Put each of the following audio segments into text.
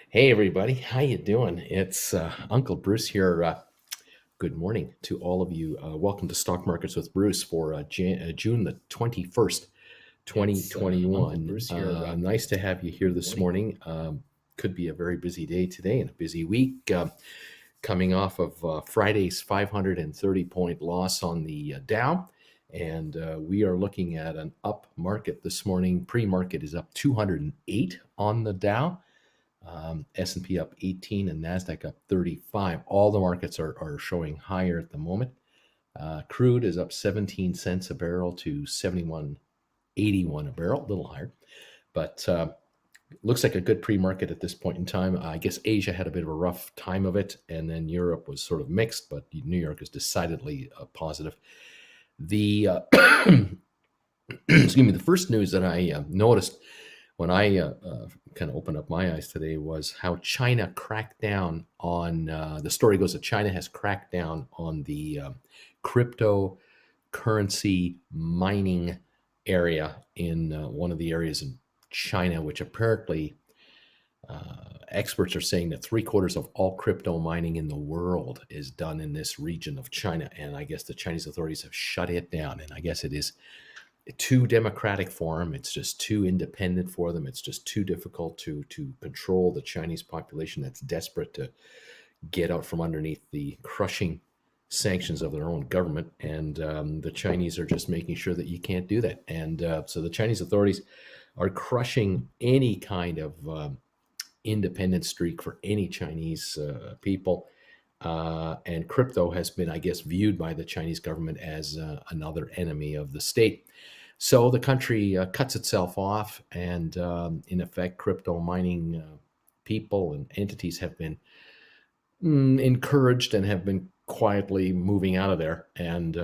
Hey everybody, how you doing? It's Uncle Bruce here. Good morning to all of you. Welcome to Stock Markets with Bruce for June the 21st, It's Uncle 2021. Bruce here. Nice to have you here Good this morning. morning. Could be a very busy day today and a busy week. Coming off of Friday's 530-point loss on the Dow. And we are looking at an up market this morning. Pre-market is up 208 on the Dow. S&P up 18 and NASDAQ up 35. All the markets are showing higher at the moment. Crude is up 17 cents a barrel to 71.81 a barrel, a little higher. But looks like a good pre-market at this point in time. I guess Asia had a bit of a rough time of it, and then Europe was sort of mixed, but New York is decidedly positive. The excuse me, the first news that I noticed when I kind of opened up my eyes today was how China cracked down on. The story goes that China has cracked down on the cryptocurrency mining area in one of the areas in China, which apparently experts are saying that three-quarters of all crypto mining in the world is done in this region of China. And I guess the Chinese authorities have shut it down. And I guess it is too democratic for them. It's just too independent for them. It's just too difficult to control the Chinese population that's desperate to get out from underneath the crushing sanctions of their own government. And the Chinese are just making sure that you can't do that. And so the Chinese authorities are crushing any kind of independent streak for any Chinese people. And crypto has been, I guess, viewed by the Chinese government as another enemy of the state. So the country cuts itself off, and in effect, crypto mining people and entities have been encouraged and have been quietly moving out of there. And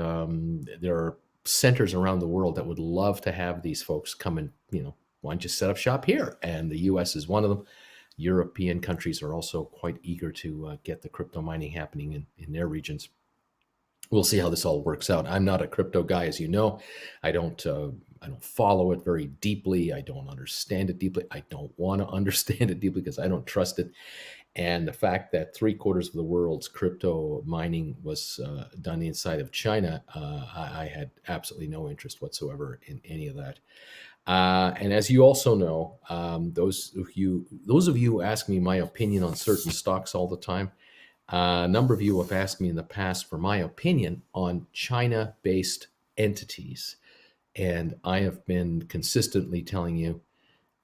there are centers around the world that would love to have these folks come and, why don't you set up shop here? And the US is one of them. European countries are also quite eager to get the crypto mining happening in their regions. We'll see how this all works out. I'm not a crypto guy, as you know. I don't follow it very deeply. I don't understand it deeply. I don't want to understand it deeply because I don't trust it. And the fact that three-quarters of the world's crypto mining was done inside of China, I had absolutely no interest whatsoever in any of that. And as you also know, those of you who ask me my opinion on certain stocks all the time, a number of you have asked me in the past for my opinion on China-based entities, and I have been consistently telling you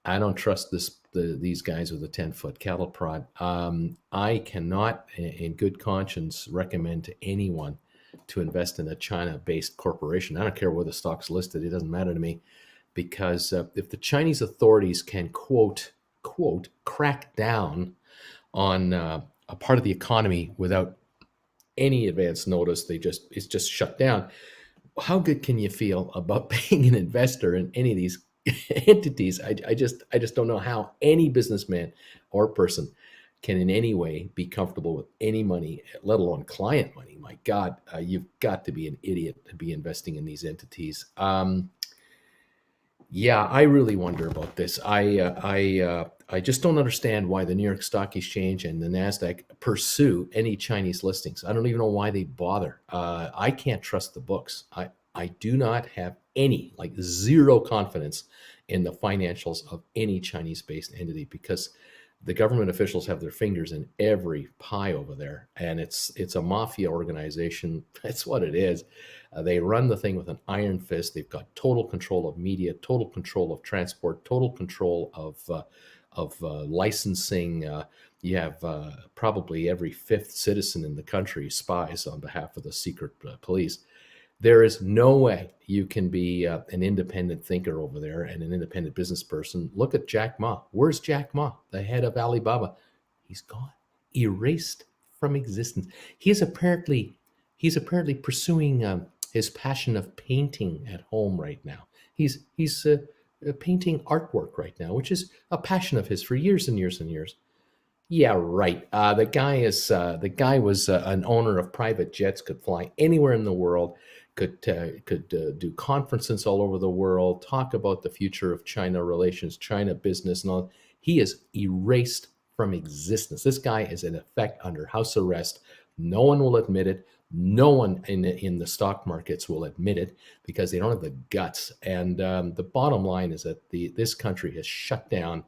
I don't trust these guys with a 10-foot cattle prod. I cannot, in good conscience, recommend to anyone to invest in a China-based corporation. I don't care where the stock's listed; it doesn't matter to me, because if the Chinese authorities can quote crack down on a part of the economy without any advance notice, it's just shut down. How good can you feel about being an investor in any of these entities? I just don't know how any businessman or person can in any way be comfortable with any money, let alone client money. My God, you've got to be an idiot to be investing in these entities. Yeah, I really wonder about this. I just don't understand why the New York Stock Exchange and the Nasdaq pursue any Chinese listings. I don't even know why they bother. I can't trust the books. I do not have any, like zero confidence in the financials of any Chinese-based entity because the government officials have their fingers in every pie over there, and it's a mafia organization. That's what it is. They run the thing with an iron fist. They've got total control of media, total control of transport, total control of licensing. You have probably every fifth citizen in the country spies on behalf of the secret police. There is no way you can be an independent thinker over there and an independent business person. Look at Jack Ma. Where's Jack Ma, the head of Alibaba? He's gone, erased from existence. He's apparently pursuing his passion of painting at home right now. He's painting artwork right now, which is a passion of his for years and years and years. Yeah, right. The guy was an owner of private jets, could fly anywhere in the world, could do conferences all over the world, talk about the future of China relations, China business, and all. He is erased from existence. This guy is in effect under house arrest. No one will admit it. No one in the stock markets will admit it because they don't have the guts. And the bottom line is that this country has shut down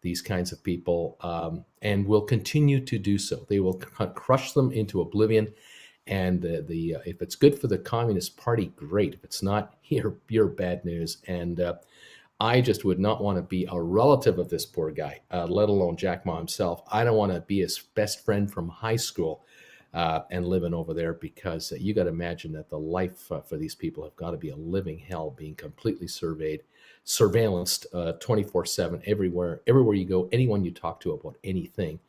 these kinds of people and will continue to do so. They will crush them into oblivion. And if it's good for the Communist Party, great. If it's not, you're bad news. And I just would not want to be a relative of this poor guy, let alone Jack Ma himself. I don't want to be his best friend from high school and living over there, because you got to imagine that the life for these people have got to be a living hell, being completely surveillanced 24/7 everywhere you go, anyone you talk to about anything.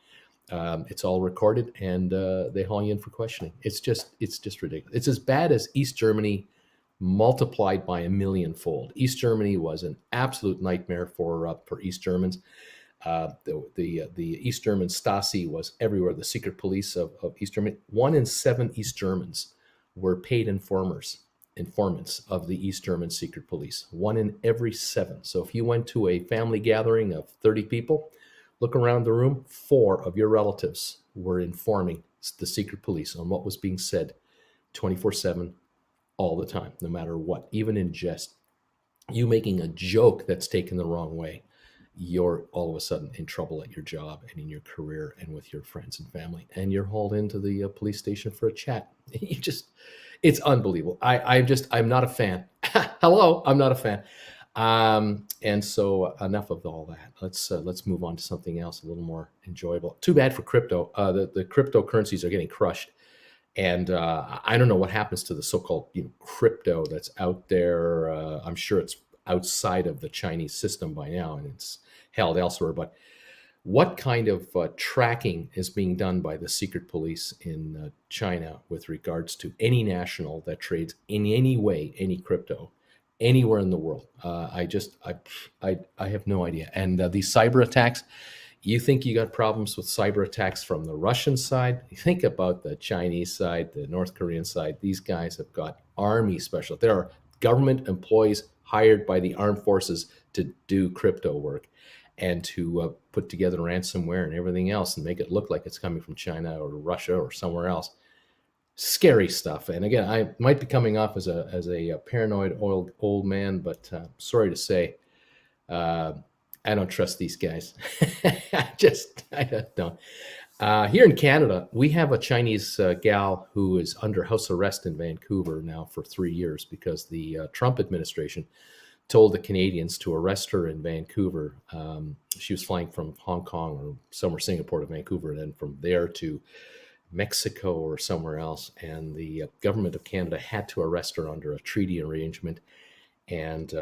It's all recorded, and they haul you in for questioning. It's just ridiculous. It's as bad as East Germany multiplied by a millionfold. East Germany was an absolute nightmare for East Germans. The East German Stasi was everywhere. The secret police of East Germany. 1 in 7 East Germans were paid informants of the East German secret police. 1 in every 7. So if you went to a family gathering of 30 people, look around the room, 4 of your relatives were informing the secret police on what was being said 24/7, all the time, no matter what, even in jest. You making a joke that's taken the wrong way, you're all of a sudden in trouble at your job and in your career and with your friends and family, and you're hauled into the police station for a chat. It's unbelievable. I'm not a fan. Hello, I'm not a fan. And so enough of all that. Let's move on to something else a little more enjoyable. Too bad for crypto. The cryptocurrencies are getting crushed. And I don't know what happens to the so-called crypto that's out there. I'm sure it's outside of the Chinese system by now, and it's held elsewhere. But what kind of tracking is being done by the secret police in China with regards to any national that trades in any way, any crypto, anywhere in the world? I have no idea. And these cyber attacks, you think you got problems with cyber attacks from the Russian side? You think about the Chinese side, the North Korean side. These guys have got army specialists. There are government employees hired by the armed forces to do crypto work and to put together ransomware and everything else and make it look like it's coming from China or Russia or somewhere else. Scary stuff. And again, I might be coming off as a paranoid old man, but sorry to say, I don't trust these guys. I don't. Here in Canada, we have a Chinese gal who is under house arrest in Vancouver now for 3 years because the Trump administration told the Canadians to arrest her in Vancouver. She was flying from Hong Kong or somewhere, Singapore to Vancouver, and then from there to Mexico or somewhere else. And the government of Canada had to arrest her under a treaty arrangement. And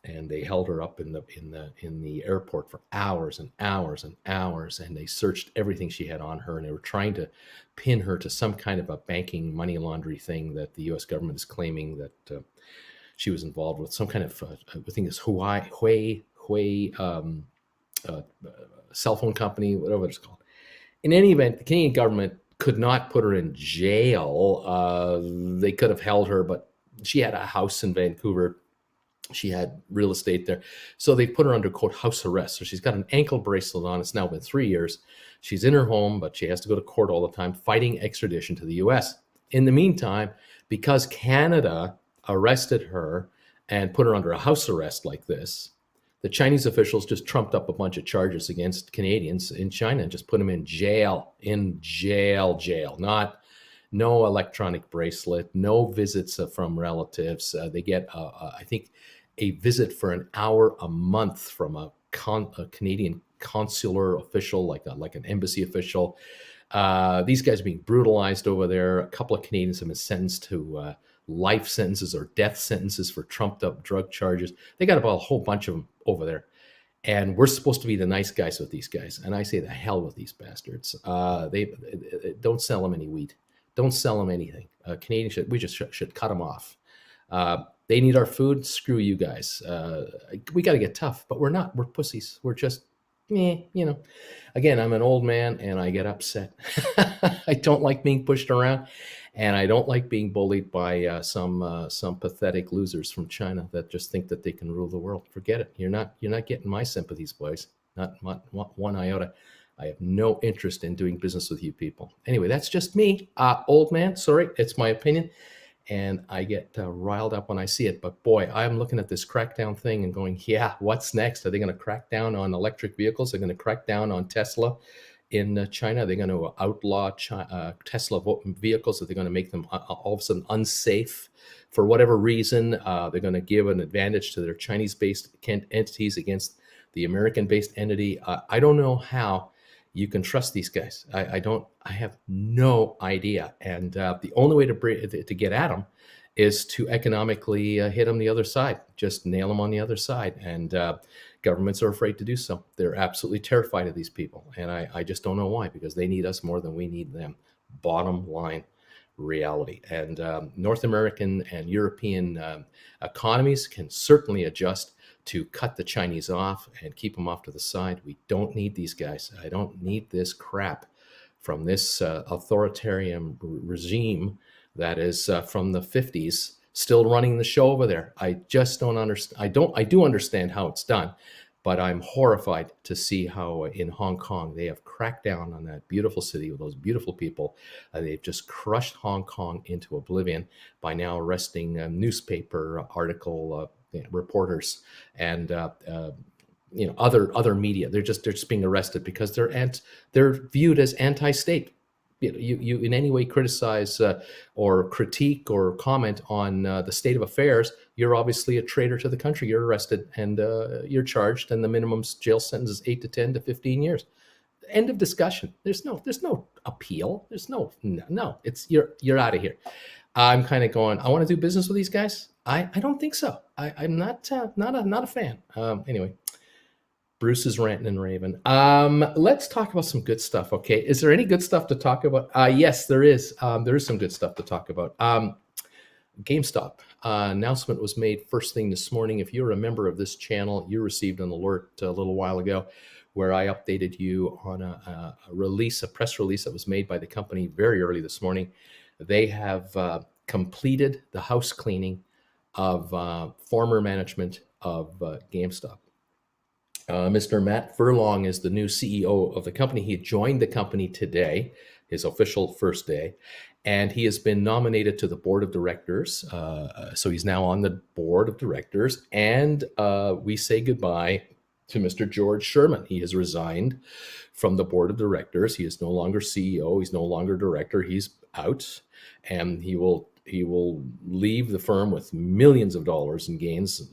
they held her up in the airport for hours and hours and hours, and they searched everything she had on her, and they were trying to pin her to some kind of a banking money laundering thing that the U.S. government is claiming that she was involved with, some kind of I think it's Huawei cell phone company, whatever it's called. In any event, the Canadian government could not put her in jail. They could have held her, but she had a house in Vancouver. She had real estate there. So they put her under, quote, house arrest. So she's got an ankle bracelet on. It's now been 3 years. She's in her home, but she has to go to court all the time, fighting extradition to the U.S. In the meantime, because Canada arrested her and put her under a house arrest like this, the Chinese officials just trumped up a bunch of charges against Canadians in China and just put them in jail. No electronic bracelet, no visits from relatives. They get, I think, a visit for an hour a month from a Canadian consular official, like an embassy official. These guys are being brutalized over there. A couple of Canadians have been sentenced to life sentences or death sentences for trumped up drug charges. They got about a whole bunch of them over there. And we're supposed to be the nice guys with these guys. And I say the hell with these bastards. They don't sell them any wheat. Don't sell them anything. Canadians should cut them off. They need our food. Screw you guys. We got to get tough, but we're not. We're pussies. We're just, Again, I'm an old man and I get upset. I don't like being pushed around, and I don't like being bullied by some pathetic losers from China that just think that they can rule the world. Forget it. You're not getting my sympathies, boys. Not one iota. I have no interest in doing business with you people. Anyway, that's just me, old man. Sorry, it's my opinion, and I get riled up when I see it. But boy, I'm looking at this crackdown thing and going, yeah, what's next? Are they going to crack down on electric vehicles? They're going to crack down on Tesla in China. They're going to outlaw Tesla vehicles. Are they going to make them all of a sudden unsafe for whatever reason? They're going to give an advantage to their Chinese-based entities against the American-based entity. I don't know how you can trust these guys. I don't. I have no idea. And the only way to get at them is to economically hit them the other side. Just nail them on the other side. And governments are afraid to do so. They're absolutely terrified of these people. And I just don't know why, because they need us more than we need them. Bottom line reality. And North American and European economies can certainly adjust to cut the Chinese off and keep them off to the side. We don't need these guys. I don't need this crap from this authoritarian regime that is from the 50s still running the show over there. I just don't understand. I do understand how it's done, but I'm horrified to see how in Hong Kong they have cracked down on that beautiful city with those beautiful people. They've just crushed Hong Kong into oblivion by now arresting newspaper article reporters and other media. They're just being arrested because they're viewed as anti-state. You in any way criticize or critique or comment on the state of affairs, you're obviously a traitor to the country. You're arrested and you're charged, and the minimum jail sentence is 8 to 10 to 15 years. End of discussion. There's no appeal. There's no. It's you're out of here. I'm kind of going, I want to do business with these guys. I don't think so. I'm not a fan. Anyway, Bruce is ranting and raving. Let's talk about some good stuff. Okay, is there any good stuff to talk about? Yes, there is. There is some good stuff to talk about. GameStop announcement was made first thing this morning. If you're a member of this channel, you received an alert a little while ago where I updated you on a press release that was made by the company very early this morning. They have completed the house cleaning of former management of GameStop. Mr. Matt Furlong is the new CEO of the company. He joined the company today, his official first day, and he has been nominated to the board of directors. So he's now on the board of directors, and we say goodbye to Mr. George Sherman. He has resigned from the board of directors. He is no longer CEO. He's no longer director. He's out, and he will leave the firm with millions of dollars in gains.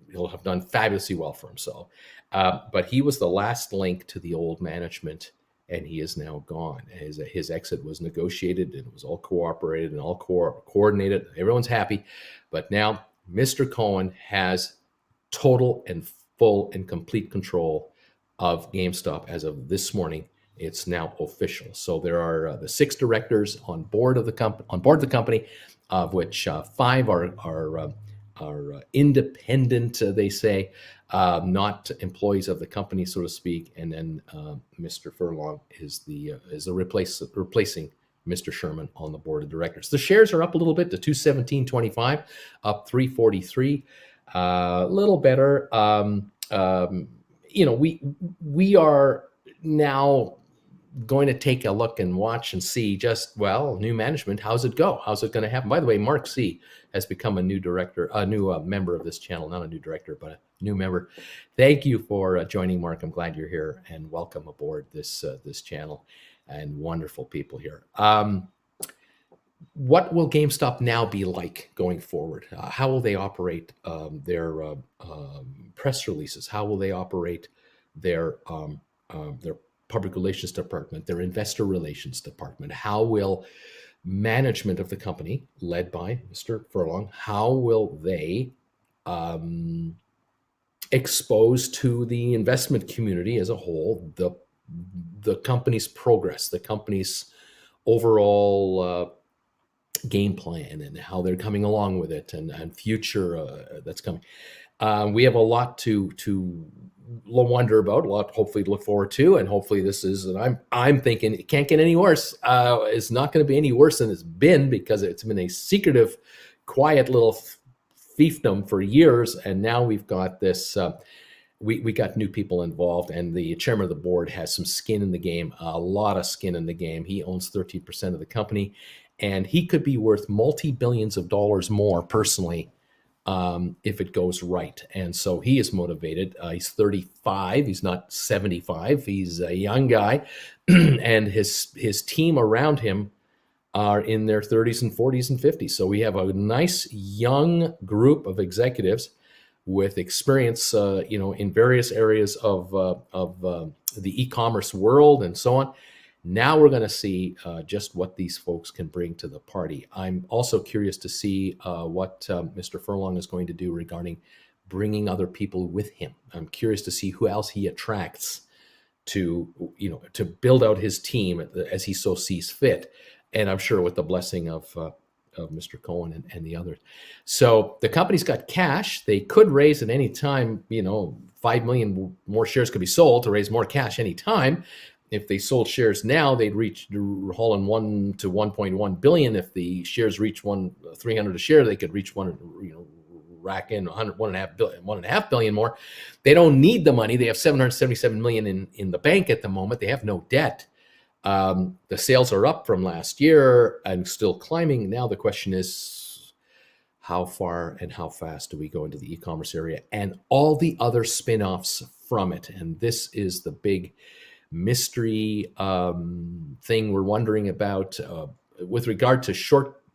He'll have done fabulously well for himself. But he was the last link to the old management, and he is now gone. His exit was negotiated, and it was all cooperated and all coordinated. Everyone's happy. But now Mr. Cohen has total and full and complete control of GameStop as of this morning. It's now official. So there are the 6 directors on board of the company, of which 5 are independent. They say not employees of the company, so to speak. And then Mr. Furlong is replacing Mr. Sherman on the board of directors. The shares are up a little bit to $217.25, up $3.43. A little better. We are now going to take a look and watch and see new management. How's it go? How's it going to happen? By the way, Mark C has become a new director, a new member of this channel, not a new director, but a new member. Thank you for joining, Mark. I'm glad you're here, and welcome aboard this channel, and wonderful people here. What will GameStop now be like going forward? How will they operate their press releases? How will they operate their public relations department, their investor relations department? How will management of the company, led by Mr. Furlong, how will they expose to the investment community as a whole the company's progress, the company's overall game plan, and how they're coming along with it, and future that's coming? We have a lot to wonder about, a lot hopefully to look forward to, and hopefully this is, and I'm thinking it can't get any worse. It's not going to be any worse than it's been, because it's been a secretive, quiet little fiefdom for years, and now we've got this we got new people involved, and the chairman of the board has some skin in the game, a lot of skin in the game. He owns 13% of the company, and he could be worth multi-billions of dollars more personally if it goes right. And so he is motivated. He's 35. He's not 75. He's a young guy, and his team around him are in their 30s and 40s and 50s. So we have a nice young group of executives with experience, in various areas of the e-commerce world and so on. Now we're going to see just what these folks can bring to the party. I'm also curious to see what Mr. Furlong is going to do regarding bringing other people with him. I'm curious to see who else he attracts to build out his team as he so sees fit, and I'm sure with the blessing of Mr. Cohen and the others. So the company's got cash. They could raise at any time. 5 million more shares could be sold to raise more cash any time. If they sold shares now, they'd reach hauling 1 to 1.1 billion. If the shares reach 300 a share, they could reach rack in 1.5 billion more. They don't need the money. They have 777 million in the bank at the moment. They have no debt. The sales are up from last year and still climbing. Now the question is, how far and how fast do we go into the e-commerce area and all the other spin-offs from it? And this is the big mystery thing we're wondering about with regard to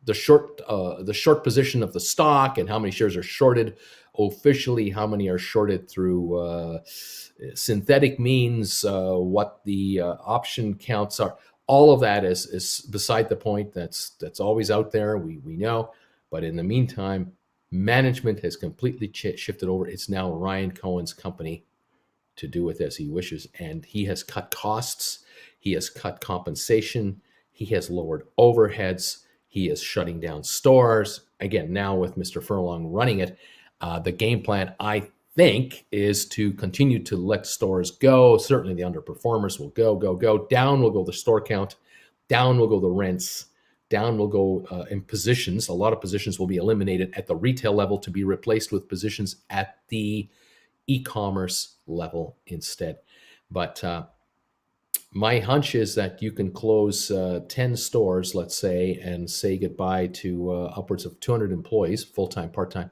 the short position of the stock and how many shares are shorted officially, how many are shorted through synthetic means, what the option counts are. All of that is beside the point. That's always out there. We know, but in the meantime, management has completely shifted over. It's now Ryan Cohen's company to do with as he wishes, and he has cut costs. He has cut compensation. He has lowered overheads. He is shutting down stores. Again, now with Mr. Furlong running it, the game plan, I think, is to continue to let stores go. Certainly the underperformers will go. Down will go the store count. Down will go the rents. Down will go in positions. A lot of positions will be eliminated at the retail level to be replaced with positions at the e-commerce level instead. But my hunch is that you can close 10 stores, let's say, and say goodbye to upwards of 200 employees, full-time, part-time,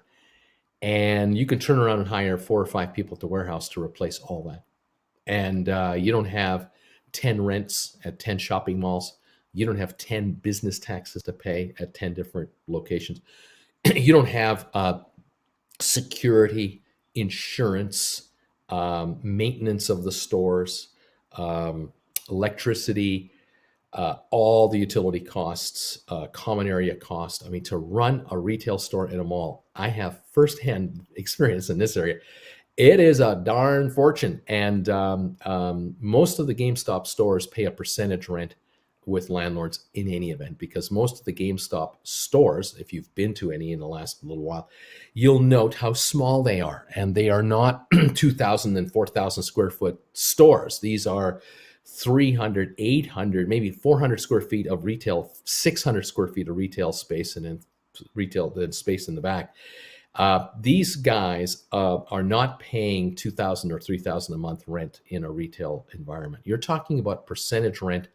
and you can turn around and hire 4 or 5 people at the warehouse to replace all that. And you don't have 10 rents at 10 shopping malls. You don't have 10 business taxes to pay at 10 different locations. You don't have security, insurance, maintenance of the stores, electricity, all the utility costs, common area cost. I mean, to run a retail store in a mall, I have firsthand experience in this area. It is a darn fortune. And most of the GameStop stores pay a percentage rent with landlords in any event, because most of the GameStop stores, if you've been to any in the last little while, you'll note how small they are. And they are not 2,000 and 4,000 square foot stores. These are 300, 800, maybe 400 square feet of retail, 600 square feet of retail space, and then space in the back. These guys are not paying 2,000 or 3,000 a month rent in a retail environment. You're talking about percentage rent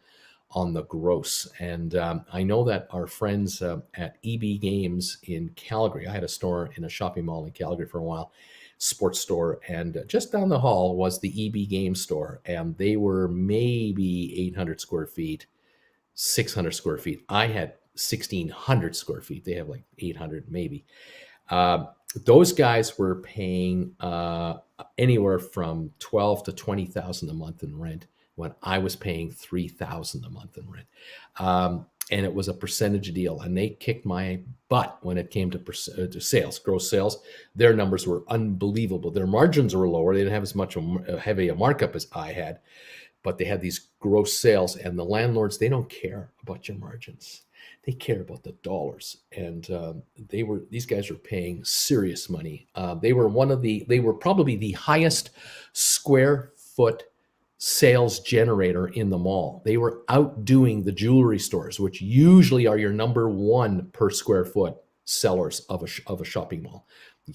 on the gross. And I know that our friends at EB Games in Calgary, I had a store in a shopping mall in Calgary for a while, sports store, and just down the hall was the EB Games store, and they were maybe 800 square feet, 600 square feet. I had 1,600 square feet. They have like 800 maybe. Those guys were paying anywhere from 12 to 20,000 a month in rent, when I was paying 3,000 a month in rent. And it was a percentage deal, and they kicked my butt when it came to sales, gross sales. Their numbers were unbelievable. Their margins were lower. They didn't have as much heavy a markup as I had, but they had these gross sales, and the landlords, they don't care about your margins. They care about the dollars. And these guys were paying serious money. They were probably the highest square foot sales generator in the mall. They were outdoing the jewelry stores, which usually are your number one per square foot sellers of a shopping mall.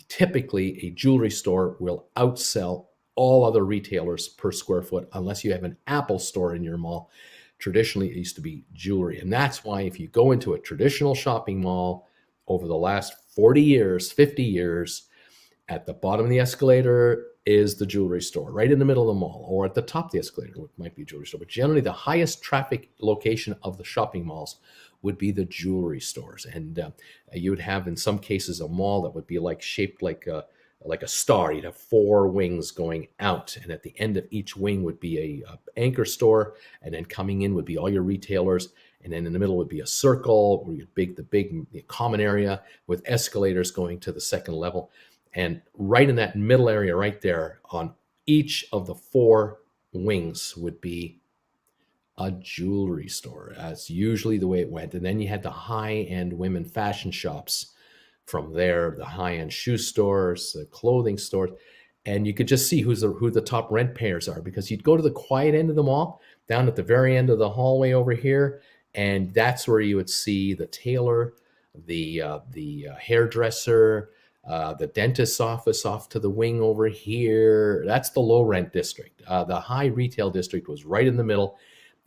Typically, a jewelry store will outsell all other retailers per square foot, unless you have an Apple store in your mall. Traditionally, it used to be jewelry. And that's why if you go into a traditional shopping mall over the last 40 years, 50 years, at the bottom of the escalator is the jewelry store, right in the middle of the mall, or at the top of the escalator, it might be a jewelry store. But generally, the highest traffic location of the shopping malls would be the jewelry stores. And you would have, in some cases, a mall that would be shaped like a star. You'd have 4 wings going out, and at the end of each wing would be a anchor store, and then coming in would be all your retailers, and then in the middle would be a circle where the big common area with escalators going to the second level. And right in that middle area right there, on each of the 4 wings would be a jewelry store. That's usually the way it went. And then you had the high-end women fashion shops from there, the high-end shoe stores, the clothing stores. And you could just see who the top rent payers are, because you'd go to the quiet end of the mall, down at the very end of the hallway over here, and that's where you would see the tailor, the hairdresser, the dentist's office off to the wing over here. That's the low rent district. The high retail district was right in the middle.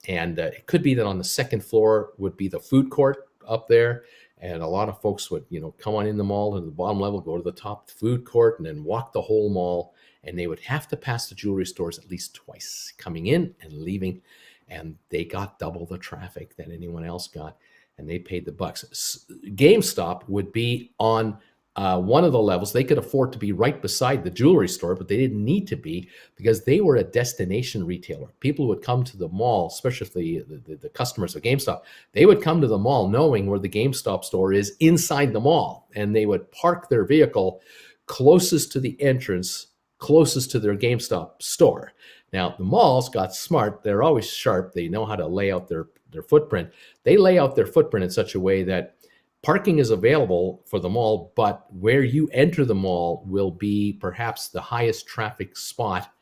And it could be that on the second floor would be the food court up there. And a lot of folks would, come on in the mall to the bottom level, go to the top food court, and then walk the whole mall. And they would have to pass the jewelry stores at least twice, coming in and leaving. And they got double the traffic that anyone else got, and they paid the bucks. GameStop would be on one of the levels. They could afford to be right beside the jewelry store, but they didn't need to be, because they were a destination retailer. People would come to the mall, especially the customers of GameStop. They would come to the mall knowing where the GameStop store is inside the mall, and they would park their vehicle closest to the entrance, closest to their GameStop store. Now, the malls got smart. They're always sharp. They know how to lay out their footprint. They lay out their footprint in such a way that parking is available for the mall, but where you enter the mall will be perhaps the highest traffic spot,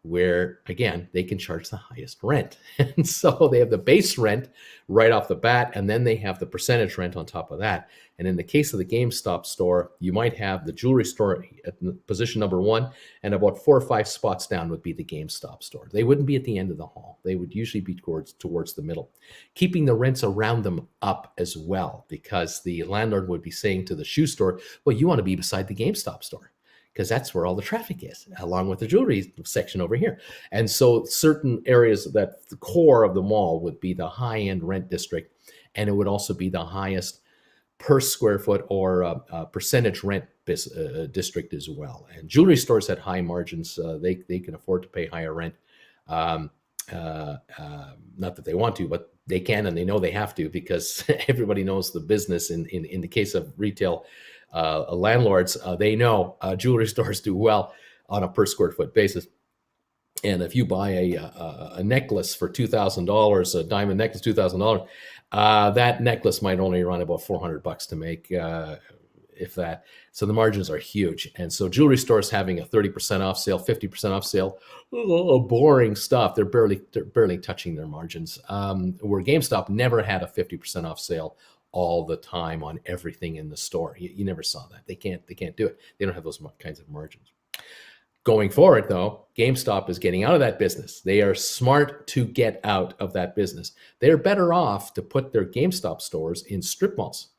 where, again, they can charge the highest rent. And so they have the base rent right off the bat, and then they have the percentage rent on top of that. And in the case of the GameStop store, you might have the jewelry store at position number 1, and about 4 or 5 spots down would be the GameStop store. They wouldn't be at the end of the hall. They would usually be towards the middle, keeping the rents around them up as well, because the landlord would be saying to the shoe store, well, you want to be beside the GameStop store, because that's where all the traffic is, along with the jewelry section over here. And so certain areas, that the core of the mall would be the high-end rent district, and it would also be the highest per square foot or percentage rent district as well. And jewelry stores had high margins. They can afford to pay higher rent. Not that they want to, but they can, and they know they have to, because everybody knows the business. In the case of retail landlords, they know jewelry stores do well on a per square foot basis. And if you buy a necklace for $2,000, a diamond necklace, $2,000, that necklace might only run about $400 to make, if that. So the margins are huge. And so jewelry stores having a 30% off sale, 50% off sale, boring stuff. They're barely touching their margins. Where GameStop never had a 50% off sale all the time on everything in the store. You never saw that. They can't do it. They don't have those kinds of margins. Going forward, though, GameStop is getting out of that business. They are smart to get out of that business. They're better off to put their GameStop stores in strip malls,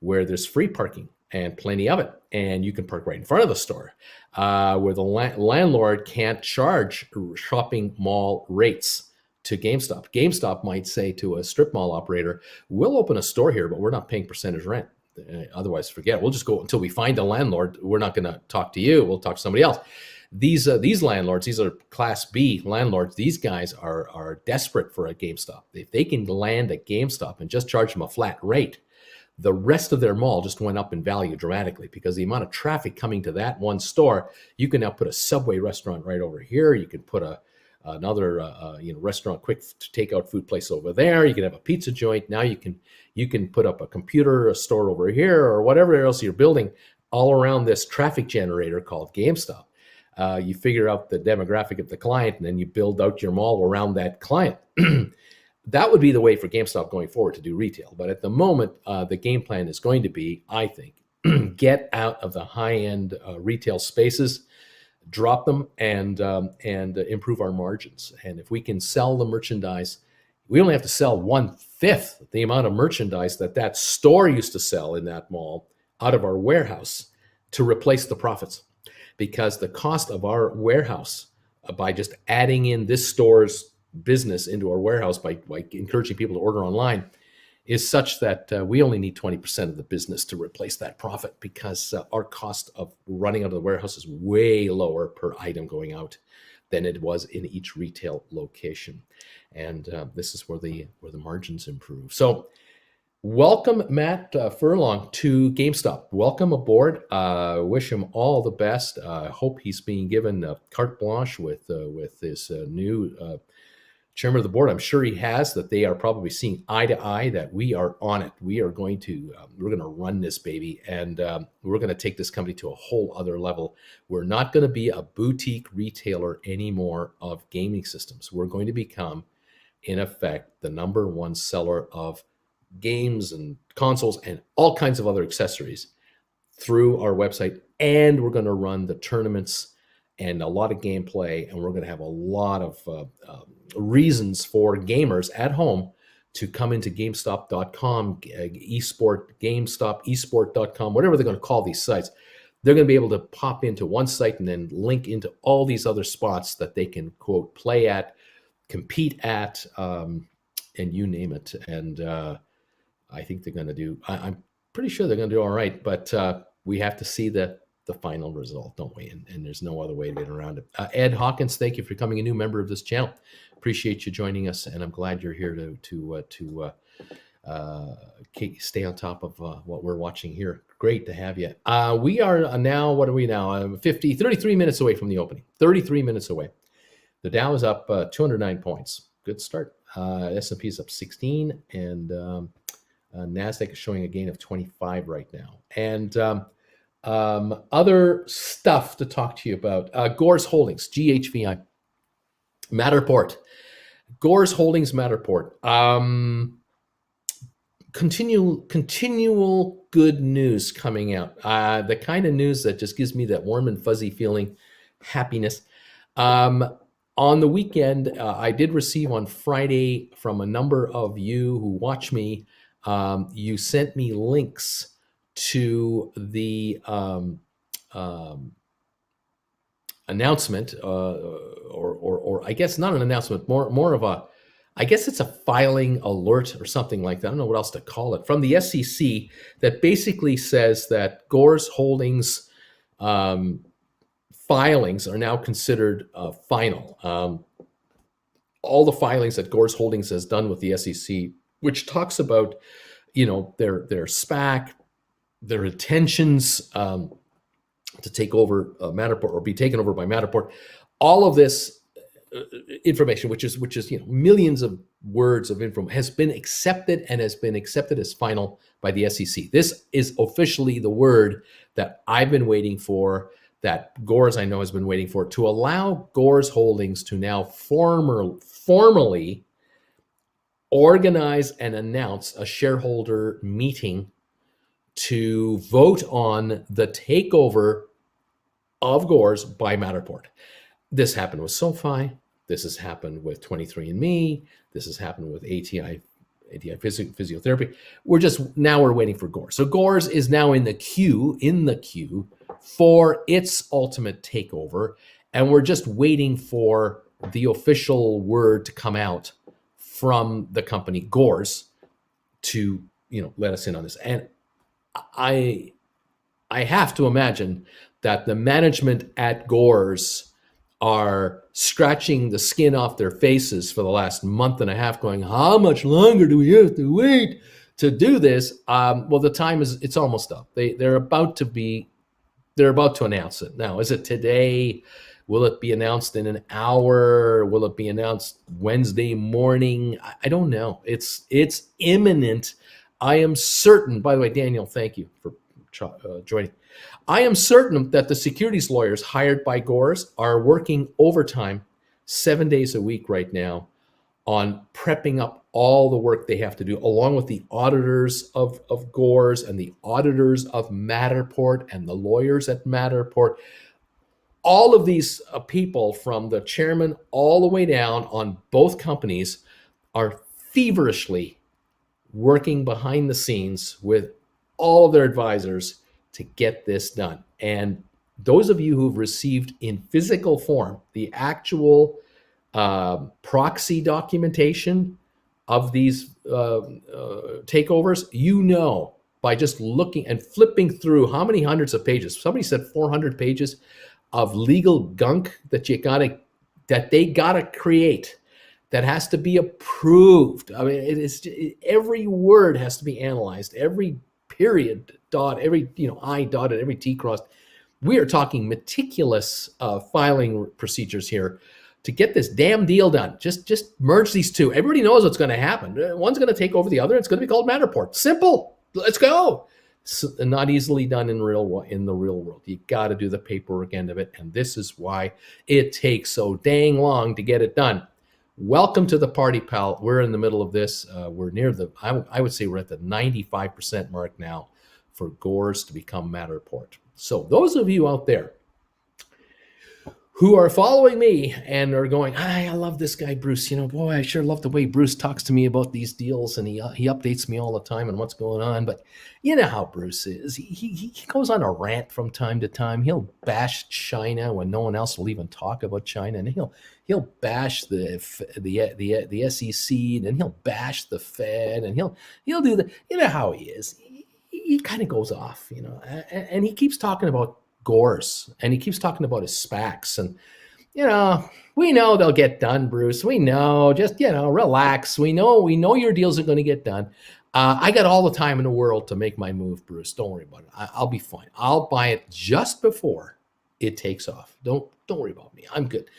where there's free parking and plenty of it, and you can park right in front of the store, where the landlord can't charge shopping mall rates to GameStop. GameStop might say to a strip mall operator, we'll open a store here, but we're not paying percentage rent. Otherwise, forget it. We'll just go until we find a landlord. We're not going to talk to you. We'll talk to somebody else. These landlords, these are Class B landlords. These guys are desperate for a GameStop. If they can land a GameStop and just charge them a flat rate, the rest of their mall just went up in value dramatically, because the amount of traffic coming to that one store. You can now put a Subway restaurant right over here. You can put another restaurant, quick takeout food place over there. You can have a pizza joint. Now you can put up a store over here, or whatever else you're building all around this traffic generator called GameStop. You figure out the demographic of the client, and then you build out your mall around that client. That would be the way for GameStop going forward to do retail. But at the moment, the game plan is going to be, I think, get out of the high-end retail spaces. drop them and improve our margins. And if we can sell the merchandise, we only have to sell 1/5 the amount of merchandise that store used to sell in that mall out of our warehouse to replace the profits, because the cost of our warehouse, by just adding in this store's business into our warehouse by encouraging people to order online, is such that we only need 20% of the business to replace that profit, because our cost of running out of the warehouse is way lower per item going out than it was in each retail location. And this is where the margins improve. So welcome, Matt Furlong, to GameStop. Welcome aboard. Wish him all the best. Hope he's being given carte blanche with this new chairman of the board. I'm sure he has, that they are probably seeing eye to eye that we are on it. We are going to run this baby, and we're going to take this company to a whole other level. We're not going to be a boutique retailer anymore of gaming systems. We're going to become, in effect, the number one seller of games and consoles and all kinds of other accessories through our website. And we're going to run the tournaments and a lot of gameplay, and we're going to have a lot of reasons for gamers at home to come into GameStop.com, eSport, GameStop, eSport.com, whatever they're going to call these sites. They're going to be able to pop into one site and then link into all these other spots that they can, quote, play at, compete at, and you name it. And I think they're going to do, I'm pretty sure they're going to do all right, but we have to see the final result, don't we? And there's no other way to get around it. Ed Hawkins, thank you for becoming a new member of this channel. Appreciate you joining us, and I'm glad you're here to stay on top of what we're watching here. Great to have you. We are now, what are we now? 33 minutes away from the opening. 33 minutes away. The Dow is up 209 points. Good start. S&P is up 16, and NASDAQ is showing a gain of 25 right now. And other stuff to talk to you about. Gores Holdings, GHVI, Matterport. Gores Holdings, Matterport. Continual good news coming out. The kind of news that just gives me that warm and fuzzy feeling, happiness. On the weekend, I did receive on Friday from a number of you who watch me, you sent me links to the announcement, or I guess not an announcement, more of a, I guess it's a filing alert or something like that. I don't know what else to call it, from the SEC, that basically says that Gores Holdings filings are now considered final. All the filings that Gores Holdings has done with the SEC, which talks about, their SPAC, their intentions to take over Matterport or be taken over by Matterport, all of this information, which is millions of words of info, has been accepted as final by the SEC. This is officially the word that I've been waiting for, that Gores, I know, has been waiting for, to allow Gores Holdings to now formally organize and announce a shareholder meeting to vote on the takeover of Gores by Matterport. This happened with SOFI. This has happened with 23andMe. This has happened with ATI Physiotherapy. We're waiting for Gores. So Gores is now in the queue for its ultimate takeover, and we're just waiting for the official word to come out from the company Gores to let us in on this. And I have to imagine that the management at Gores are scratching the skin off their faces for the last month and a half, going, how much longer do we have to wait to do this? Well, the time it's almost up. They're about to announce it. Now, is it today? Will it be announced in an hour? Will it be announced Wednesday morning? I don't know. It's imminent. I am certain, by the way, Daniel, thank you for joining. I am certain that the securities lawyers hired by Gores are working overtime 7 days a week right now on prepping up all the work they have to do, along with the auditors of Gores and the auditors of Matterport and the lawyers at Matterport. all of these people, from the chairman all the way down on both companies, are feverishly working behind the scenes with all of their advisors to get this done. And those of you who've received in physical form the actual proxy documentation of these takeovers, you know, by just looking and flipping through how many hundreds of pages. Somebody said 400 pages of legal gunk that they gotta create, that has to be approved. I mean, every word has to be analyzed, every period dot, every I dotted, every T crossed. We are talking meticulous filing procedures here to get this damn deal done. Just merge these two. Everybody knows what's going to happen. One's going to take over the other. It's going to be called Matterport. Simple. Let's go. Not easily done in the real world. You got to do the paperwork end of it, and this is why it takes so dang long to get it done. Welcome to the party, pal. We're in the middle of this. We're near I would say we're at the 95% mark now for Gores to become Matterport. So those of you out there who are following me and are going, I love this guy, Bruce. Boy, I sure love the way Bruce talks to me about these deals, and he updates me all the time on what's going on. But you know how Bruce is. He goes on a rant from time to time. He'll bash China when no one else will even talk about China, and he'll bash the SEC, and he'll bash the Fed, and he'll do the, how he is. He kind of goes off, and he keeps talking about Gores, and he keeps talking about his SPACs, and we know they'll get done, Bruce. We know, just relax. We know your deals are going to get done. I got all the time in the world to make my move, Bruce. Don't worry about it. I'll be fine. I'll buy it just before it takes off. Don't worry about me. I'm good.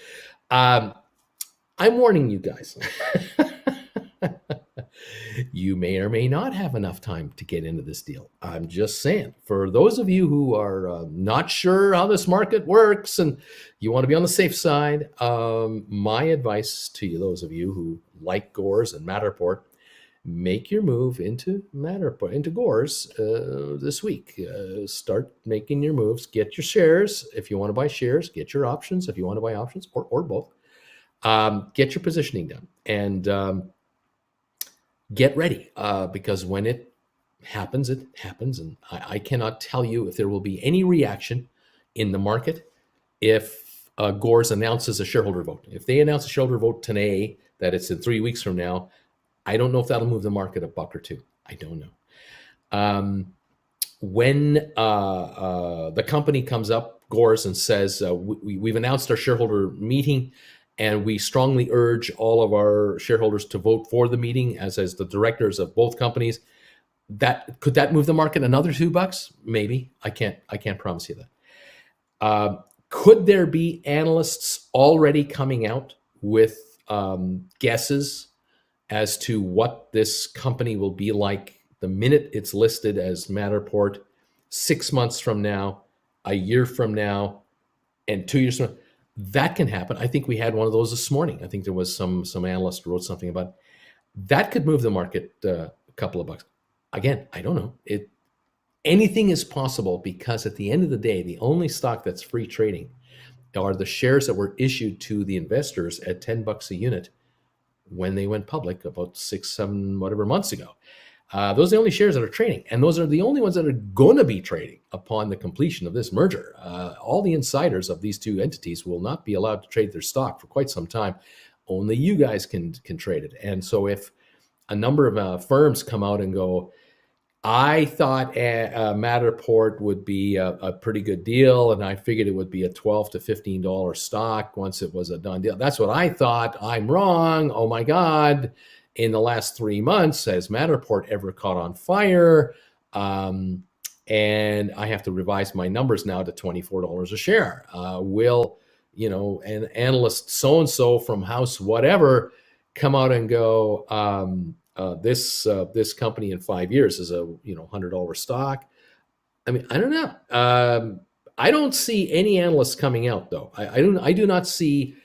I'm warning you guys. You may or may not have enough time to get into this deal. I'm just saying, for those of you who are not sure how this market works and you want to be on the safe side, my advice to you, those of you who like Gores and Matterport, make your move into Matterport, into Gores this week. Start making your moves. Get your shares if you want to buy shares. Get your options if you want to buy options, or both. Get your positioning done, and get ready, because when it happens, and I cannot tell you if there will be any reaction in the market if Gores announces a shareholder vote. If they announce a shareholder vote today, that it's in 3 weeks from now, I don't know if that'll move the market a buck or two. I don't know. When the company comes up, Gores, and says, we've announced our shareholder meeting, and we strongly urge all of our shareholders to vote for the meeting as the directors of both companies, could that move the market another $2? Maybe. I can't promise you that. Could there be analysts already coming out with guesses as to what this company will be like the minute it's listed as Matterport 6 months from now, a year from now, and 2 years from now? That can happen. I think we had one of those this morning. I think there was some analyst wrote something about it. That could move the market a couple of bucks. Again, I don't know. Anything is possible, because at the end of the day, the only stock that's free trading are the shares that were issued to the investors at $10 a unit when they went public about 6, 7, whatever months ago. Those are the only shares that are trading, and those are the only ones that are going to be trading upon the completion of this merger. All the insiders of these two entities will not be allowed to trade their stock for quite some time. Only you guys can trade it. And so if a number of firms come out and go, I thought Matterport would be a pretty good deal, and I figured it would be a $12 to $15 stock once it was a done deal. That's what I thought. I'm wrong. Oh my God. In the last 3 months, has Matterport ever caught on fire? And I have to revise my numbers now to $24 a share. Will, an analyst so-and-so from house whatever come out and go, this company in 5 years is a $100 stock? I mean, I don't know. I don't see any analysts coming out, though. I do not see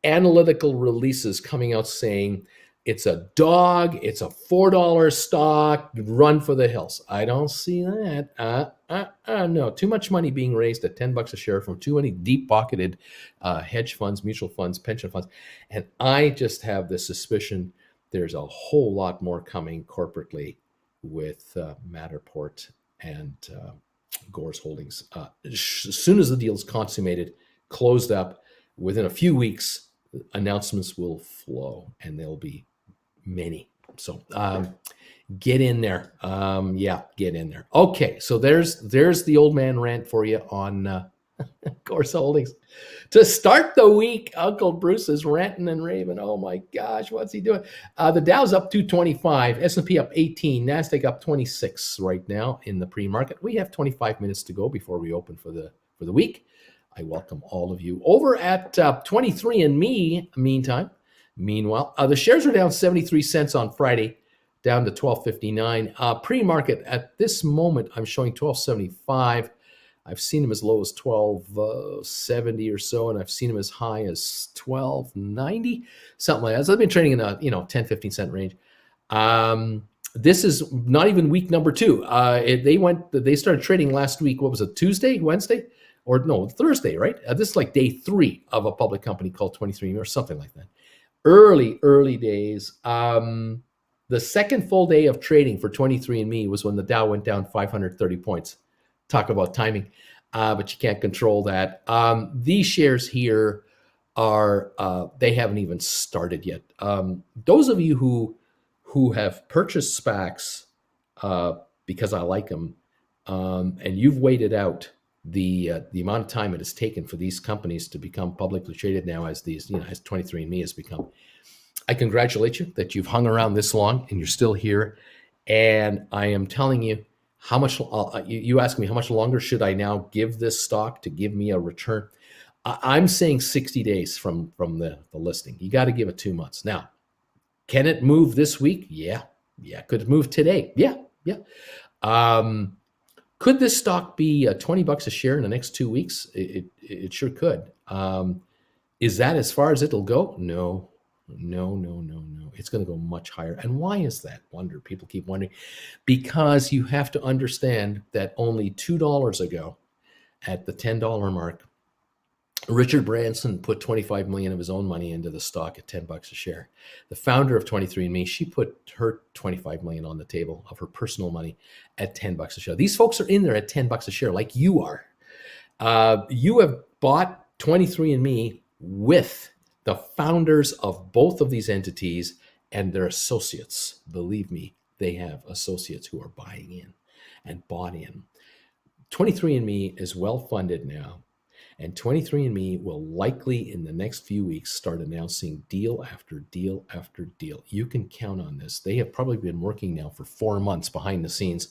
analytical releases coming out saying It's a dog. It's a $4 stock. Run for the hills. I don't see that. No, too much money being raised at $10 a share from too many deep-pocketed hedge funds, mutual funds, pension funds, and I just have the suspicion there's a whole lot more coming corporately with Matterport and Gore's Holdings. As soon as the deal is consummated, closed up, within a few weeks, announcements will flow, and there'll be many. So get in there. Get in there. Okay, so there's the old man rant for you on Gore's Holdings. To start the week, Uncle Bruce is ranting and raving. Oh my gosh, what's he doing? The Dow's up 225, S&P up 18, NASDAQ up 26 right now in the pre-market. We have 25 minutes to go before we open for the week. I welcome all of you over at 23andMe. Meanwhile, the shares are down 73 cents on Friday, down to $12.59. Pre-market at this moment, I'm showing $12.75. I've seen them as low as $12.70 or so, and I've seen them as high as $12.90, something like that. So they've been trading in a 10, 15 cent range. This is not even week number 2. They started trading last week. What was it? Tuesday, Wednesday, or no, Thursday, right? This is like day 3 of a public company called 23andMe or something like that. Early days. The second full day of trading for 23andMe was when the Dow went down 530 points. Talk about timing, but you can't control that. These shares here are, they haven't even started yet. Those of you who have purchased SPACs because I like them, and you've waited out the amount of time it has taken for these companies to become publicly traded now, as these, as 23andMe has become, I congratulate you that you've hung around this long and you're still here. And I am telling you, how much, you ask me, how much longer should I now give this stock to give me a return? I'm saying 60 days from the listing. You got to give it 2 months. Now, can it move this week? Yeah. Could it move today? Yeah. Could this stock be $20 a share in the next 2 weeks? It sure could. Is that as far as it'll go? No. It's going to go much higher. And why is that? People keep wondering. Because you have to understand that only $2 ago, at the $10 mark, Richard Branson put $25 million of his own money into the stock at $10 a share. The founder of 23andMe, she put her $25 million on the table of her personal money at $10 a share. These folks are in there at $10 a share, like you are. You have bought 23andMe with the founders of both of these entities and their associates. Believe me, they have associates who are buying in and bought in. 23andMe is well funded now, and 23andMe will likely in the next few weeks start announcing deal after deal after deal. You can count on this. They have probably been working now for 4 months behind the scenes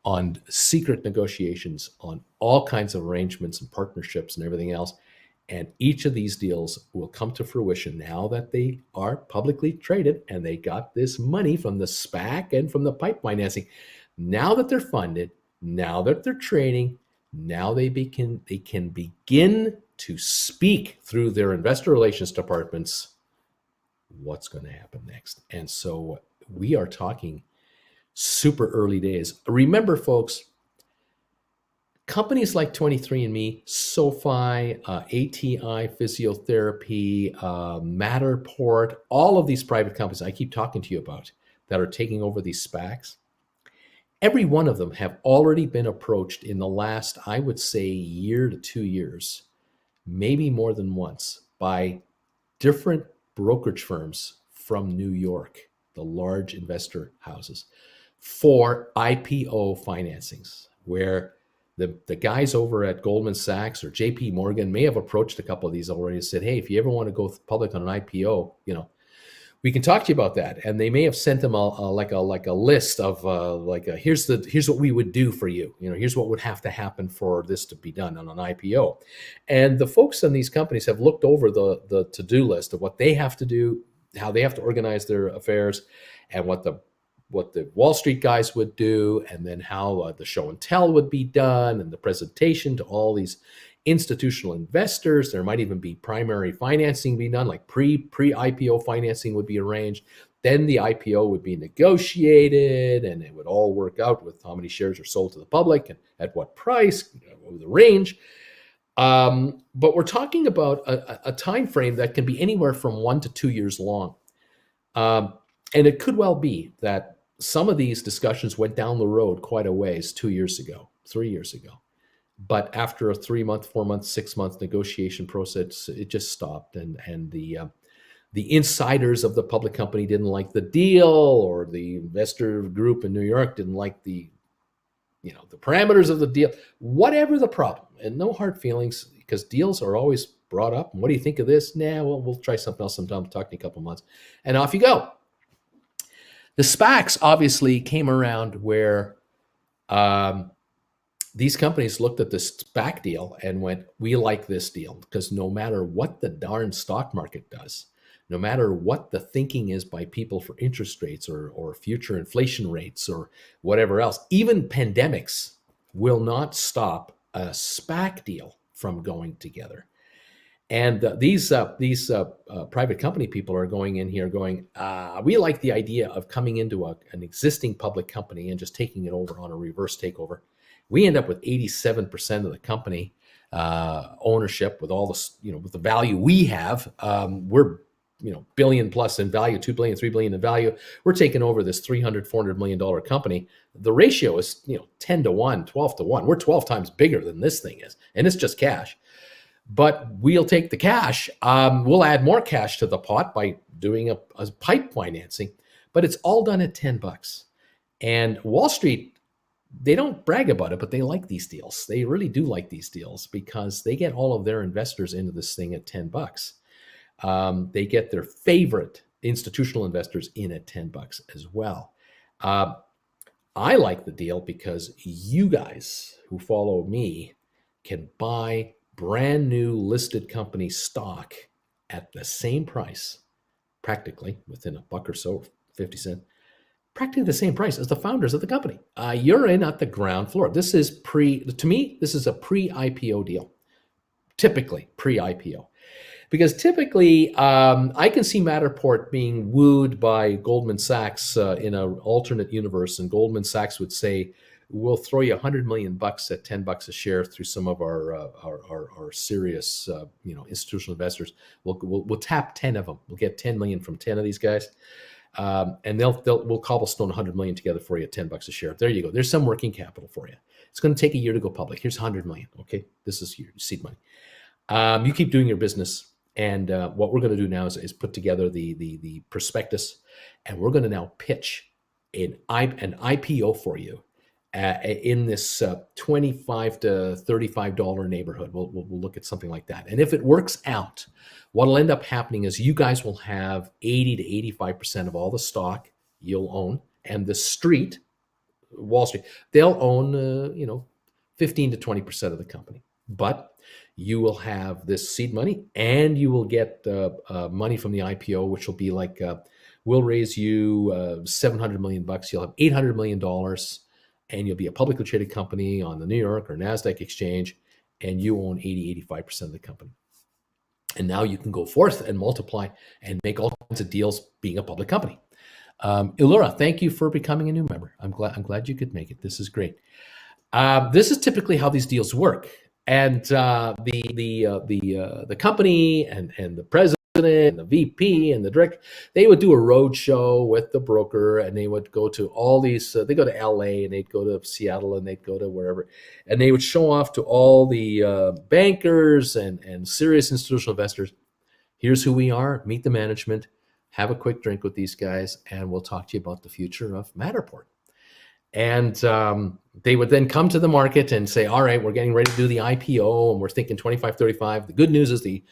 on secret negotiations, on all kinds of arrangements and partnerships and everything else. And each of these deals will come to fruition now that they are publicly traded and they got this money from the SPAC and from the PIPE financing. Now that they're funded, now that they're trading, now they can begin to speak through their investor relations departments what's going to happen next. And so we are talking super early days. Remember, folks, companies like 23andMe, SOFI, ATI Physiotherapy, Matterport, all of these private companies I keep talking to you about that are taking over these SPACs, every one of them have already been approached in the last, I would say, year to 2 years, maybe more than once, by different brokerage firms from New York, the large investor houses, for IPO financings, where the guys over at Goldman Sachs or JP Morgan may have approached a couple of these already and said, hey, if you ever want to go public on an IPO, we can talk to you about that. And they may have sent them a list of here's what we would do for you. Here's what would have to happen for this to be done on an IPO. And the folks in these companies have looked over the to-do list of what they have to do, how they have to organize their affairs, and what the Wall Street guys would do, and then how the show and tell would be done, and the presentation to all these institutional investors. There might even be primary financing be done, like pre-IPO financing would be arranged. then the IPO would be negotiated, and it would all work out with how many shares are sold to the public and at what price, the range. But we're talking about a time frame that can be anywhere from 1 to 2 years long. And it could well be that some of these discussions went down the road quite a ways 2 years ago, 3 years ago. But after a 3-month, 4-month, 6-month negotiation process, it just stopped. And the insiders of the public company didn't like the deal, or the investor group in New York didn't like the parameters of the deal, whatever the problem. And no hard feelings, because deals are always brought up. And what do you think of this? Nah, well, we'll try something else sometime. Talk to you in a couple of months. And off you go. The SPACs obviously came around where these companies looked at the SPAC deal and went, we like this deal, because no matter what the darn stock market does, no matter what the thinking is by people for interest rates or future inflation rates or whatever else, even pandemics will not stop a SPAC deal from going together. And these private company people are going in here going, we like the idea of coming into an existing public company and just taking it over on a reverse takeover. We end up with 87% of the company ownership with all this, with the value we have. We're billion plus in value, 2 billion, 3 billion in value. We're taking over this $300-400 million company. The ratio is 10 to 1, 12 to 1. We're 12 times bigger than this thing is, and it's just cash. But we'll take the cash. We'll add more cash to the pot by doing a pipe financing, but it's all done at $10. And Wall Street, they don't brag about it, but they like these deals. They really do like these deals because they get all of their investors into this thing at $10. They get their favorite institutional investors in at $10 as well. I like the deal because you guys who follow me can buy brand new listed company stock at the same price, practically within a buck or so, 50 cents, practically the same price as the founders of the company. You're in at the ground floor. This is to me, this is a pre-IPO deal, typically pre-IPO. Because typically, I can see Matterport being wooed by Goldman Sachs in an alternate universe, and Goldman Sachs would say, "We'll throw you $100 million at $10 a share through some of our serious, institutional investors. We'll tap 10 of them. We'll get 10 million from 10 of these guys, and we'll cobblestone 100 million together for you at $10 a share. There you go. There's some working capital for you. It's going to take a year to go public. Here's 100 million. Okay, this is your seed money. You keep doing your business." And what we're going to do now is put together the prospectus, and we're going to now pitch an IPO for you in this $25 to $35 neighborhood. We'll look at something like that. And if it works out, what'll end up happening is you guys will have 80 to 85% of all the stock you'll own, and the street, Wall Street, they'll own 15 to 20% of the company. But you will have this seed money, and you will get money from the IPO, which will be like, we'll raise you $700 million. You'll have $800 million, and you'll be a publicly traded company on the New York or NASDAQ exchange, and you own 80-85% of the company. And now you can go forth and multiply and make all kinds of deals being a public company. Ilura, thank you for becoming a new member. I'm glad you could make it. This is great. This is typically how these deals work. And the company and the president and the VP and the director, they would do a road show with the broker, and they would go to all these. They go to LA, and they'd go to Seattle, and they'd go to wherever, and they would show off to all the bankers and serious institutional investors. Here's who we are. Meet the management. Have a quick drink with these guys, and we'll talk to you about the future of Matterport. And they would then come to the market and say, all right, we're getting ready to do the IPO, and we're thinking 25, 35. The good news is the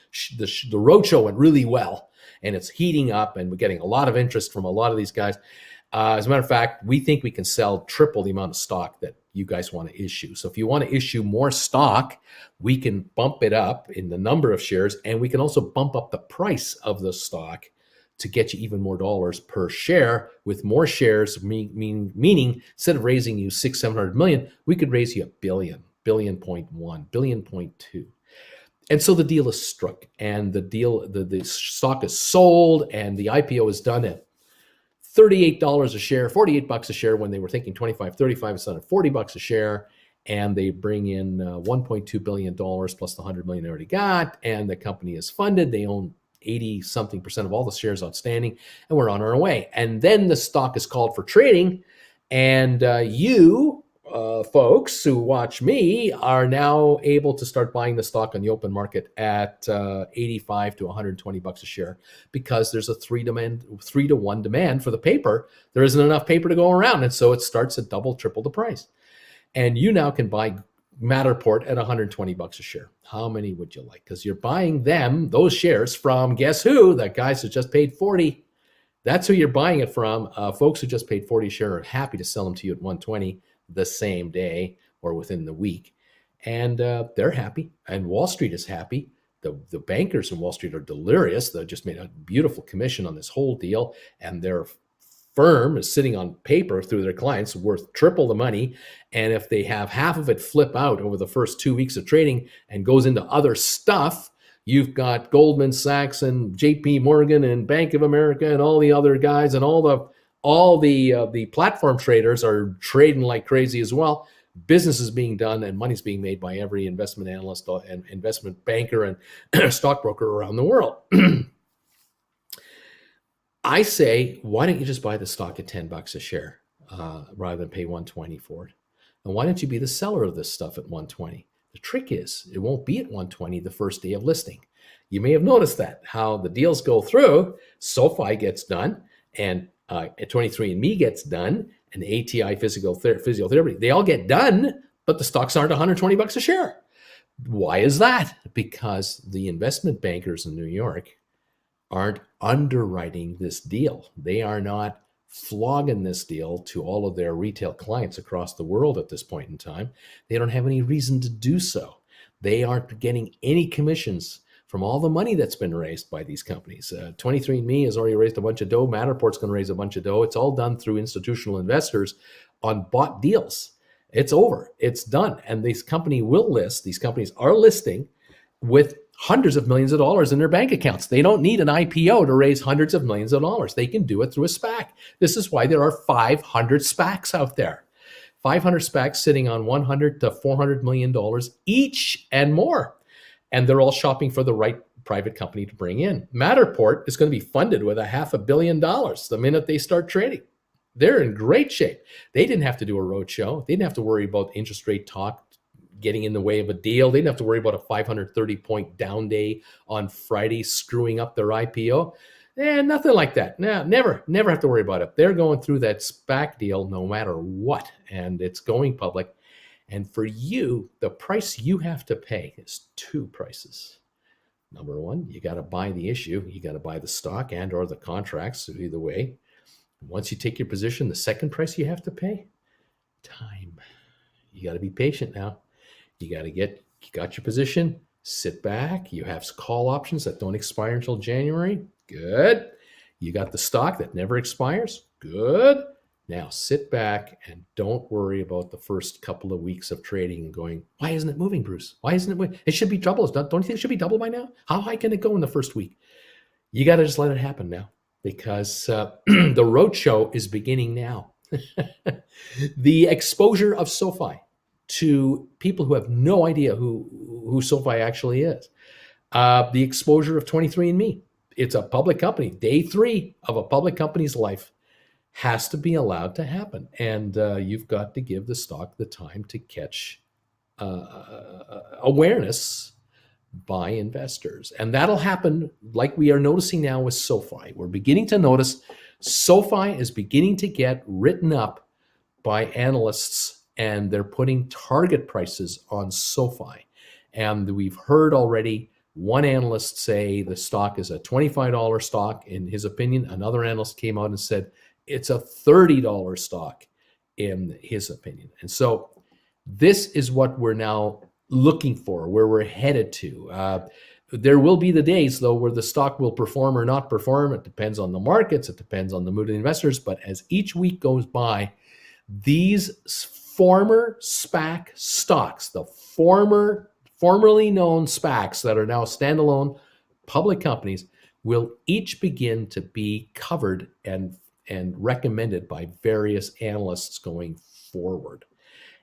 roadshow went really well, and it's heating up, and we're getting a lot of interest from a lot of these guys. As a matter of fact, we think we can sell triple the amount of stock that you guys want to issue. So if you want to issue more stock, we can bump it up in the number of shares, and we can also bump up the price of the stock to get you even more dollars per share with more shares, meaning instead of raising you 600-700 million, we could raise you $1 billion, 1 billion, 1.2 billion. And so the deal is struck, and the stock is sold, and the IPO is done at $38 a share, 48 bucks a share when they were thinking 25, 35, it's on at 40 bucks a share. And they bring in $1.2 billion plus the 100 million they already got. And the company is funded. They own 80 something percent of all the shares outstanding, and we're on our way. And then the stock is called for trading. And you folks who watch me are now able to start buying the stock on the open market at 85 to 120 bucks a share, because there's a 3-to-1 demand for the paper. There isn't enough paper to go around. And so it starts at double, triple the price. And you now can buy Matterport at 120 bucks a share. How many would you like? Because you're buying those shares from, guess who? The guys who just paid 40. That's who you're buying it from. Folks who just paid 40 a share are happy to sell them to you at 120 the same day or within the week. And they're happy. And Wall Street is happy. The bankers in Wall Street are delirious. They just made a beautiful commission on this whole deal. And their firm is sitting on paper through their clients worth triple the money. And if they have half of it flip out over the first 2 weeks of trading and goes into other stuff, you've got Goldman Sachs and JP Morgan and Bank of America and all the other guys, and all the platform traders are trading like crazy as well. Business is being done and money's being made by every investment analyst and investment banker and stockbroker around the world. I say, why don't you just buy the stock at 10 bucks a share rather than pay 120 for it? And why don't you be the seller of this stuff at 120? The trick is it won't be at 120 the first day of listing. You may have noticed that, how the deals go through. SOFI gets done, and 23andMe gets done, and ATI Physiotherapy, they all get done, but the stocks aren't 120 bucks a share. Why is that? Because the investment bankers in New York aren't underwriting this deal. They are not flogging this deal to all of their retail clients across the world at this point in time. They don't have any reason to do so. They aren't getting any commissions from all the money that's been raised by these companies. 23andMe has already raised a bunch of dough. Matterport's going to raise a bunch of dough. It's all done through institutional investors on bought deals. It's over. It's done. And this company will list. These companies are listing with hundreds of millions of dollars in their bank accounts. They don't need an IPO to raise hundreds of millions of dollars. They can do it through a SPAC. This is why there are 500 SPACs out there. 500 SPACs sitting on $100 to $400 million each and more. And they're all shopping for the right private company to bring in. Matterport is going to be funded with $500 million the minute they start trading. They're in great shape. They didn't have to do a roadshow. They didn't have to worry about interest rate talk getting in the way of a deal. They didn't have to worry about a 530-point down day on Friday screwing up their IPO. Nothing like that. No, never have to worry about it. They're going through that SPAC deal no matter what, and it's going public. And for you, the price you have to pay is two prices. Number one, you got to buy the issue. You got to buy the stock and or the contracts, either way. Once you take your position, the second price you have to pay, time. You got to be patient now. You got your position, sit back. You have call options that don't expire until January. Good. You got the stock that never expires. Good. Now sit back and don't worry about the first couple of weeks of trading and going, why isn't it moving, Bruce? Why isn't it moving? It should be double. Don't you think it should be double by now? How high can it go in the first week? You got to just let it happen now, because the roadshow is beginning now. The exposure of SOFI to people who have no idea who SOFI actually is. The exposure of 23andMe. It's a public company. Day 3 of a public company's life has to be allowed to happen. And you've got to give the stock the time to catch awareness by investors. And that'll happen like we are noticing now with SOFI. We're beginning to notice SOFI is beginning to get written up by analysts, and they're putting target prices on SOFI. And we've heard already one analyst say the stock is a $25 stock in his opinion. Another analyst came out and said it's a $30 stock in his opinion. And so this is what we're now looking for, where we're headed to. There will be the days, though, where the stock will perform or not perform. It depends on the markets. It depends on the mood of the investors. But as each week goes by, these former SPAC stocks, the formerly known SPACs that are now standalone public companies, will each begin to be covered and and recommended by various analysts going forward.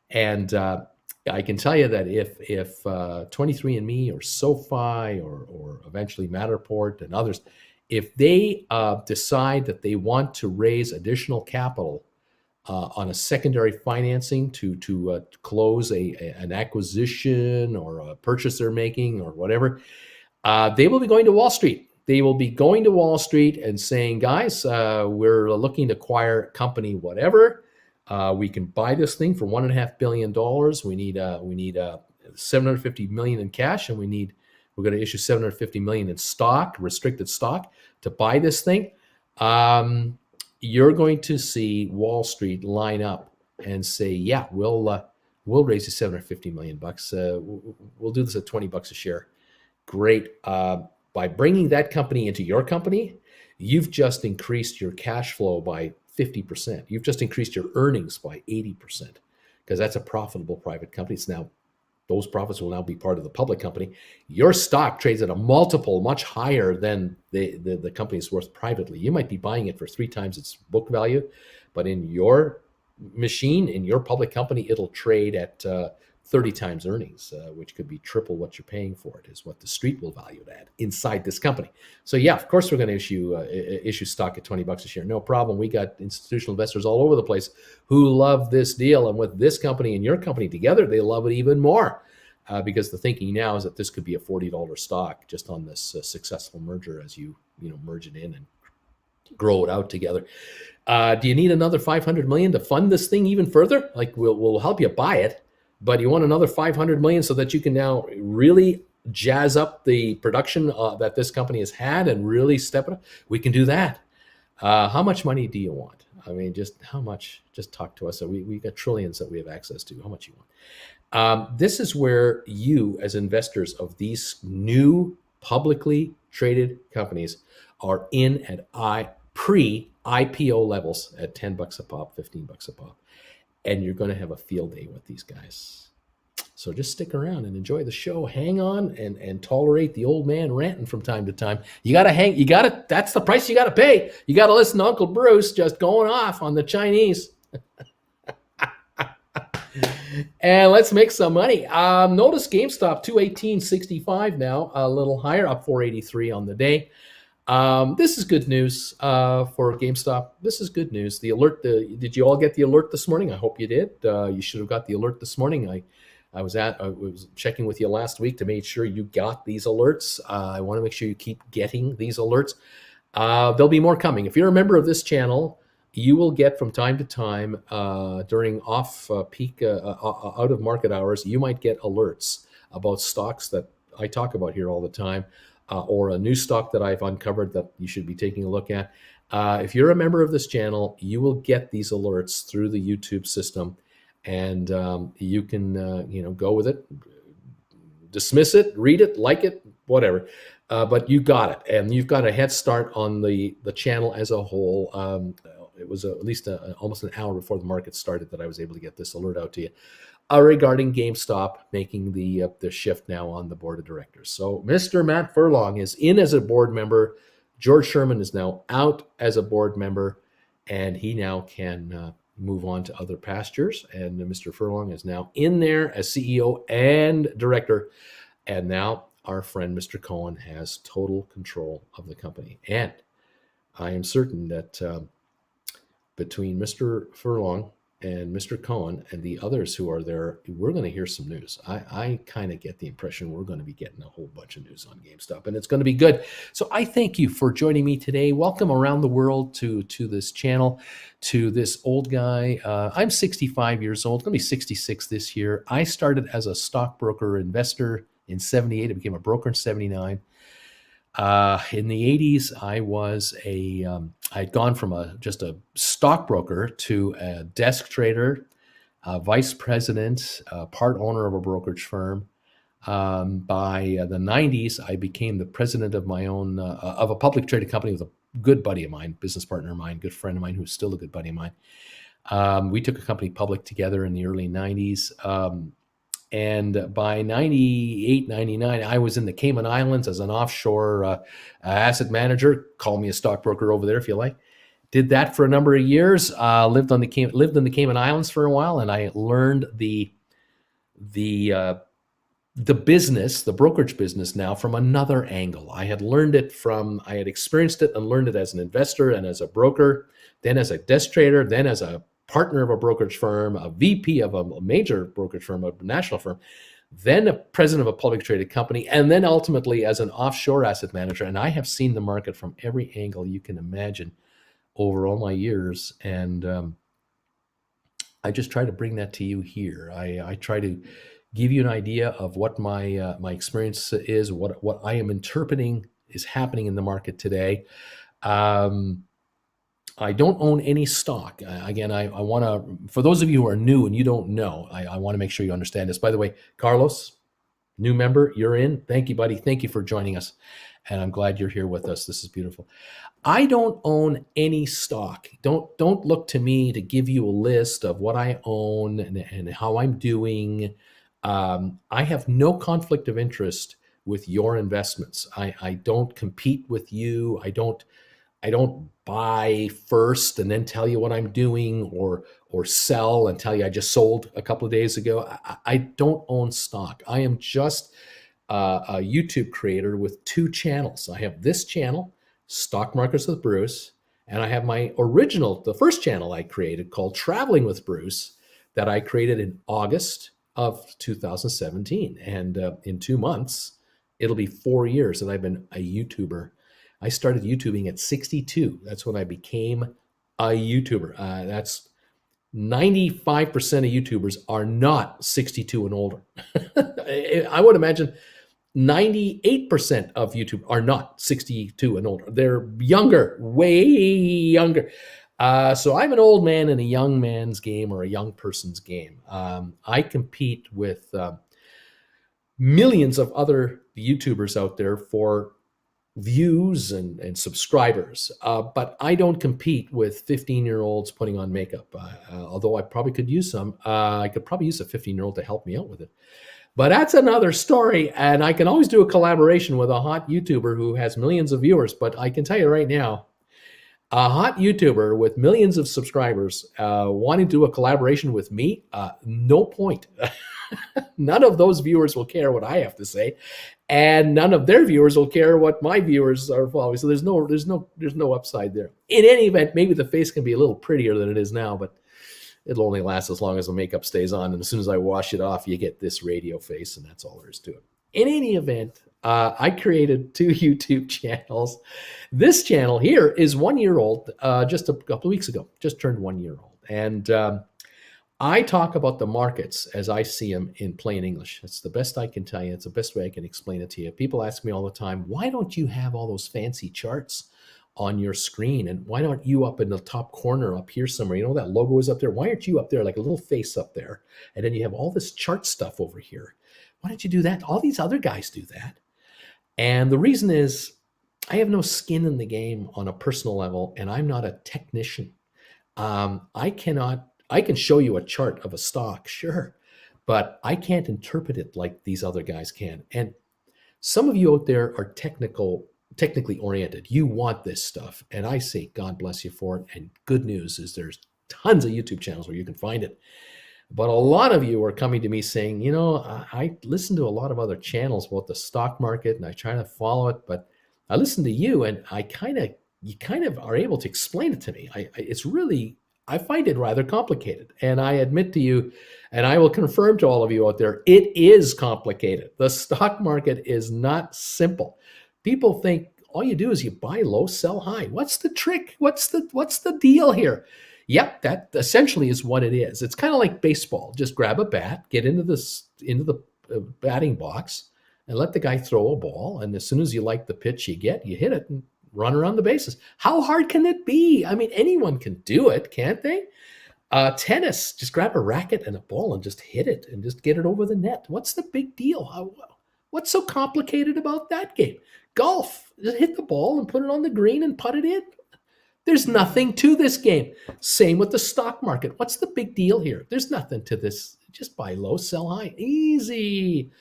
And I can tell you that if 23andMe or SOFI or eventually Matterport and others, if they decide that they want to raise additional capital on a secondary financing to close an acquisition or a purchase they're making or whatever, they will be going to Wall Street. They will be going to Wall Street and saying, guys, we're looking to acquire company whatever. We can buy this thing for $1.5 billion. We need $750 million in cash, and we're going to issue $750 million in stock, restricted stock, to buy this thing. You're going to see Wall Street line up and say, yeah, we'll raise you $750 million bucks. We'll do this at $20 a share. Great. By bringing that company into your company, you've just increased your cash flow by 50%. You've just increased your earnings by 80%, because that's a profitable private company. It's now, those profits will now be part of the public company. Your stock trades at a multiple much higher than the company is worth privately. You might be buying it for 3 times its book value, but in your machine, in your public company, it'll trade at 30 times earnings, which could be triple what you're paying for it, is what the street will value it at inside this company. So yeah, of course we're going to issue stock at $20 a share. No problem. We got institutional investors all over the place who love this deal, and with this company and your company together, they love it even more, because the thinking now is that this could be a $40 stock just on this successful merger as you merge it in and grow it out together. Do you need another $500 million to fund this thing even further? Like, we'll help you buy it, but you want another $500 million so that you can now really jazz up the production that this company has had and really step it up? We can do that. How much money do you want? I mean, just how much? Just talk to us. So we got trillions that we have access to. How much you want? This is where you, as investors of these new publicly traded companies, are in at pre-IPO levels at $10 a pop, $15 a pop. And you're going to have a field day with these guys. So just stick around and enjoy the show. Hang on and tolerate the old man ranting from time to time. That's the price you got to pay. You got to listen to Uncle Bruce just going off on the Chinese. And let's make some money. Notice GameStop 218.65 now, a little higher, up 483 on the day. This is good news for GameStop. This is good news. The alert. Did you all get the alert this morning? I hope you did. You should have got the alert this morning. I was checking with you last week to make sure you got these alerts. I want to make sure you keep getting these alerts. There'll be more coming. If you're a member of this channel, you will get from time to time during off-peak, out of market hours, you might get alerts about stocks that I talk about here all the time. Or a new stock that I've uncovered that you should be taking a look at. If you're a member of this channel, you will get these alerts through the YouTube system, and you can go with it, dismiss it, read it, like it, whatever. But you got it, and you've got a head start on the channel as a whole. It was at least almost an hour before the market started that I was able to get this alert out to you. Regarding GameStop making the shift now on the board of directors. So Mr. Matt Furlong is in as a board member. George Sherman is now out as a board member, and he now can move on to other pastures. And Mr. Furlong is now in there as CEO and director. And now our friend Mr. Cohen has total control of the company. And I am certain that between Mr. Furlong and Mr. Cohen and the others who are there, we're going to hear some news. I kind of get the impression we're going to be getting a whole bunch of news on GameStop, and it's going to be good. So I thank you for joining me today. Welcome around the world to this channel, to this old guy. I'm 65 years old, going to be 66 this year. I started as a stockbroker investor in 78. I became a broker in 79. In the 80s, I'd gone from just a stockbroker to a desk trader, vice president, part owner of a brokerage firm. By the 90s, I became the president of my own, of a public traded company with a good buddy of mine, business partner of mine, good friend of mine, who's still a good buddy of mine. We took a company public together in the early 90s. And by 98, 99, I was in the Cayman Islands as an offshore asset manager. Call me a stockbroker over there if you like. did that for a number of years. Lived in the Cayman Islands for a while, and I learned the business, the brokerage business, now from another angle. I had experienced it and learned it as an investor and as a broker, then as a desk trader, then as a partner of a brokerage firm, a VP of a major brokerage firm, a national firm, then a president of a public traded company, and then ultimately as an offshore asset manager. And I have seen the market from every angle you can imagine over all my years. And I just try to bring that to you here. I try to give you an idea of what my experience is, what I am interpreting is happening in the market today. I don't own any stock. Again, I want to, for those of you who are new and you don't know, I want to make sure you understand this. By the way, Carlos, new member, you're in. Thank you, buddy. Thank you for joining us. And I'm glad you're here with us. This is beautiful. I don't own any stock. Don't look to me to give you a list of what I own and how I'm doing. I have no conflict of interest with your investments. I don't compete with you. I don't buy first and then tell you what I'm doing, or sell and tell you I just sold a couple of days ago. I don't own stock. I am just a YouTube creator with two channels. I have this channel, Stock Markets with Bruce, and I have my original, the first channel I created called Traveling with Bruce, that I created in August of 2017. And in 2 months, it'll be 4 years that I've been a YouTuber. I started YouTubing at 62. That's when I became a YouTuber. That's 95% of YouTubers are not 62 and older. I would imagine 98% of YouTube are not 62 and older. They're younger, way younger. So I'm an old man in a young man's game, or a young person's game. I compete with millions of other YouTubers out there for views and subscribers, but I don't compete with 15-year-olds putting on makeup. Although I probably could use some. I could probably use a 15-year-old to help me out with it. But that's another story, and I can always do a collaboration with a hot YouTuber who has millions of viewers. But I can tell you right now, a hot YouTuber with millions of subscribers wanting to do a collaboration with me, no point. None of those viewers will care what I have to say, and none of their viewers will care what my viewers are following. So there's no upside there. In any event, maybe the face can be a little prettier than it is now, but it'll only last as long as the makeup stays on. And as soon as I wash it off, you get this radio face, and that's all there is to it. In any event, I created 2 YouTube channels. This channel here is 1 year old, just a couple of weeks ago, just turned 1 year old. And I talk about the markets as I see them in plain English. It's the best I can tell you. It's the best way I can explain it to you. People ask me all the time, why don't you have all those fancy charts on your screen? And why aren't you up in the top corner up here somewhere? You know, that logo is up there. Why aren't you up there, like a little face up there? And then you have all this chart stuff over here. Why don't you do that? All these other guys do that. And the reason is I have no skin in the game on a personal level, and I'm not a technician. I can show you a chart of a stock, sure, but I can't interpret it like these other guys can. And some of you out there are technically oriented. You want this stuff, and I say God bless you for it. And good news is there's tons of YouTube channels where you can find it. But a lot of you are coming to me saying, you know, I listen to a lot of other channels about the stock market, and I try to follow it, but I listen to you, and you kind of are able to explain it to me. I find it rather complicated. And I admit to you, and I will confirm to all of you out there, it is complicated. The stock market is not simple. People think all you do is you buy low, sell high. What's the trick? What's the deal here? Yep, that essentially is what it is. It's kind of like baseball. Just grab a bat, get into the batting box, and let the guy throw a ball. And as soon as you like the pitch you hit it and run around the bases. How hard can it be? I mean, anyone can do it, can't they? Tennis, just grab a racket and a ball and just hit it and just get it over the net. What's the big deal? What's so complicated about that game? Golf, just hit the ball and put it on the green and put it in. There's nothing to this game. Same with the stock market. What's the big deal here? There's nothing to this. Just buy low, sell high. Easy.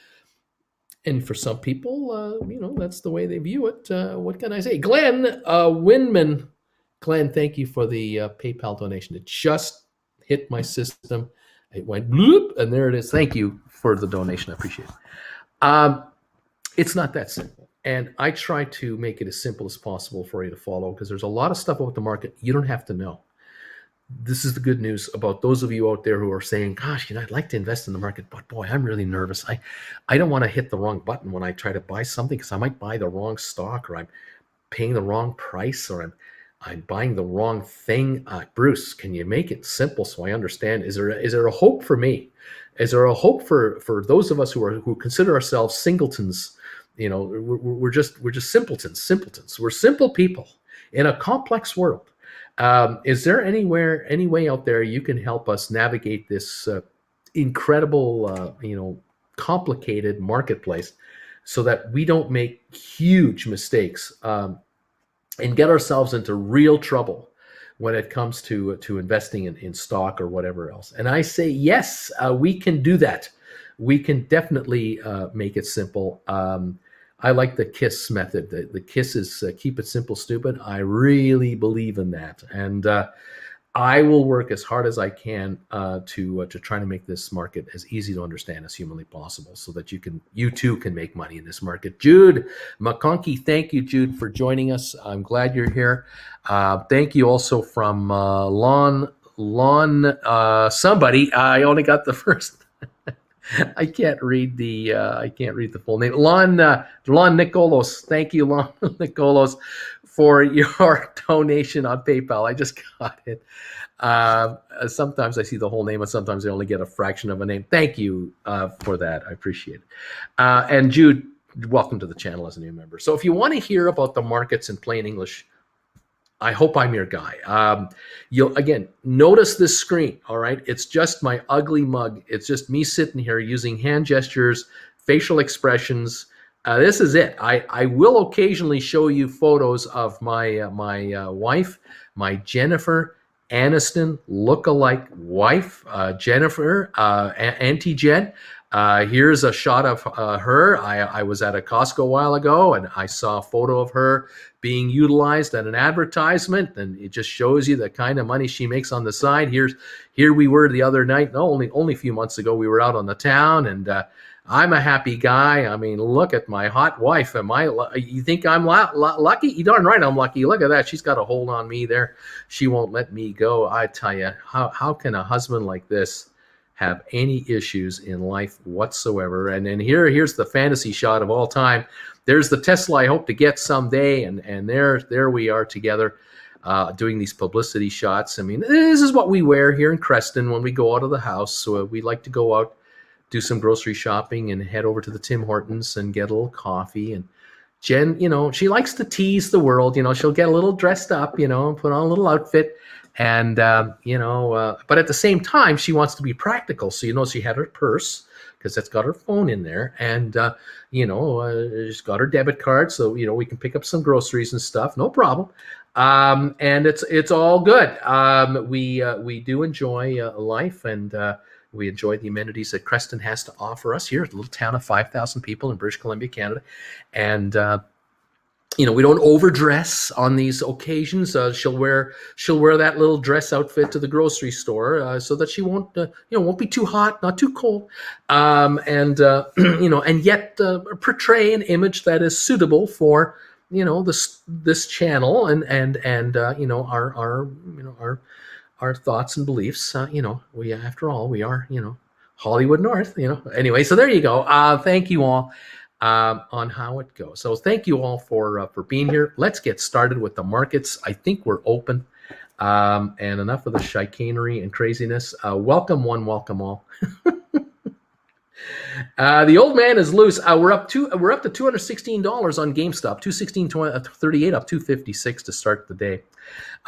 And for some people, that's the way they view it. What can I say? Glenn Winman Glenn, thank you for the PayPal donation. It just hit my system. It went bloop, and there it is. Thank you for the donation. I appreciate it. It's not that simple. And I try to make it as simple as possible for you to follow, because there's a lot of stuff about the market you don't have to know. This is the good news about those of you out there who are saying, gosh, I'd like to invest in the market, but boy, I'm really nervous. I don't want to hit the wrong button when I try to buy something, because I might buy the wrong stock, or I'm paying the wrong price, or I'm buying the wrong thing. Bruce, can you make it simple so I understand? Is there a hope for me? Is there a hope for those of us who consider ourselves singletons? We're just simpletons. We're simple people in a complex world. Is there any way out there you can help us navigate this incredible, complicated marketplace, so that we don't make huge mistakes and get ourselves into real trouble when it comes to investing in stock or whatever else? And I say, yes, we can do that. We can definitely make it simple. I like the KISS method. The KISS is keep it simple, stupid. I really believe in that. And I will work as hard as I can to try to make this market as easy to understand as humanly possible, so that you too can make money in this market. Jude McConkey, thank you, Jude, for joining us. I'm glad you're here. Thank you also from Lon somebody. I only got the first. I can't read the full name. Lon Nicolos. Thank you, Lon Nicolos, for your donation on PayPal. I just got it. Sometimes I see the whole name, and sometimes I only get a fraction of a name. Thank you for that. I appreciate it. And Jude, welcome to the channel as a new member. So if you want to hear about the markets in plain English, I hope I'm your guy. You'll, again, notice this screen, all right? It's just my ugly mug. It's just me sitting here using hand gestures, facial expressions. This is it. I will occasionally show you photos of my wife, my Jennifer Aniston look-alike wife, Jennifer, Auntie Jen. Here's a shot of her. I was at a Costco a while ago, and I saw a photo of her being utilized at an advertisement, and it just shows you the kind of money she makes on the side. Here we were the other night. No, only a few months ago, we were out on the town, and I'm a happy guy. I mean, look at my hot wife. You think I'm lucky? You darn right I'm lucky. Look at that. She's got a hold on me there. She won't let me go. I tell you, how can a husband like this have any issues in life whatsoever? And then here's the fantasy shot of all time. There's the Tesla I hope to get someday, and there we are together doing these publicity shots. I mean, this is what we wear here in Creston when we go out of the house. So we like to go out, do some grocery shopping, and head over to the Tim Hortons and get a little coffee. And Jen, she likes to tease the world. She'll get a little dressed up, put on a little outfit. And, but at the same time, she wants to be practical. So, she had her purse, because that's got her phone in there. And, she's got her debit card. So, we can pick up some groceries and stuff. No problem. And it's all good. We do enjoy life, and we enjoy the amenities that Creston has to offer us here, a little town of 5,000 people in British Columbia, Canada. And, we don't overdress on these occasions. She'll wear that little dress outfit to the grocery store so that she won't be too hot, not too cold, and yet portray an image that is suitable for this channel and our thoughts and beliefs. We, after all, we are Hollywood North. Anyway, so there you go. Thank you all. On how it goes. So thank you all for being here. Let's get started with the markets. I think we're open, and enough of the chicanery and craziness. Welcome one, welcome all. The old man is loose. We're up to $216 on GameStop. 216.38 up 256 to start the day.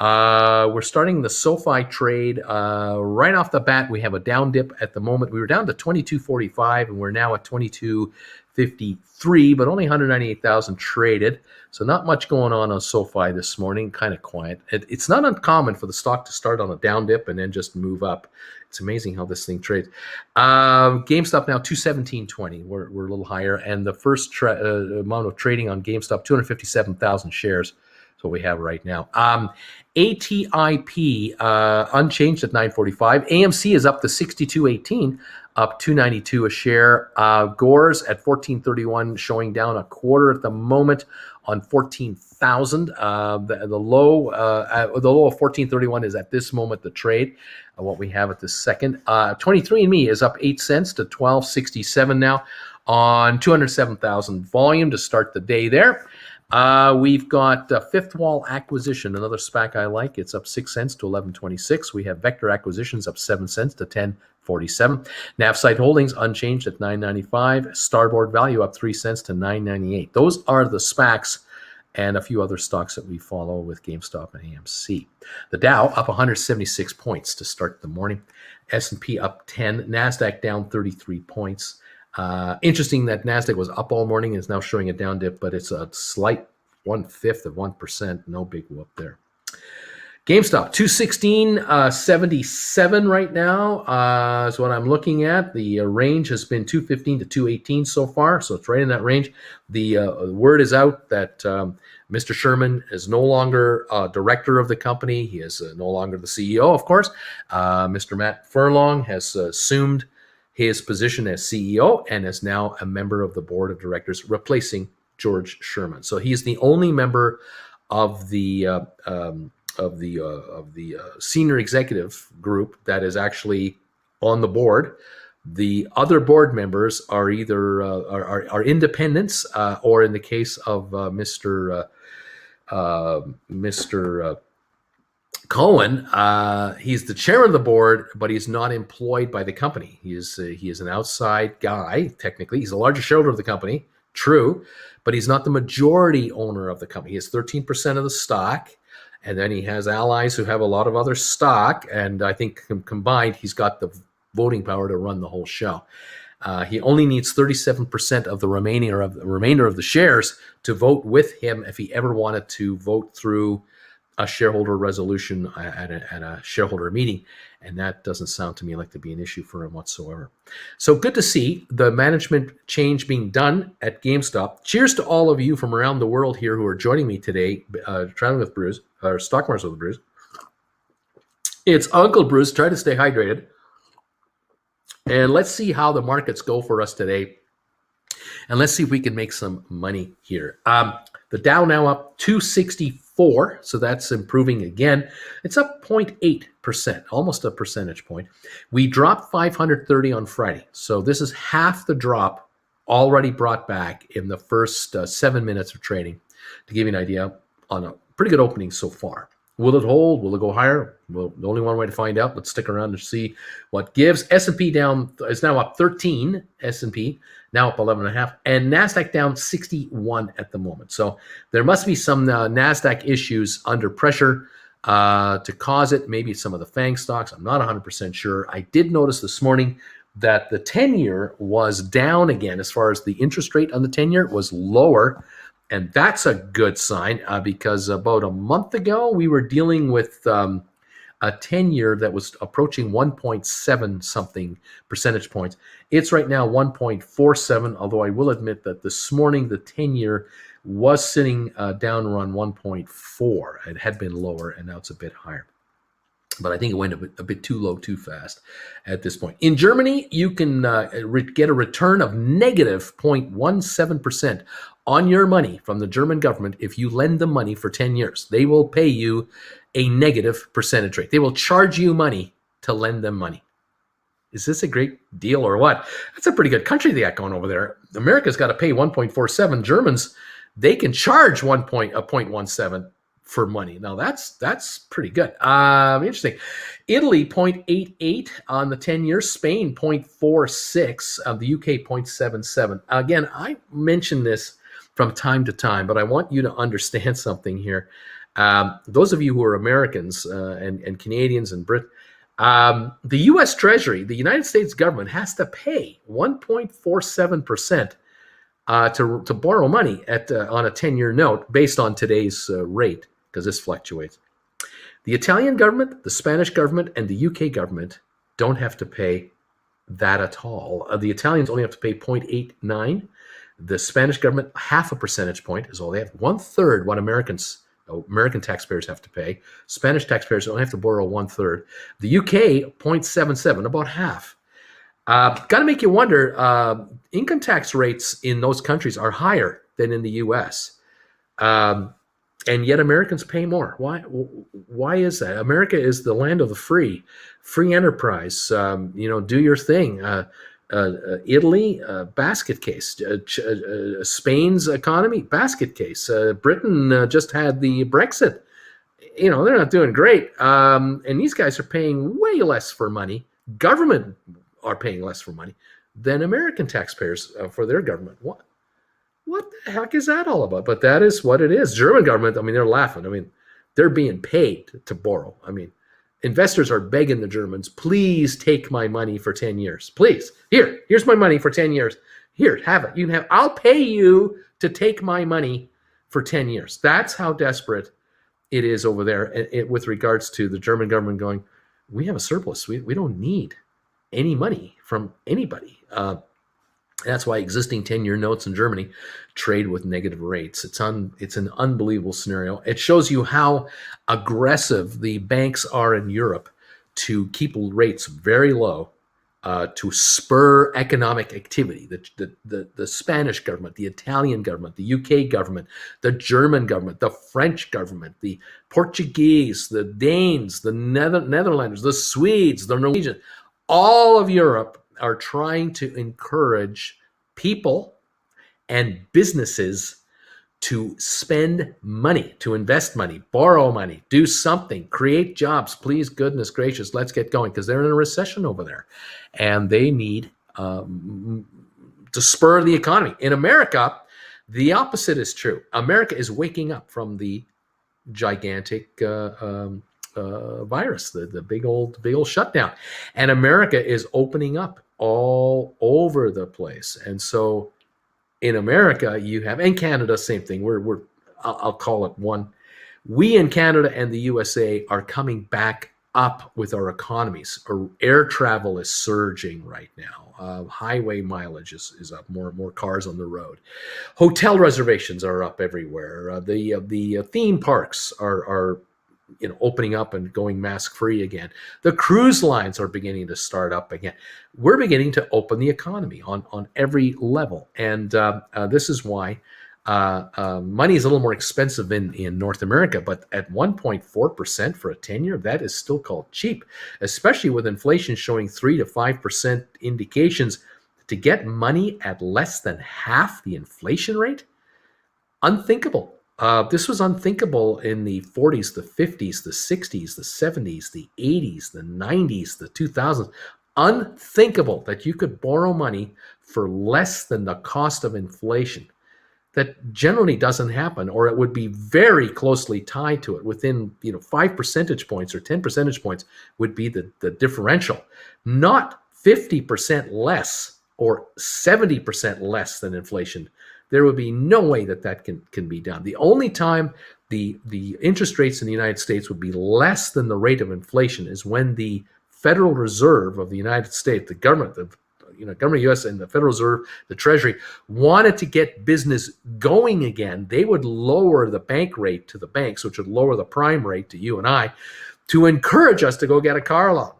We're starting the SOFI trade right off the bat. We have a down dip at the moment. We were down to 22.45, and we're now at 22.53, but only 198,000 traded. So not much going on SOFI this morning. Kind of quiet. It's not uncommon for the stock to start on a down dip and then just move up. It's amazing how this thing trades. GameStop now 217.20. We're a little higher, and the first amount of trading on GameStop 257,000 shares. So we have right now. ATIP unchanged at 945. AMC is up to 62.18, up 292 a share. Gores at 1431, showing down a quarter at the moment on 14,000. The low of 1431 is at this moment the trade. What we have at this second. 23andMe is up 8 cents to 12.67 now on 207,000 volume to start the day there. We've got Fifth Wall Acquisition, another SPAC I like. It's up 6 cents to 11.26. We have Vector Acquisitions up 7 cents to 10.47. Navsite Holdings unchanged at 9.95. Starboard Value up 3 cents to 9.98. Those are the SPACs and a few other stocks that we follow with GameStop and AMC. The Dow up 176 points to start the morning. S&P up 10. NASDAQ down 33 points. Interesting that NASDAQ was up all morning and is now showing a down dip, but it's a slight 1/5 of 1%. No big whoop there. GameStop, 216.77 right now is what I'm looking at. The range has been 215 to 218 so far, so it's right in that range. The word is out that Mr. Sherman is no longer director of the company. He is no longer the CEO, of course. Mr. Matt Furlong has assumed his position as CEO and is now a member of the board of directors, replacing George Sherman. So he's the only member of the senior executive group that is actually on the board. The other board members are either are independents, or in the case of Mr. Cohen, he's the chair of the board, but he's not employed by the company. He is an outside guy. Technically, he's the largest shareholder of the company. True, but he's not the majority owner of the company. He has 13% of the stock. And then he has allies who have a lot of other stock. And I think combined, he's got the voting power to run the whole show. He only needs 37% of the remainder of the shares to vote with him if he ever wanted to vote through a shareholder resolution at a shareholder meeting. And that doesn't sound to me like to be an issue for him whatsoever. So good to see the management change being done at GameStop. Cheers to all of you from around the world here who are joining me today, Traveling with Bruce, or Stock Markets with Bruce. It's Uncle Bruce. Try to stay hydrated. And let's see how the markets go for us today. And let's see if we can make some money here. The Dow now up 264, so that's improving again. It's up 0.8%, almost a percentage point. We dropped 530 on Friday, so this is half the drop already brought back in the first 7 minutes of trading. To give you an idea, on a pretty good opening so far. Will it hold? Will it go higher? Well, the only one way to find out. Let's stick around to see what gives. S&P down is now up 13. S&P now up 11.5, and NASDAQ down 61 at the moment. So there must be some NASDAQ issues under pressure to cause it. Maybe some of the FANG stocks. I'm not 100% sure. I did notice this morning that the 10-year was down again as far as the interest rate on the 10-year was lower. And that's a good sign because about a month ago, we were dealing with a 10-year that was approaching 1.7 something percentage points. It's right now 1.47, although I will admit that this morning, the 10-year was sitting down around 1.4. It had been lower, and now it's a bit higher. But I think it went a bit too low too fast at this point. In Germany, you can get a return of negative 0.17% on your money from the German government if you lend them money for 10 years. They will pay you a negative percentage rate. They will charge you money to lend them money. Is this a great deal or what? That's a pretty good country they got going over there. America's got to pay 1.47. Germans, they can charge 0.17 for money. Now that's pretty good. Interesting. Italy 0.88 on the 10-year. Spain 0.46. The UK 0.77. Again, I mention this from time to time, but I want you to understand something here. Those of you who are Americans and Canadians and Brit, the U.S. Treasury, the United States government, has to pay 1.47% to borrow money on a 10-year note based on today's rate, because this fluctuates. The Italian government, the Spanish government, and the UK government don't have to pay that at all. The Italians only have to pay 0.89. The Spanish government, half a percentage point is all they have. 1/3 what Americans American taxpayers have to pay. Spanish taxpayers only have to borrow 1/3. The UK 0.77, about half. Got to make you wonder. Income tax rates in those countries are higher than in the U.S. And yet Americans pay more. Why is that? America is the land of the free enterprise. Do your thing. Italy, basket case. Spain's economy, basket case. Britain just had the Brexit. They're not doing great. And these guys are paying way less for money. Government are paying less for money than American taxpayers for their government. What the heck is that all about? But that is what it is. German government, they're laughing. They're being paid to borrow. Investors are begging the Germans, please take my money for 10 years. Please. Here's my money for 10 years. Here, have it. You can have, I'll pay you to take my money for 10 years. That's how desperate it is over there with regards to the German government going, we have a surplus. We don't need any money from anybody. That's why existing 10-year notes in Germany trade with negative rates. It's an unbelievable scenario. It shows you how aggressive the banks are in Europe to keep rates very low, to spur economic activity. The Spanish government, the Italian government, the UK government, the German government, the French government, the Portuguese, the Danes, the Netherlanders, the Swedes, the Norwegians, all of Europe are trying to encourage people and businesses to spend money, to invest money, borrow money, do something, create jobs. Please, goodness gracious, let's get going, because they're in a recession over there and they need to spur the economy. In America, the opposite is true. America is waking up from the gigantic virus, the big old shutdown, and America is opening up all over the place. And so in America you have, and Canada, same thing. I'll call it one. We in Canada and the USA are coming back up with our economies. Our air travel is surging right now. Highway mileage is up, more cars on the road. Hotel reservations are up everywhere. The theme parks are opening up and going mask free again. The cruise lines are beginning to start up again. We're beginning to open the economy on every level. And this is why money is a little more expensive in North America, but at 1.4% for a 10-year, that is still called cheap, especially with inflation showing 3 to 5% indications. To get money at less than half the inflation rate, unthinkable. This was unthinkable in the 40s, the 50s, the 60s, the 70s, the 80s, the 90s, the 2000s. Unthinkable that you could borrow money for less than the cost of inflation. That generally doesn't happen, or it would be very closely tied to it. Within 5 percentage points or 10 percentage points would be the differential, not 50% less or 70% less than inflation. There would be no way that can be done. The only time the interest rates in the United States would be less than the rate of inflation is when the Federal Reserve of the United States, the government, government of the U.S. and the Federal Reserve, the Treasury, wanted to get business going again. They would lower the bank rate to the banks, which would lower the prime rate to you and I, to encourage us to go get a car loan,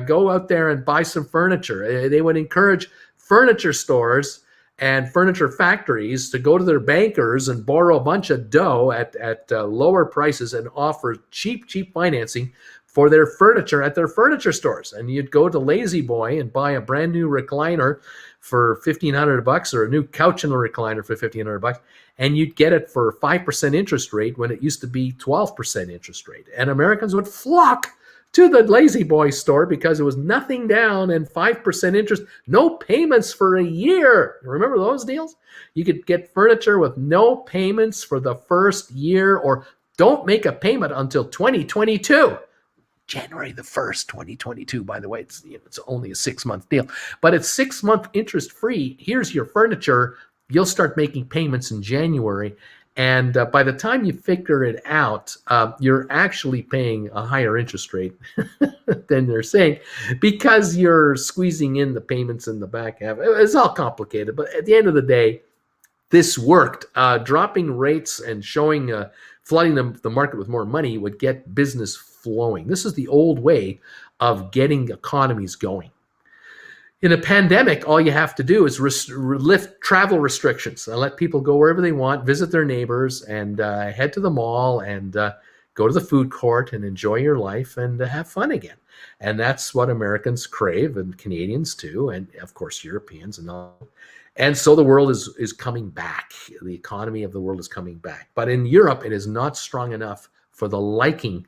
go out there and buy some furniture. They would encourage furniture stores and furniture factories to go to their bankers and borrow a bunch of dough at lower prices and offer cheap financing for their furniture at their furniture stores. And you'd go to Lazy Boy and buy a brand new recliner for $1,500 or a new couch in the recliner for $1,500, and you'd get it for 5% interest rate when it used to be 12% interest rate. And Americans would flock to the Lazy Boy store because it was nothing down and 5% interest, no payments for a year. Remember those deals? You could get furniture with no payments for the first year, or don't make a payment until 2022. January the 1st, 2022, by the way. It's only a 6-month deal, but it's 6-month interest free. Here's your furniture. You'll start making payments in January. And by the time you figure it out, you're actually paying a higher interest rate than they're saying, because you're squeezing in the payments in the back half. It's all complicated, but at the end of the day, this worked. Dropping rates and showing flooding the market with more money would get business flowing. This is the old way of getting economies going. In a pandemic, all you have to do is lift travel restrictions and let people go wherever they want, visit their neighbors, and head to the mall and go to the food court and enjoy your life and have fun again. And that's what Americans crave, and Canadians too, and of course Europeans and all. And so the world is coming back. The economy of the world is coming back. But in Europe, it is not strong enough for the liking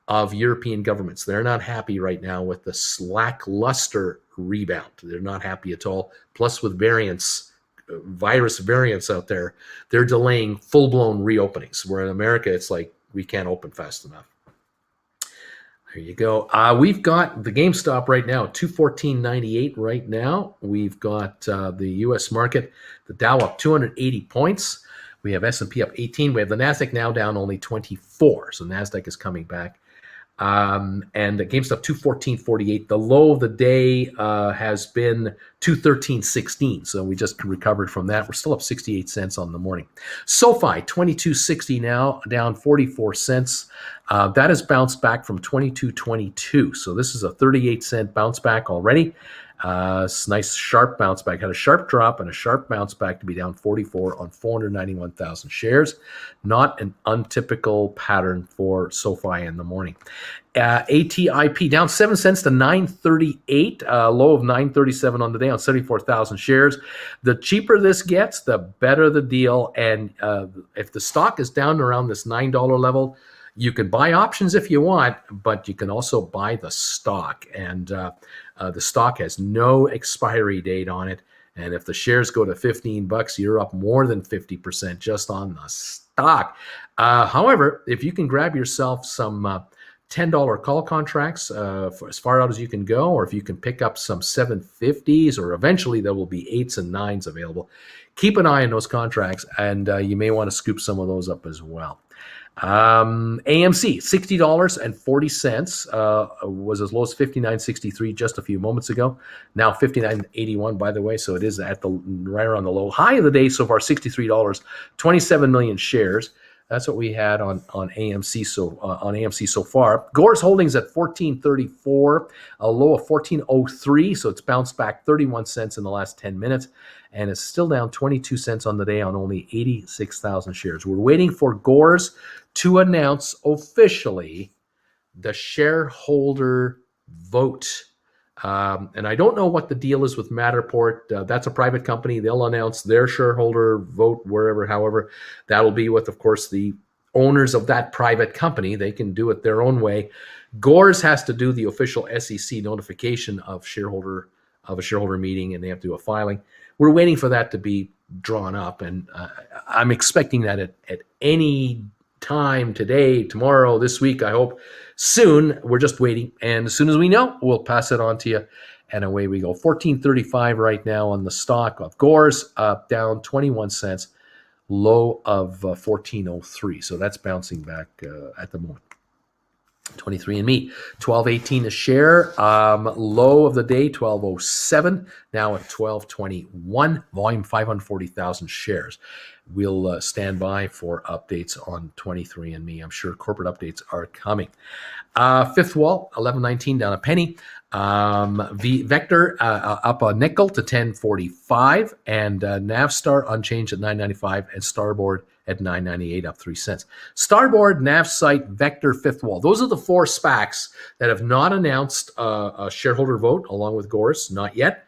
of European governments. They're not happy right now with the lackluster rebound. They're not happy at all. Plus, with virus variants out there, they're delaying full-blown reopenings. Where in America, it's like we can't open fast enough. There you go. We've got the GameStop right now, 214.98 right now. We've got the U.S. market, the Dow up 280 points. We have S&P up 18. We have the NASDAQ now down only 24. So NASDAQ is coming back. And the GameStop 214.48. The low of the day has been 213.16. So we just recovered from that. We're still up 68 cents on the morning. SOFI 22.60 now, down 44 cents. That has bounced back from 22.22. So this is a 38-cent bounce back already. Nice sharp bounce back. Had a sharp drop and a sharp bounce back to be down 44 on 491,000 shares. Not an untypical pattern for SoFi in the morning. ATIP down 7 cents to 938, low of 937 on the day on 74,000 shares. The cheaper this gets, the better the deal. And if the stock is down around this $9 level, you can buy options if you want, but you can also buy the stock. And the stock has no expiry date on it. And if the shares go to $15, you're up more than 50% just on the stock. However, if you can grab yourself some $10 call contracts for as far out as you can go, or if you can pick up some 750s, or eventually there will be 8s and 9s available, keep an eye on those contracts, and you may want to scoop some of those up as well. AMC, $60.40, was as low as $59.63 just a few moments ago. Now $59.81, by the way, so it is at the right around the low. High of the day so far, $63, 27 million shares. That's what we had on AMC so far. Gore's Holdings at $14.34, a low of $14.03, so it's bounced back 31 cents in the last 10 minutes, and it's still down 22 cents on the day on only 86,000 shares. We're waiting for Gore's to announce officially the shareholder vote. And I don't know what the deal is with Matterport. That's a private company. They'll announce their shareholder vote however. That'll be with, of course, the owners of that private company. They can do it their own way. Gore's has to do the official SEC notification of a shareholder meeting, and they have to do a filing. We're waiting for that to be drawn up, and I'm expecting that at any time today, tomorrow, this week, I hope. Soon. We're just waiting, and as soon as we know, we'll pass it on to you, and away we go. $14.35 right now on the stock of Gore's, down 21 cents, low of $14.03. So that's bouncing back at the moment. 23andMe, $12.18 a share, low of the day, $12.07, now at $12.21, volume 540,000 shares. We'll stand by for updates on 23andMe. I'm sure corporate updates are coming. Fifth Wall, $11.19, down a penny. Vector up a nickel to $10.45, and Navstar unchanged at $9.95, and Starboard at $9.98, up 3 cents. Starboard, Navsite, Vector, Fifth Wall. Those are the four SPACs that have not announced a shareholder vote, along with Gore's, not yet.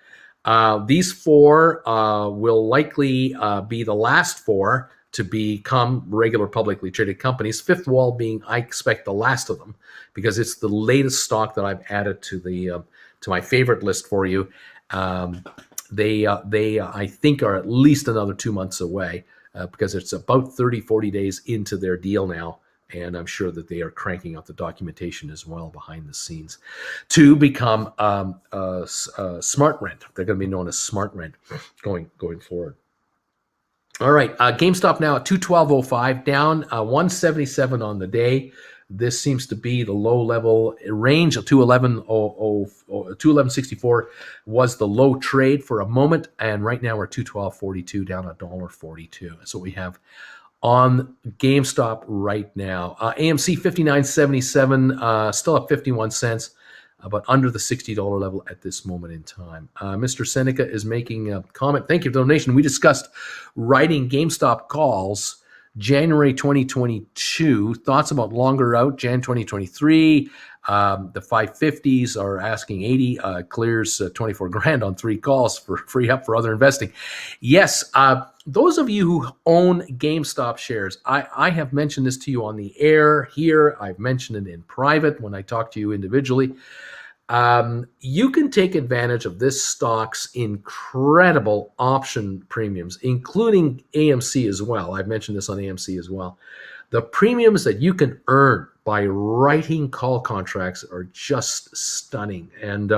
These four will likely be the last four to become regular publicly traded companies. Fifth Wall being, I expect, the last of them, because it's the latest stock that I've added to the to my favorite list for you. They I think are at least another 2 months away, because it's about 40 days into their deal now. And I'm sure that they are cranking out the documentation as well behind the scenes to become Smart Rent. They're going to be known as Smart Rent going forward. All right, GameStop now at $212.05, down 177 on the day. This seems to be the low level range of 211.64 was the low trade for a moment, and right now we're $212.42, down $1.42. That's what we have on GameStop right now. AMC 59.77, still up 51 cents, but under the $60 level at this moment in time. Mr. Seneca is making a comment. Thank you for the donation. We discussed writing GameStop calls January 2022. Thoughts about longer out, Jan 2023. The 550s are asking 80, clears 24 grand on 3 calls for free up for other investing. Yes, those of you who own GameStop shares, I have mentioned this to you on the air here. I've mentioned it in private when I talk to you individually. You can take advantage of this stock's incredible option premiums, including AMC as well. I've mentioned this on AMC as well. The premiums that you can earn by writing call contracts are just stunning. And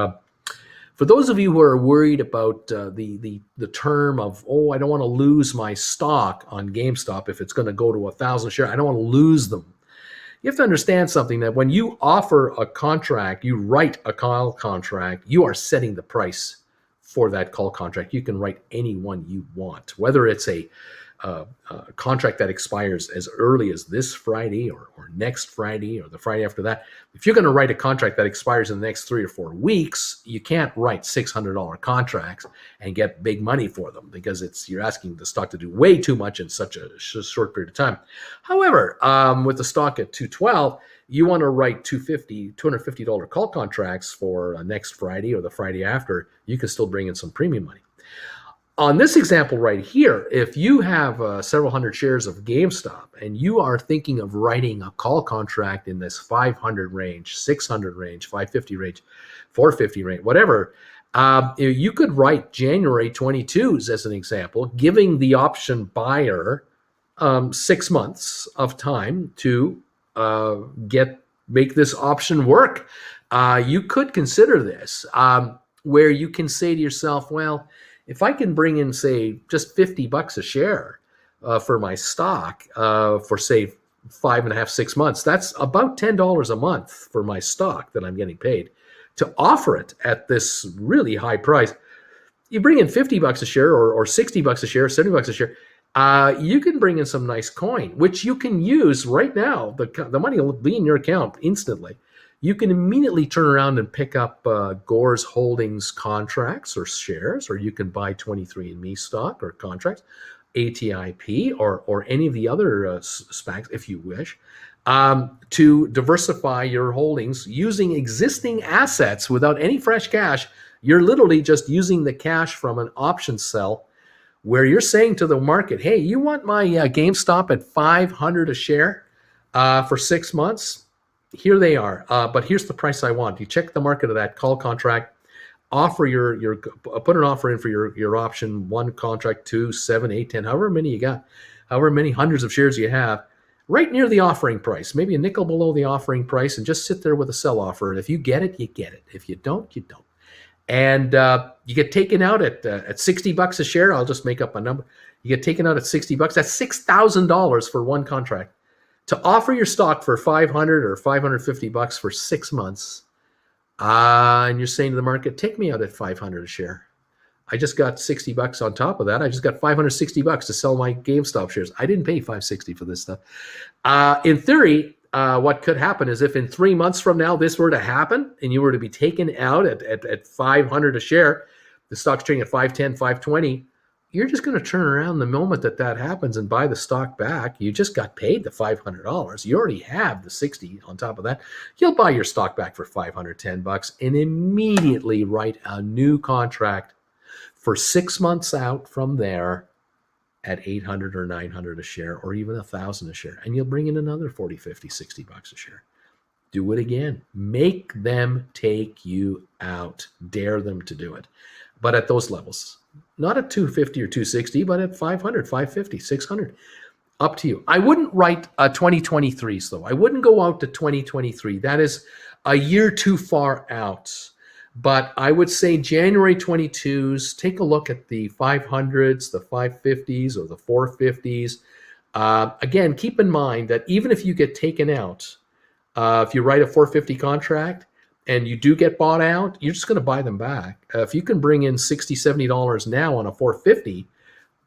for those of you who are worried about the term of, I don't want to lose my stock on GameStop if it's going to go to 1,000 shares, I don't want to lose them. You have to understand something, that when you offer a contract, you write a call contract, you are setting the price for that call contract. You can write any one you want, whether it's a contract that expires as early as this Friday or next Friday or the Friday after that. If you're going to write a contract that expires in the next 3 or 4 weeks, you can't write $600 contracts and get big money for them, because you're asking the stock to do way too much in such a short period of time. However, with the stock at 212, you want to write $250 call contracts for next Friday or the Friday after. You can still bring in some premium money. On this example right here, if you have several hundred shares of GameStop and you are thinking of writing a call contract in this 500 range, 600 range, 550 range, 450 range, whatever, you could write January 22s as an example, giving the option buyer 6 months of time to make this option work. You could consider this where you can say to yourself, well, if I can bring in, say, just $50 a share for my stock for, say, 5.5, 6 months, that's about $10 a month for my stock that I'm getting paid to offer it at this really high price. You bring in $50 a share or $60 a share, $70 a share, you can bring in some nice coin, which you can use right now. The money will be in your account instantly. You can immediately turn around and pick up Gore's Holdings contracts or shares, or you can buy 23andMe stock or contracts, ATIP, or any of the other SPACs if you wish, to diversify your holdings using existing assets without any fresh cash. You're literally just using the cash from an option sell where you're saying to the market, hey, you want my GameStop at $500 a share for 6 months? Here they are, but here's the price I want. You check the market of that call contract, offer put an offer in for your option, 1 contract, 2, 7, 8, 10, however many you got, however many hundreds of shares you have, right near the offering price, maybe a nickel below the offering price, and just sit there with a sell offer. And if you get it, you get it. If you don't, you don't. And you get taken out at $60 a share. I'll just make up a number. You get taken out at $60. That's $6,000 for 1 contract. To offer your stock for $500 or $550 for 6 months, and you're saying to the market, take me out at $500 a share. I just got $60 on top of that. I just got $560 to sell my GameStop shares. I didn't pay $560 for this stuff. In theory, what could happen is if in 3 months from now this were to happen and you were to be taken out at $500 a share, the stock's trading at $510, $520, you're just going to turn around the moment that happens and buy the stock back. You just got paid the $500. You already have the $60 on top of that. You'll buy your stock back for $510 and immediately write a new contract for 6 months out from there at $800 or $900 a share, or even $1,000 a share. And you'll bring in another $40, $50, $60 a share. Do it again. Make them take you out. Dare them to do it. But at those levels. Not at 250 or 260, but at 500, 550, 600. Up to you. I wouldn't write 2023s, though. I wouldn't go out to 2023. That is a year too far out. But I would say January 22s, take a look at the 500s, the 550s, or the 450s. Again, keep in mind that even if you get taken out, if you write a 450 contract, and you do get bought out, you're just going to buy them back. If you can bring in $60, $70 now on a 450,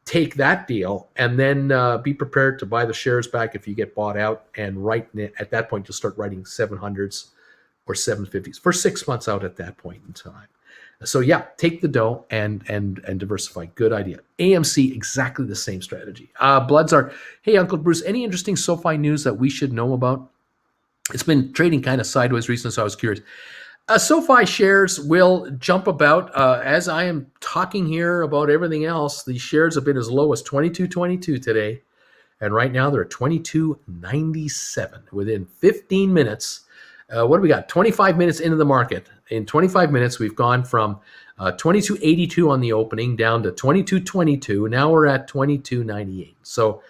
take that deal and then be prepared to buy the shares back if you get bought out, and at that point you'll start writing 700s or 750s for 6 months out at that point in time. So yeah, take the dough and diversify. Good idea. AMC, exactly the same strategy. Bloods are, hey, Uncle Bruce, any interesting SoFi news that we should know about? It's been trading kind of sideways recently, so I was curious. SoFi shares will jump about as I am talking here about everything else. These shares have been as low as 22.22 today, and right now they're at 22.97 within 15 minutes. What do we got? 25 minutes into the market. In 25 minutes, we've gone from 22.82 on the opening down to 22.22. Now we're at 22.98. So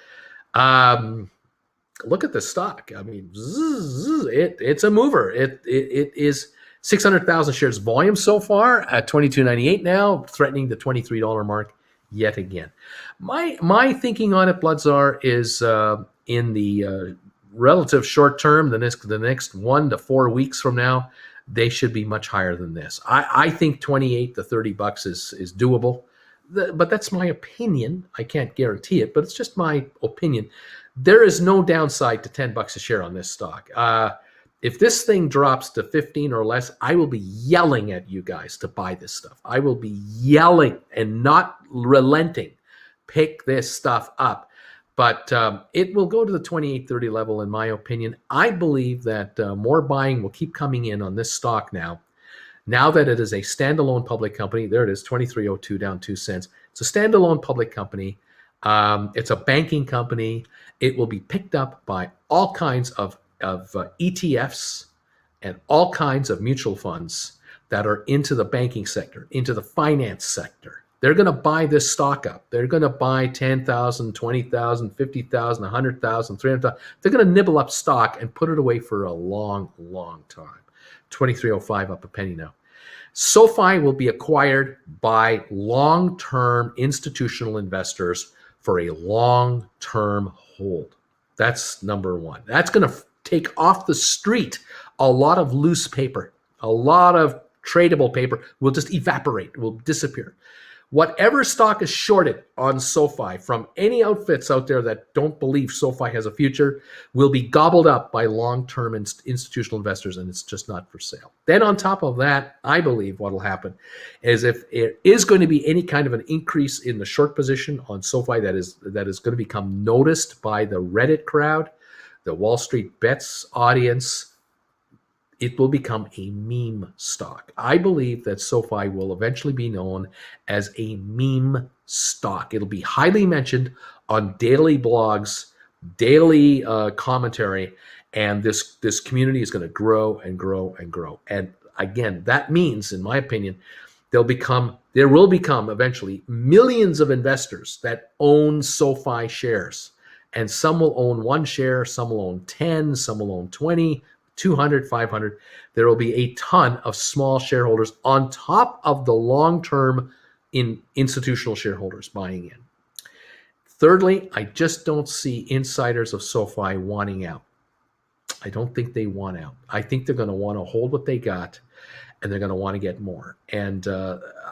look at the stock. I mean, it's a mover. It is 600,000 shares volume so far at 22.98 now, threatening the $23 mark yet again. My thinking on it, Bloodzar, is in the relative short term, the next 1 to 4 weeks from now, they should be much higher than this. I think 28 to 30 bucks is doable, but that's my opinion. I can't guarantee it, but it's just my opinion. There is no downside to 10 bucks a share on this stock. If this thing drops to 15 or less, I will be yelling at you guys to buy this stuff. I will be yelling and not relenting. Pick this stuff up. But it will go to the 28.30 level, in my opinion. I believe that more buying will keep coming in on this stock now. Now that it is a standalone public company, there it is, 23.02 down 2 cents. It's a standalone public company. It's a banking company. It will be picked up by all kinds of ETFs and all kinds of mutual funds that are into the banking sector, into the finance sector. They're going to buy this stock up. They're going to buy 10,000, 20,000, 50,000, 100,000, 300,000. They're going to nibble up stock and put it away for a long, long time. 23.05 up a penny now. SoFi will be acquired by long-term institutional investors for a long-term hold. That's number one. That's going to take off the street a lot of loose paper. A lot of tradable paper will just evaporate, will disappear. Whatever stock is shorted on SoFi from any outfits out there that don't believe SoFi has a future will be gobbled up by long-term institutional investors, and it's just not for sale. Then on top of that, I believe what will happen is if there is going to be any kind of an increase in the short position on SoFi that is going to become noticed by the Reddit crowd, the Wall Street Bets audience, it will become a meme stock. I believe that SoFi will eventually be known as a meme stock. It'll be highly mentioned on daily blogs, daily commentary, and this community is going to grow and grow and grow. And again, that means, in my opinion, there will become eventually millions of investors that own SoFi shares. And some will own 1 share, some will own 10, some will own 20, 200, 500. There will be a ton of small shareholders on top of the long-term institutional shareholders buying in. Thirdly, I just don't see insiders of SoFi wanting out. I don't think they want out. I think they're going to want to hold what they got, and they're going to want to get more. And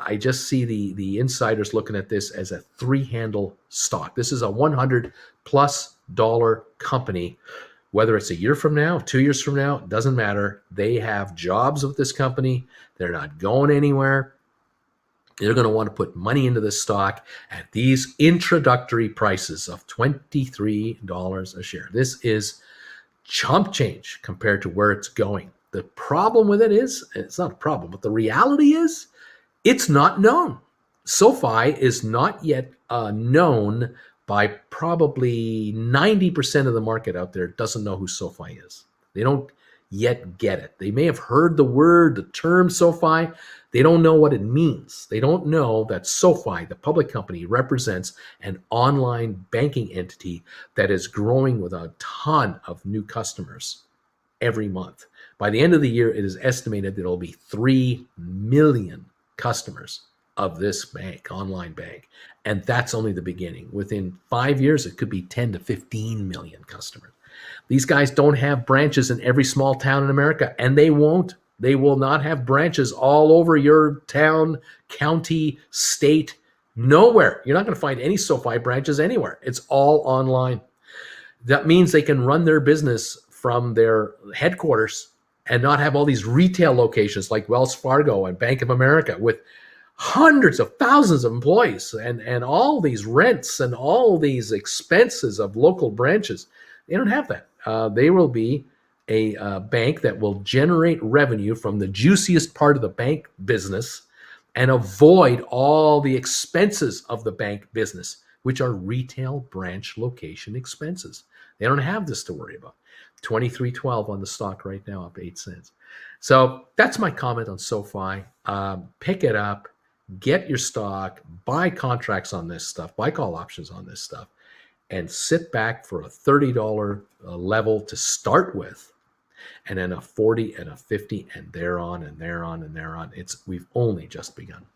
I just see the insiders looking at this as a 3-handle stock. This is a $100+ company. Whether it's a year from now, 2 years from now, it doesn't matter. They have jobs with this company. They're not going anywhere. They're going to want to put money into this stock at these introductory prices of $23 a share. This is chump change compared to where it's going. The problem with it is, it's not a problem, but the reality is it's not known. SoFi is not yet known by probably 90% of the market out there doesn't know who SoFi is. They don't yet get it. They may have heard the term SoFi. They don't know what it means. They don't know that SoFi, the public company, represents an online banking entity that is growing with a ton of new customers every month. By the end of the year, it is estimated that it'll be 3 million customers of this bank, online bank. And that's only the beginning. Within 5 years, it could be 10 to 15 million customers. These guys don't have branches in every small town in America, and they won't. They will not have branches all over your town, county, state, Nowhere. You're not going to find any SoFi branches anywhere. It's all online. That means they can run their business from their headquarters and not have all these retail locations like Wells Fargo and Bank of America with hundreds of thousands of employees and all these rents and all these expenses of local branches. They don't have that. They will be a bank that will generate revenue from the juiciest part of the bank business and avoid all the expenses of the bank business, which are retail branch location expenses. They don't have this to worry about. 23.12 on the stock right now, up 8 cents. So that's my comment on SoFi. Pick it up, get your stock, buy contracts on this stuff, buy call options on this stuff, and sit back for a $30 level to start with, and then a 40 and a 50, and they're on and they're on and they're on. We've only just begun.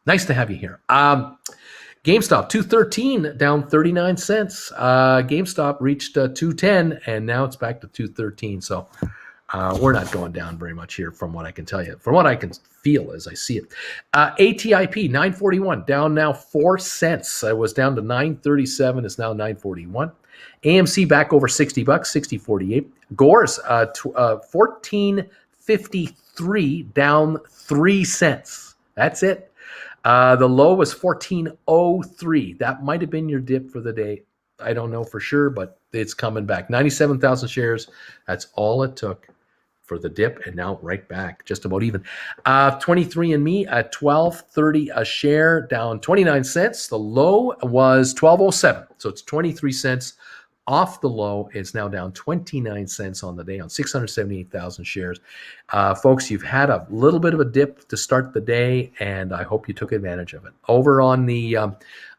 Nice to have you here. GameStop 213 down 39 cents. GameStop reached 210 and now it's back to 213. So we're not going down very much here from what I can tell you, from what I can feel as I see it. ATIP 941 down now 4 cents. It was down to 937. It's now 941. AMC back over $60, 60.48. Gores 14.53 down 3 cents. That's it. The low was 14.03. That might have been your dip for the day. I don't know for sure, but it's coming back. 97,000 shares. That's all it took for the dip, and now right back, just about even. 23andMe at $12.30 a share, down 29 cents. The low was $12.07, so it's 23 cents off the low. It's now down 29 cents on the day on 678,000 shares. Folks, you've had a little bit of a dip to start the day, and I hope you took advantage of it. Over on the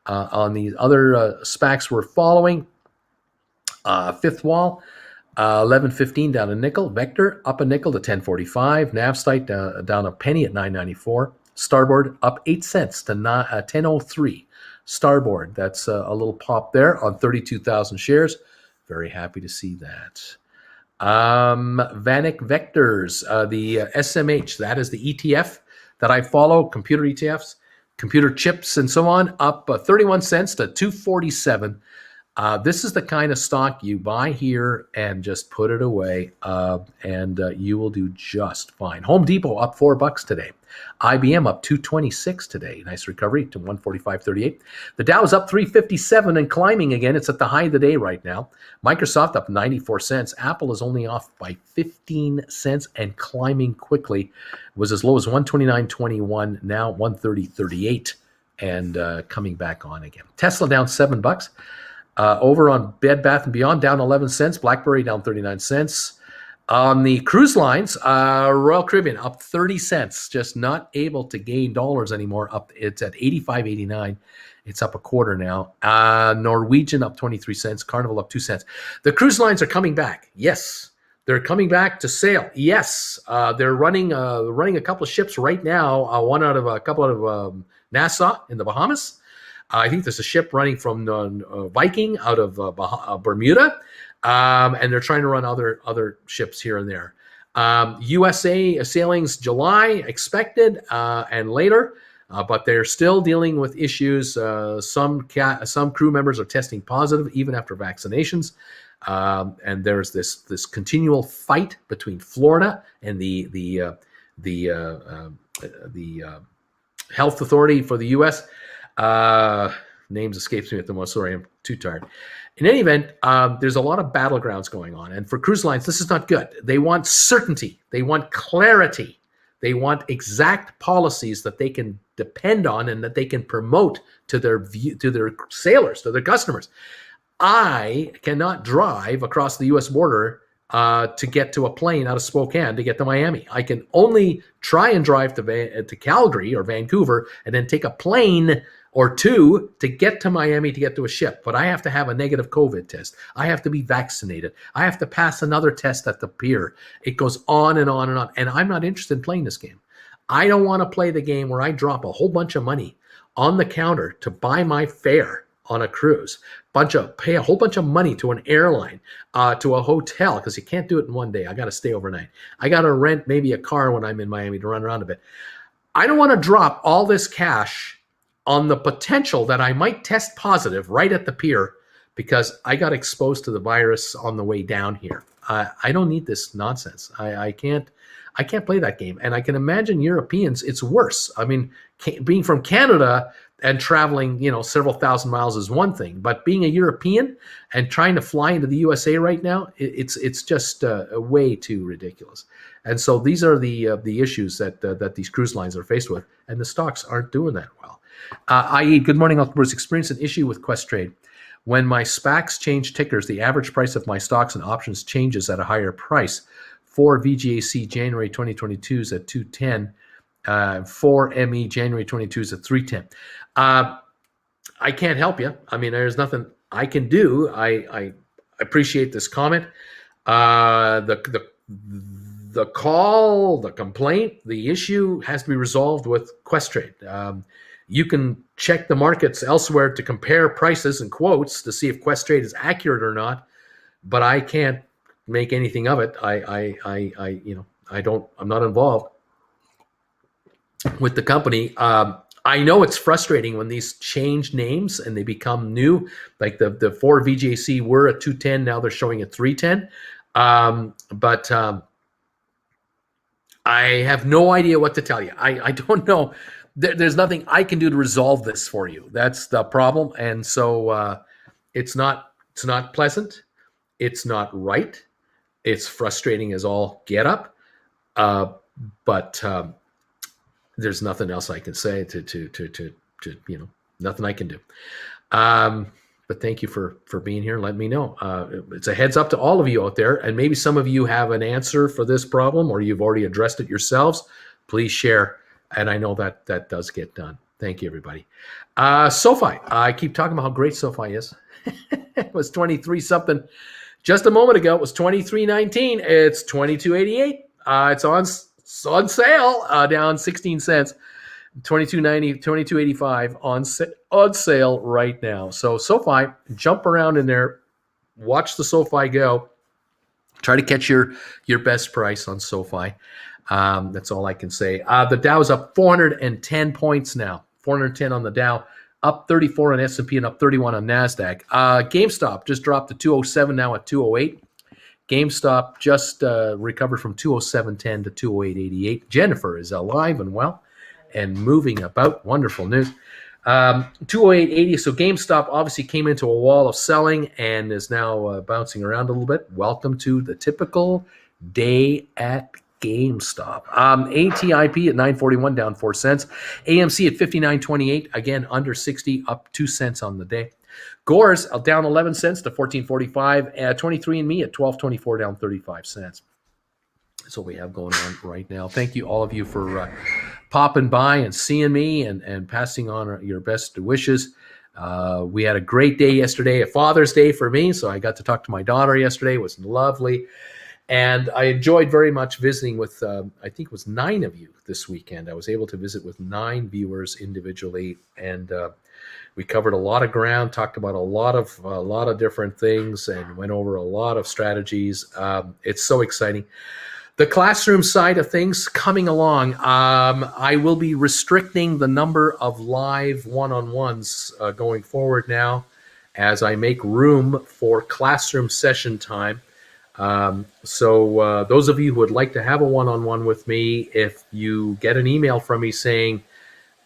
other SPACs we're following, Fifth Wall, 11.15 down a nickel. Vector up a nickel to 10.45. Navsite down a penny at 9.94. Starboard up 8 cents to 10.03. Starboard, that's a little pop there on 32,000 shares. Very happy to see that. Vanik Vectors, the SMH, that is the ETF that I follow, computer ETFs, computer chips and so on, up 31 cents to 247. This is the kind of stock you buy here and just put it away, and you will do just fine. Home Depot up $4 today. IBM up 226 today. Nice recovery to 145.38. The Dow is up 357 and climbing again. It's at the high of the day right now. Microsoft up 94 cents. Apple is only off by 15 cents and climbing quickly. It was as low as 129.21, now 130.38, and coming back on again. Tesla down $7. Over on Bed Bath & Beyond, down 11 cents. BlackBerry down 39 cents. On the cruise lines, Royal Caribbean up 30 cents, just not able to gain dollars anymore. It's at 85.89. It's up a quarter now. Norwegian up 23 cents. Carnival up 2 cents. The cruise lines are coming back. Yes. They're coming back to sail. Yes. They're running a couple of ships right now, one out of a couple out of Nassau in the Bahamas. I think there's a ship running from Viking out of Bermuda, and they're trying to run other ships here and there. USA sailings July expected and later, but they're still dealing with issues. Some crew members are testing positive even after vaccinations, and there's this continual fight between Florida and the health authority for the U.S. Names escapes me at the moment. Sorry, I'm too tired. In any event, there's a lot of battlegrounds going on. And for cruise lines, this is not good. They want certainty. They want clarity. They want exact policies that they can depend on and that they can promote to their sailors, to their customers. I cannot drive across the U.S. border to get to a plane out of Spokane to get to Miami. I can only try and drive to Calgary or Vancouver and then take a plane or two to get to Miami to get to a ship. But I have to have a negative COVID test. I have to be vaccinated. I have to pass another test at the pier. It goes on and on and on. And I'm not interested in playing this game. I don't want to play the game where I drop a whole bunch of money on the counter to buy my fare on a cruise, pay a whole bunch of money to an airline, to a hotel, because you can't do it in one day. I got to stay overnight. I got to rent maybe a car when I'm in Miami to run around a bit. I don't want to drop all this cash on the potential that I might test positive right at the pier because I got exposed to the virus on the way down here. I don't need this nonsense. I can't play that game. And I can imagine Europeans, it's worse. I mean, being from Canada and traveling, several thousand miles is one thing, but being a European and trying to fly into the USA right now, it's just way too ridiculous. And so these are the issues that these cruise lines are faced with, and the stocks aren't doing that well. I.e., good morning, Uncle Bruce. Experienced an issue with Questrade. When my SPACs change tickers, the average price of my stocks and options changes at a higher price. For VGAC January 2022 is at 210. For ME January 22 is at 310. I can't help you. I mean, there's nothing I can do. I appreciate this comment. The call, the complaint, the issue has to be resolved with Questrade. You can check the markets elsewhere to compare prices and quotes to see if Questrade is accurate or not, but I can't make anything of it. I'm not involved with the company. I know it's frustrating when these change names and they become new. Like the 4 VGAC were at 210, now they're showing at 310. But I have no idea what to tell you. I don't know. There's nothing I can do to resolve this for you. That's the problem. And so it's not pleasant. It's not right. It's frustrating as all get up. But there's nothing else I can say to nothing I can do. But thank you for being here and letting me know. It's a heads up to all of you out there, and maybe some of you have an answer for this problem or you've already addressed it yourselves. Please share, and I know that does get done. Thank you, everybody. SOFI, I keep talking about how great SOFI is. It was 23 something just a moment ago. It was 23.19. It's 22.88. It's on sale, down 16 cents. 22.90, 22.85 on sale right now. So SOFI, jump around in there, watch the SOFI go, try to catch your best price on SOFI. That's all I can say. The Dow is up 410 points now, 410 on the Dow, up 34 on S&P and up 31 on NASDAQ. GameStop just dropped to 207, now at 208. GameStop just recovered from 207.10 to 208.88. Jennifer is alive and well and moving about. Wonderful news. 208.80. So GameStop obviously came into a wall of selling and is now bouncing around a little bit. Welcome to the typical day at GameStop. ATIP at 941, down 4 cents. AMC at 59.28, again under 60, up 2 cents on the day. Gores down 11 cents to 14.45. 23andMe at 12.24, down 35 cents. That's what we have going on right now. Thank you, all of you, for popping by and seeing me and passing on your best wishes. We had a great day yesterday, a Father's Day for me, so I got to talk to my daughter yesterday. It was lovely. And I enjoyed very much visiting with, I think it was 9 of you this weekend. I was able to visit with 9 viewers individually, and we covered a lot of ground, talked about a lot of different things, and went over a lot of strategies. It's so exciting. The classroom side of things coming along. I will be restricting the number of live one-on-ones going forward now as I make room for classroom session time. So those of you who would like to have a one-on-one with me, if you get an email from me saying,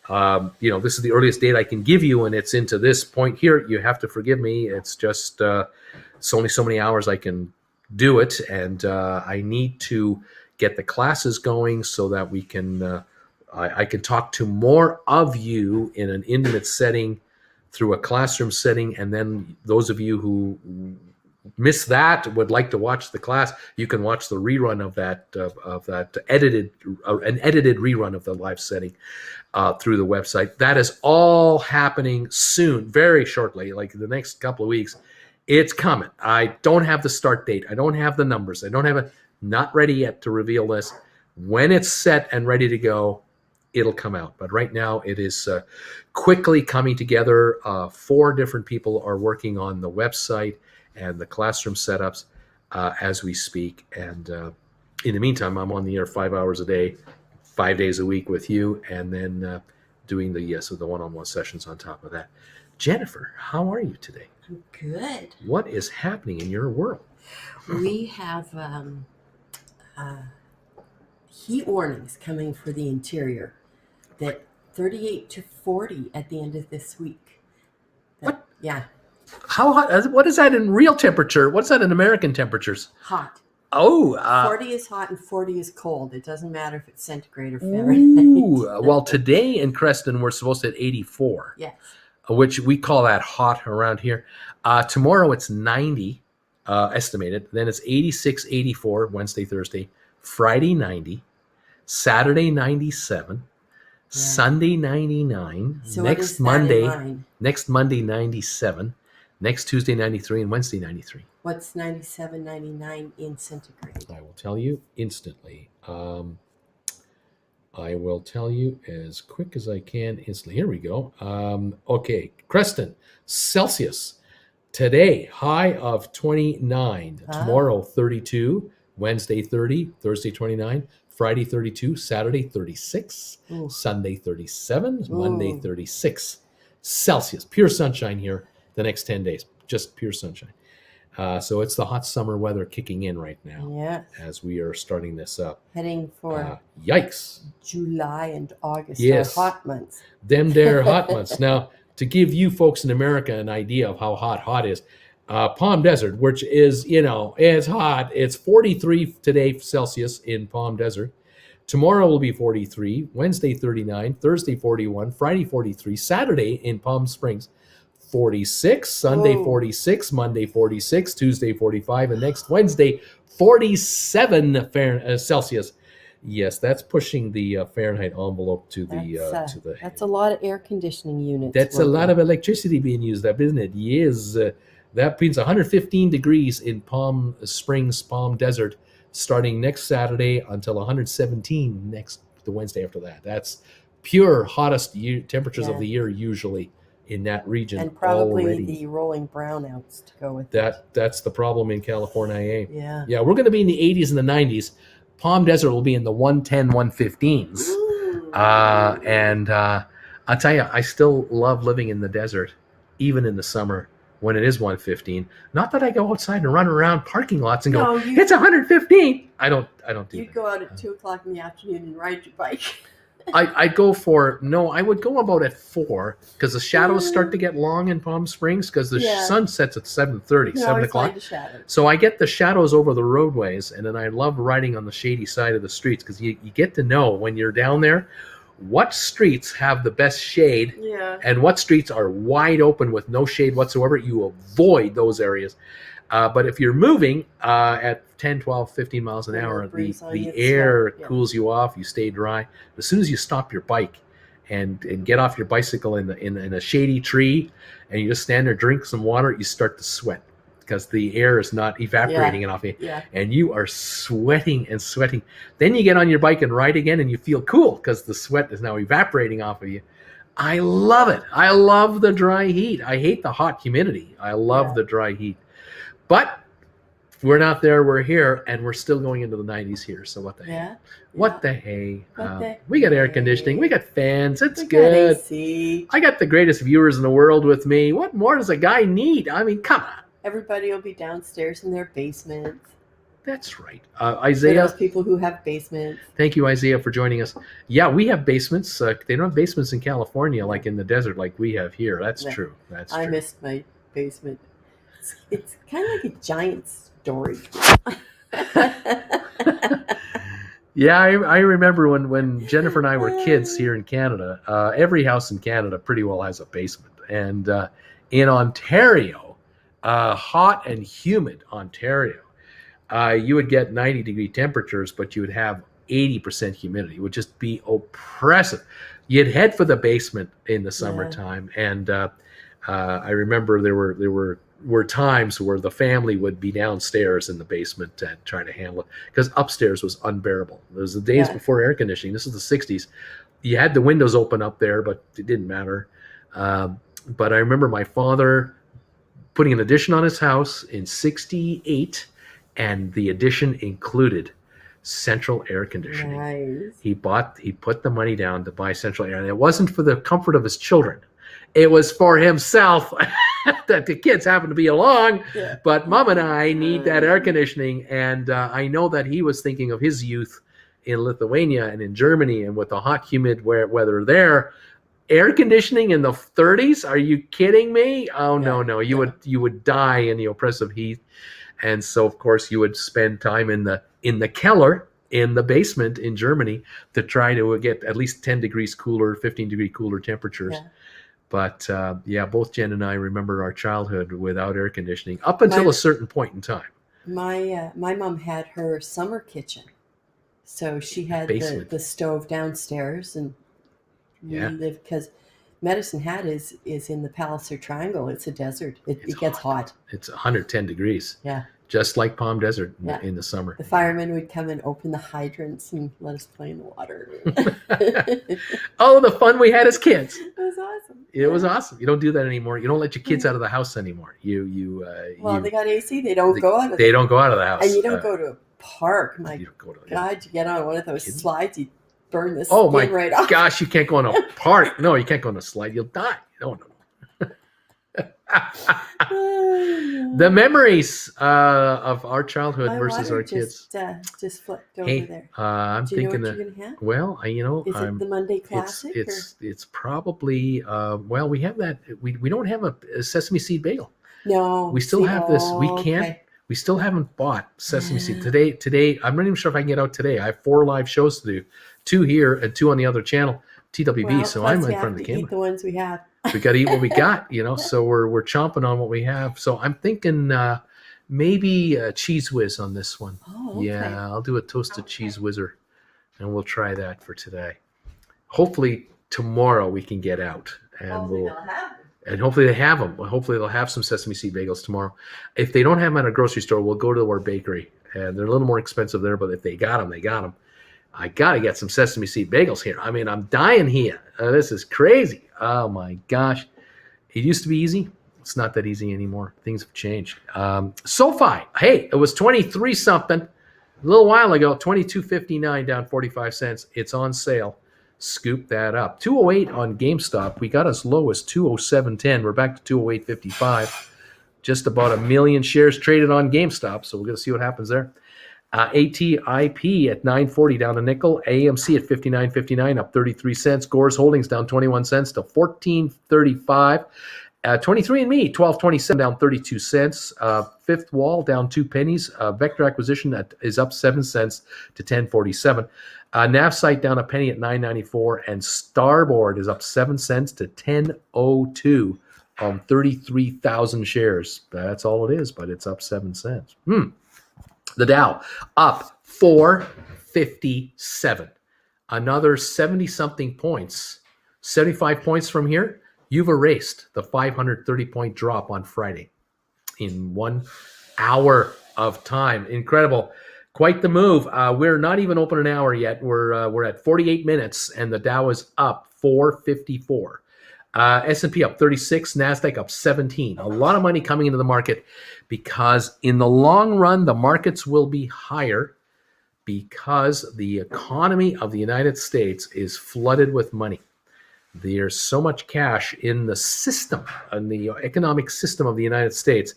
this is the earliest date I can give you and it's into this point here, you have to forgive me. It's just it's only so many hours I can do it, and I need to get the classes going so that we can I can talk to more of you in an intimate setting through a classroom setting. And then those of you who miss that, would like to watch the class, you can watch the rerun of that edited rerun of the live setting through the website. That is all happening soon, very shortly, like the next couple of weeks. It's coming. I don't have the start date. I don't have the numbers. I don't have it. Not ready yet to reveal this. When it's set and ready to go, it'll come out. But right now, it is quickly coming together. 4 different people are working on the website and the classroom setups as we speak. And in the meantime, I'm on the air 5 hours a day, 5 days a week with you. And then doing the one-on-one sessions on top of that. Jennifer, how are you today? I'm good. What is happening in your world? We have heat warnings coming for the interior that 38 to 40 at the end of this week. What? Yeah. How hot? What is that in real temperature? What's that in American temperatures? Hot. Oh, 40 is hot and 40 is cold. It doesn't matter if it's centigrade or Fahrenheit. well, today in Creston, we're supposed to hit 84. Yes. Which we call that hot around here. Tomorrow it's 90 estimated. Then it's 86, 84 Wednesday, Thursday. Friday 90. Saturday 97. Sunday 99. So next Monday 97. Next Tuesday 93 and Wednesday 93. What's 97, 99 in centigrade? I will tell you instantly. I will tell you as quick as I can instantly. Here we go. Okay, Creston, Celsius. Today, high of 29. Tomorrow, 32. Wednesday, 30. Thursday, 29. Friday, 32. Saturday, 36. Ooh. Sunday, 37. Monday, 36. Celsius. Pure sunshine here the next 10 days. Just pure sunshine. So it's the hot summer weather kicking in right now as we are starting this up. Heading for yikes. July and August are hot months. Them there hot months. Now, to give you folks in America an idea of how hot is, Palm Desert, which is, it's hot. It's 43 today Celsius in Palm Desert. Tomorrow will be 43, Wednesday 39, Thursday 41, Friday 43, Saturday in Palm Springs 46, Sunday 46, Monday 46, Tuesday 45, and next Wednesday 47 Celsius. Yes, that's pushing the Fahrenheit envelope to the. That's a lot of air conditioning units. That's a lot of electricity being used up, isn't it? Yes, that means 115 degrees in Palm Springs, Palm Desert, starting next Saturday until 117 the Wednesday after that. That's pure hottest temperatures of the year usually in that region, and probably already. The rolling brownouts to go with that. That's the problem in California. Yeah, we're going to be in the 80s and the 90s. Palm Desert will be in the 110, 115s. And I'll tell you, I still love living in the desert, even in the summer when it is 115. Not that I go outside and run around parking lots and go, it's 115. I don't do You'd that. go out at 2 o'clock in the afternoon and ride your bike. I would go about at 4 because the shadows start to get long in Palm Springs because the sun sets at 7:30, 7 o'clock. So I get the shadows over the roadways, and then I love riding on the shady side of the streets because you get to know when you're down there what streets have the best shade and what streets are wide open with no shade whatsoever. You avoid those areas. But if you're moving at 10, 12, 15 miles an hour, the air cools you off, you stay dry. As soon as you stop your bike and get off your bicycle in a shady tree and you just stand there, drink some water, you start to sweat because the air is not evaporating enough. And you are sweating and sweating. Then you get on your bike and ride again and you feel cool because the sweat is now evaporating off of you. I love it. I love the dry heat. I hate the hot humidity. I love the dry heat. But we're not there, we're here, and we're still going into the 90s here. So what the hey? What the hey? We got air conditioning, we got fans, it's good. AC. I got the greatest viewers in the world with me. What more does a guy need? I mean, come on. Everybody will be downstairs in their basements. That's right. Isaiah. For those people who have basements. Thank you, Isaiah, for joining us. Yeah, we have basements. They don't have basements in California like in the desert like we have here. That's true. That's true. I missed my basement. It's kind of like a giant story. Yeah, I remember when Jennifer and I were kids here in Canada. Every house in Canada pretty well has a basement. And in Ontario, hot and humid Ontario, you would get 90-degree temperatures, but you would have 80% humidity. It would just be oppressive. You'd head for the basement in the summertime. And I remember there were times where the family would be downstairs in the basement and trying to handle it because upstairs was unbearable. It was the days before air conditioning. This is the 60s. You had the windows open up there, but it didn't matter. But I remember my father putting an addition on his house in 68, and the addition included central air conditioning. Nice. He put the money down to buy central air, and it wasn't for the comfort of his children. It was for himself. That the kids happen to be along, Yeah. but Mom and I need that air conditioning. And I know that he was thinking of his youth in Lithuania and in Germany, and with the hot, humid weather there. Air conditioning in the 30s? Are you kidding me? Oh, Yeah, no. You would die in the oppressive heat. And so, of course, you would spend time in the Keller, in the basement in Germany, to try to get at least 10 degrees cooler, 15-degree cooler temperatures. Yeah. But both Jen and I remember our childhood without air conditioning up until a certain point in time. My mom had her summer kitchen, so she had the stove downstairs, and we lived, because Medicine Hat is in the Palliser Triangle. It's a desert. It gets hot. It's 110 degrees. Yeah. Just like Palm Desert in the summer. The firemen would come and open the hydrants and let us play in the water. Oh, the fun we had as kids. It was awesome. It was awesome. You don't do that anymore. You don't let your kids out of the house anymore. They got AC. They don't go out of They don't go out of the house. And you don't go to a park. My God, you get on one of those slides, you burn the skin right off. Gosh, you can't go on a park. No, you can't go on a slide. You'll die. No. The memories of our childhood versus our kids. Just flipped over there. I'm thinking that. Well, is it the Monday Classic? It's probably. Well, we have that. We don't have a sesame seed bagel. No, we still have this. We can't. Okay. We still haven't bought sesame seed today. I'm not even sure if I can get out today. I have 4 live shows to do, 2 here and 2 on the other channel, TWB. So I'm in front of the camera. Eat the ones we have. We got to eat what we got, So we're chomping on what we have. So I'm thinking maybe Cheese Whiz on this one. Oh, okay. Yeah, I'll do a toasted cheese whizzer, and we'll try that for today. Hopefully tomorrow we can get out, and hopefully they have them. Hopefully they'll have some sesame seed bagels tomorrow. If they don't have them at a grocery store, we'll go to our bakery, and they're a little more expensive there. But if they got them, they got them. I got to get some sesame seed bagels here. I mean, I'm dying here. This is crazy. Oh, my gosh. It used to be easy. It's not that easy anymore. Things have changed. SOFI. Hey, it was 23-something a little while ago. 22.59 down 45 cents. It's on sale. Scoop that up. 208 on GameStop. We got as low as 207.10. We're back to 208.55. Just about 1 million shares traded on GameStop. So we're going to see what happens there. ATIP at 9.40 down a nickel. AMC at 59.59 up 33 cents. Gores Holdings down 21 cents to 14.35. 23andMe 12.27 down 32 cents. Fifth Wall down 2 pennies. Vector Acquisition is up 7 cents to 10.47. Navsite down a penny at 9.94, and Starboard is up 7 cents to 10.02 on 33,000 shares. That's all it is, but it's up 7 cents. The Dow up 457. Another 70-something points. 75 points from here. You've erased the 530-point drop on Friday in 1 hour of time. Incredible. Quite the move. We're not even open an hour yet. We're at 48 minutes, and the Dow is up 454. S&P up 36, NASDAQ up 17. A lot of money coming into the market because in the long run, the markets will be higher because the economy of the United States is flooded with money. There's so much cash in the system, in the economic system of the United States,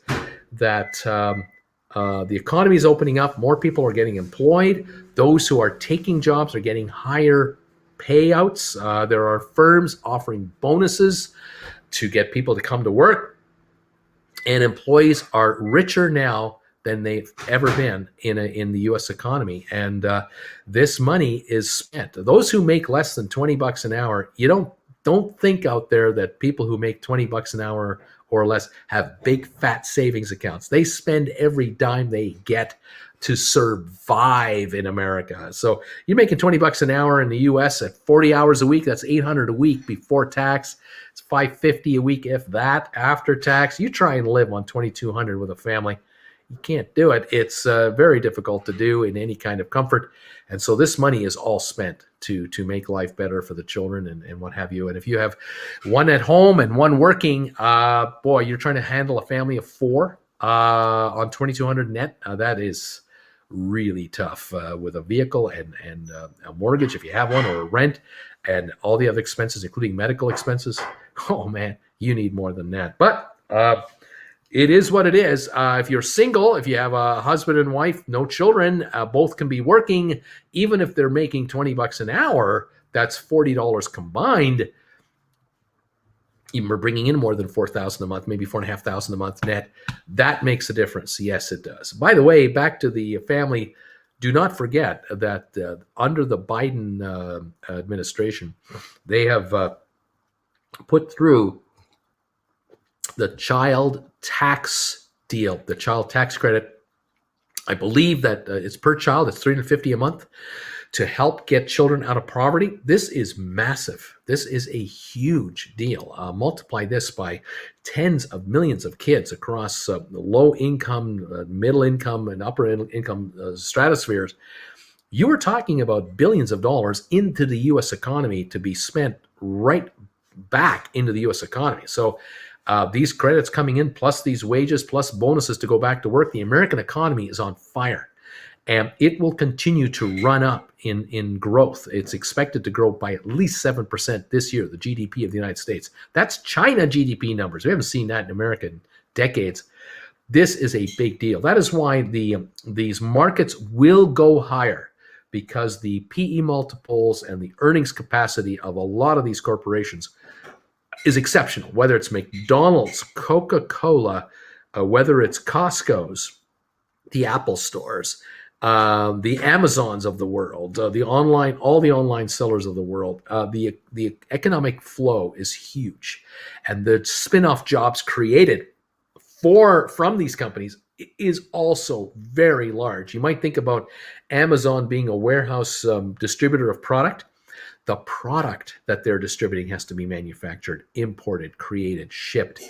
that the economy is opening up. More people are getting employed. Those who are taking jobs are getting higher payouts. There are firms offering bonuses to get people to come to work, and employees are richer now than they've ever been in the U.S. economy. And this money is spent. Those who make less than $20 an hour, you don't think out there that people who make $20 an hour or less have big fat savings accounts. They spend every dime they get to survive in America. So you're making $20 an hour in the U.S. at 40 hours a week. That's $800 a week before tax. It's $550 a week, if that, after tax. You try and live on $2,200 with a family. You can't do it. It's very difficult to do in any kind of comfort. And so this money is all spent to make life better for the children and what have you. And if you have one at home and one working, you're trying to handle a family of 4 on $2,200 net. That is really tough with a vehicle and a mortgage if you have one, or a rent, and all the other expenses, including medical expenses. Oh man, you need more than that. But it is what it is. If you're single, if you have a husband and wife, no children, both can be working, even if they're making $20 an hour, that's $40 combined. Even we're bringing in more than $4,000 a month, maybe $4,500 a month net. That makes a difference. Yes, it does. By the way, back to the family, do not forget that under the Biden administration, they have put through the child tax deal, the child tax credit. I believe that it's per child. It's $350 a month to help get children out of poverty. This is massive. This is a huge deal. Multiply this by tens of millions of kids across low income, middle income, and upper income stratospheres. You are talking about billions of dollars into the U.S. economy to be spent right back into the U.S. economy. So these credits coming in, plus these wages, plus bonuses to go back to work, the American economy is on fire. And it will continue to run up in growth. It's expected to grow by at least 7% this year, the GDP of the United States. That's China GDP numbers. We haven't seen that in America in decades. This is a big deal. That is why these markets will go higher, because the PE multiples and the earnings capacity of a lot of these corporations is exceptional, whether it's McDonald's, Coca-Cola, whether it's Costco's, the Apple stores, the Amazons of the world, all the online sellers of the world. The economic flow is huge, and the spin-off jobs created from these companies is also very large. You might think about Amazon being a warehouse distributor of product. The product that they're distributing has to be manufactured, imported, created, shipped.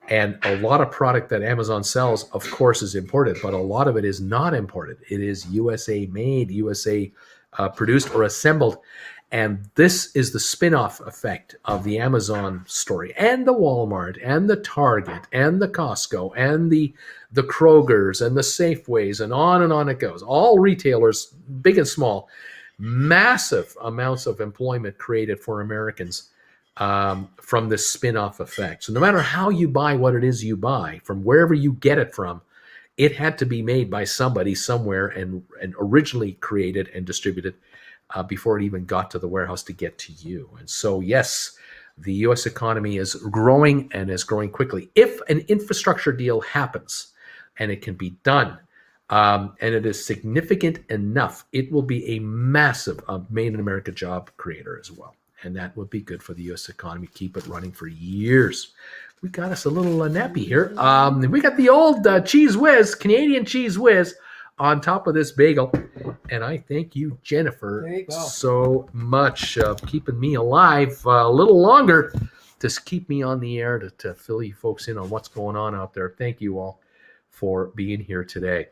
And a lot of product that Amazon sells, of course, is imported, but a lot of it is not imported. It is USA made, USA produced or assembled. And this is the spin-off effect of the Amazon story, and the Walmart, and the Target, and the Costco, and the Krogers, and the Safeways, and on it goes. All retailers, big and small, massive amounts of employment created for Americans from this spin-off effect. So no matter how you buy what it is you buy, from wherever you get it from, it had to be made by somebody somewhere and originally created and distributed before it even got to the warehouse to get to you. And so, yes, the U.S. economy is growing, and is growing quickly. If an infrastructure deal happens and it can be done, and it is significant enough, it will be a massive made in America job creator as well. And that would be good for the U.S. economy. Keep it running for years. We got us a little nappy here. We got the old Cheese Whiz, Canadian Cheese Whiz, on top of this bagel. And I thank you, Jennifer, so much, keeping me alive a little longer to keep me on the air, to fill you folks in on what's going on out there. Thank you all for being here today.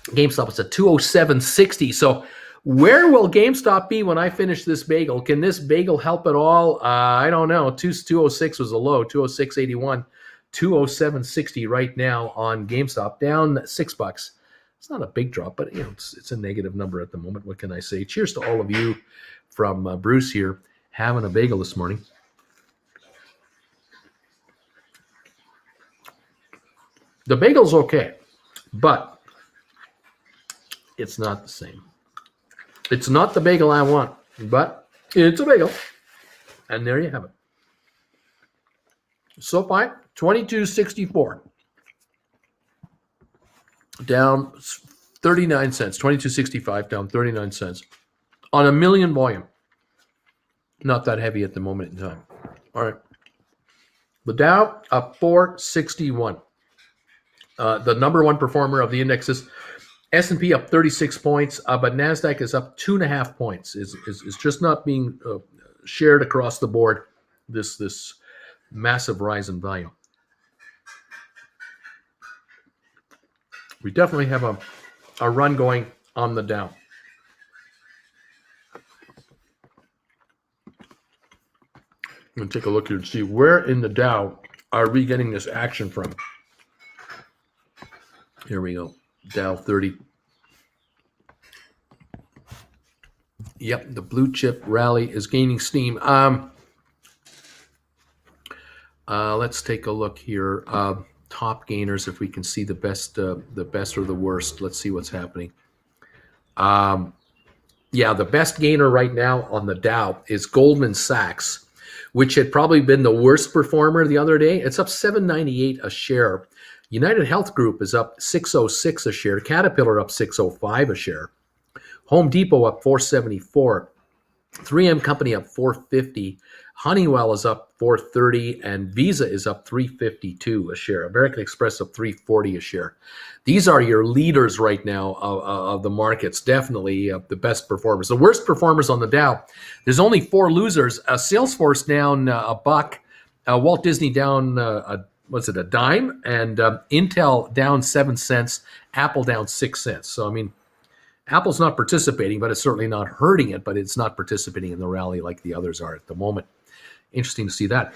GameStop is at 207.60. So where will GameStop be when I finish this bagel? Can this bagel help at all? I don't know. 206 was a low, 206.81, 207.60 right now on GameStop, down $6. It's not a big drop, but it's a negative number at the moment. What can I say? Cheers to all of you from Bruce here, having a bagel this morning. The bagel's okay, but it's not the same. It's not the bagel I want, but it's a bagel. And there you have it. SoFi, $22.64. Down 39 cents, 22.65, down 39 cents on a million volume. Not that heavy at the moment in time. All right. The Dow up 461. The number one performer of the indexes, S&P up 36 points, but NASDAQ is up 2.5 points. Is just not being shared across the board, this massive rise in value. We definitely have a run going on the Dow. I'm going to take a look here and see where in the Dow are we getting this action from. Here we go. Dow 30. Yep, the blue chip rally is gaining steam. Let's take a look here. Top gainers, if we can see the best or the worst. Let's see what's happening. Yeah, the best gainer right now on the Dow is Goldman Sachs, which had probably been the worst performer the other day. It's up $7.98 a share. United Health Group is up $6.06 a share. Caterpillar up $6.05 a share. Home Depot up $4.74. 3M Company up $4.50. Honeywell is up $4.30, and Visa is up $3.52 a share. American Express up $3.40 a share. These are your leaders right now of the markets. Definitely the best performers. The worst performers on the Dow. There's only 4 losers. Salesforce down a buck. Walt Disney down a dime, and Intel down 7 cents. Apple down 6 cents. So I mean, Apple's not participating, but it's certainly not hurting it, but it's not participating in the rally like the others are at the moment. Interesting to see that.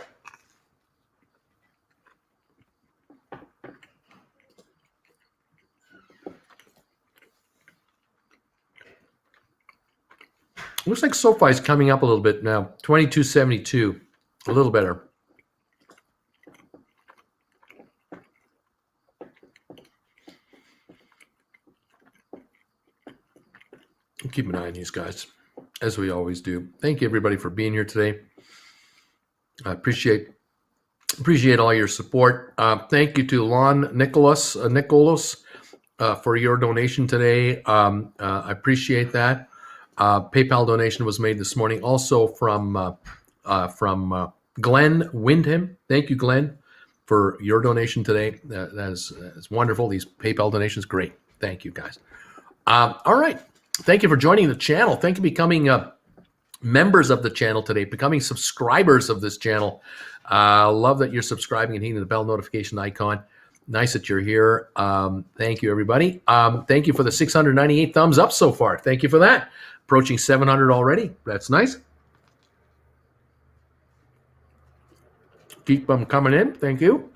Looks like SoFi is coming up a little bit now. 22.72, a little better. Keep an eye on these guys, as we always do. Thank you, everybody, for being here today. I appreciate all your support. Thank you to Lon Nicholas for your donation today. I appreciate that. PayPal donation was made this morning, also from Glenn Windham. Thank you, Glenn, for your donation today. That's wonderful. These PayPal donations, great. Thank you, guys. All right. Thank you for joining the channel. Thank you for becoming members of the channel today, becoming subscribers of this channel. Love that you're subscribing and hitting the bell notification icon. Nice that you're here. Thank you, everybody. Thank you for the 698 thumbs up so far. Thank you for that. Approaching 700 already. That's nice. Keep them coming in. Thank you.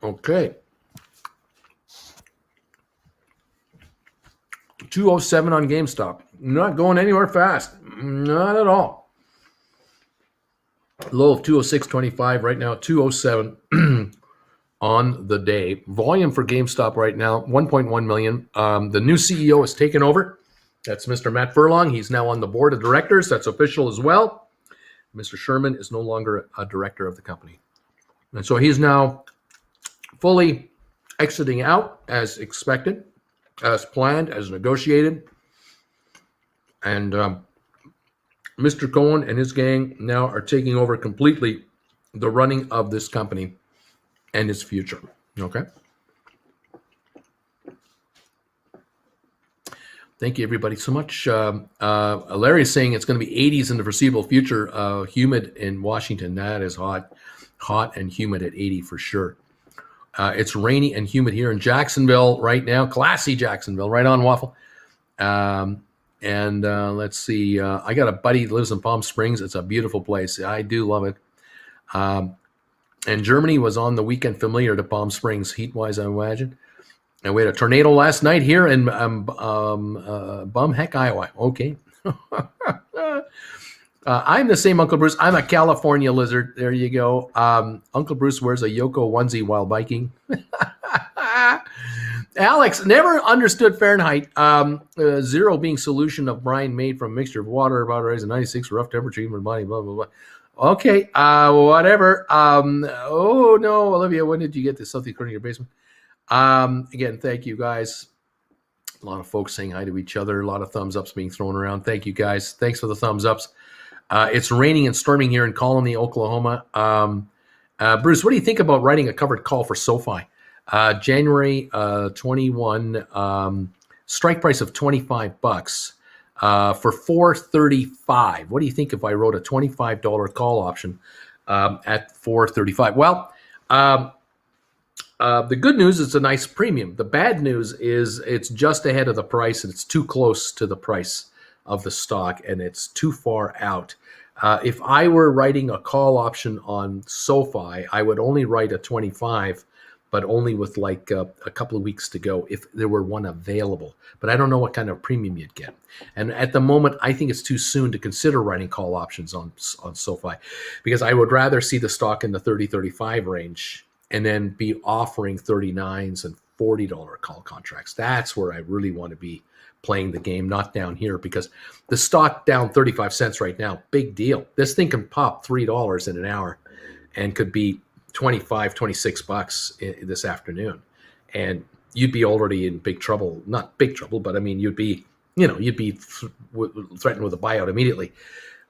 Okay. 207 on GameStop. Not going anywhere fast. Not at all. Low of 206.25 right now. 207 on the day. Volume for GameStop right now, 1.1 million. The new CEO has taken over. That's Mr. Matt Furlong. He's now on the board of directors. That's official as well. Mr. Sherman is no longer a director of the company. And so he's now fully exiting out as expected, as planned, as negotiated. And Mr. Cohen and his gang now are taking over completely the running of this company and its future. Okay. Thank you, everybody, so much. Larry is saying it's going to be 80s in the foreseeable future. Humid in Washington. That is hot and humid at 80 for sure. It's rainy and humid here in Jacksonville right now. Classy Jacksonville, right on, Waffle. Let's see. I got a buddy that lives in Palm Springs. It's a beautiful place. I do love it. And Germany was on the weekend familiar to Palm Springs, heat-wise, I imagine. And we had a tornado last night here in Bumheck, Iowa. Okay. I'm the same Uncle Bruce. I'm a California lizard. There you go. Uncle Bruce wears a Yoko onesie while biking. Alex, never understood Fahrenheit. 0 being solution of brine made from a mixture of water, about raising 96, rough temperature, human body, blah, blah, blah. Okay, whatever. Oh, no, Olivia, when did you get this? Something according to your basement? Again, thank you, guys. A lot of folks saying hi to each other. A lot of thumbs ups being thrown around. Thank you, guys. Thanks for the thumbs ups. It's raining and storming here in Colony, Oklahoma. Bruce, what do you think about writing a covered call for SoFi? January 21, strike price of $25 for $4.35. What do you think if I wrote a $25 call option at $4.35? Well, the good news is it's a nice premium. The bad news is it's just ahead of the price and it's too close to the price of the stock and it's too far out. If I were writing a call option on SoFi, I would only write a 25 but only with like a couple of weeks to go if there were one available. But I don't know what kind of premium you'd get. And at the moment, I think it's too soon to consider writing call options on SOFI, because I would rather see the stock in the 30-35 range and then be offering 39s and $40 call contracts. That's where I really want to be playing the game, not down here, because the stock down 35 cents right now, big deal. This thing can pop $3 in an hour and could be 25, 26 bucks this afternoon. And you'd be already in big trouble. Not big trouble, but I mean, you'd be threatened with a buyout immediately.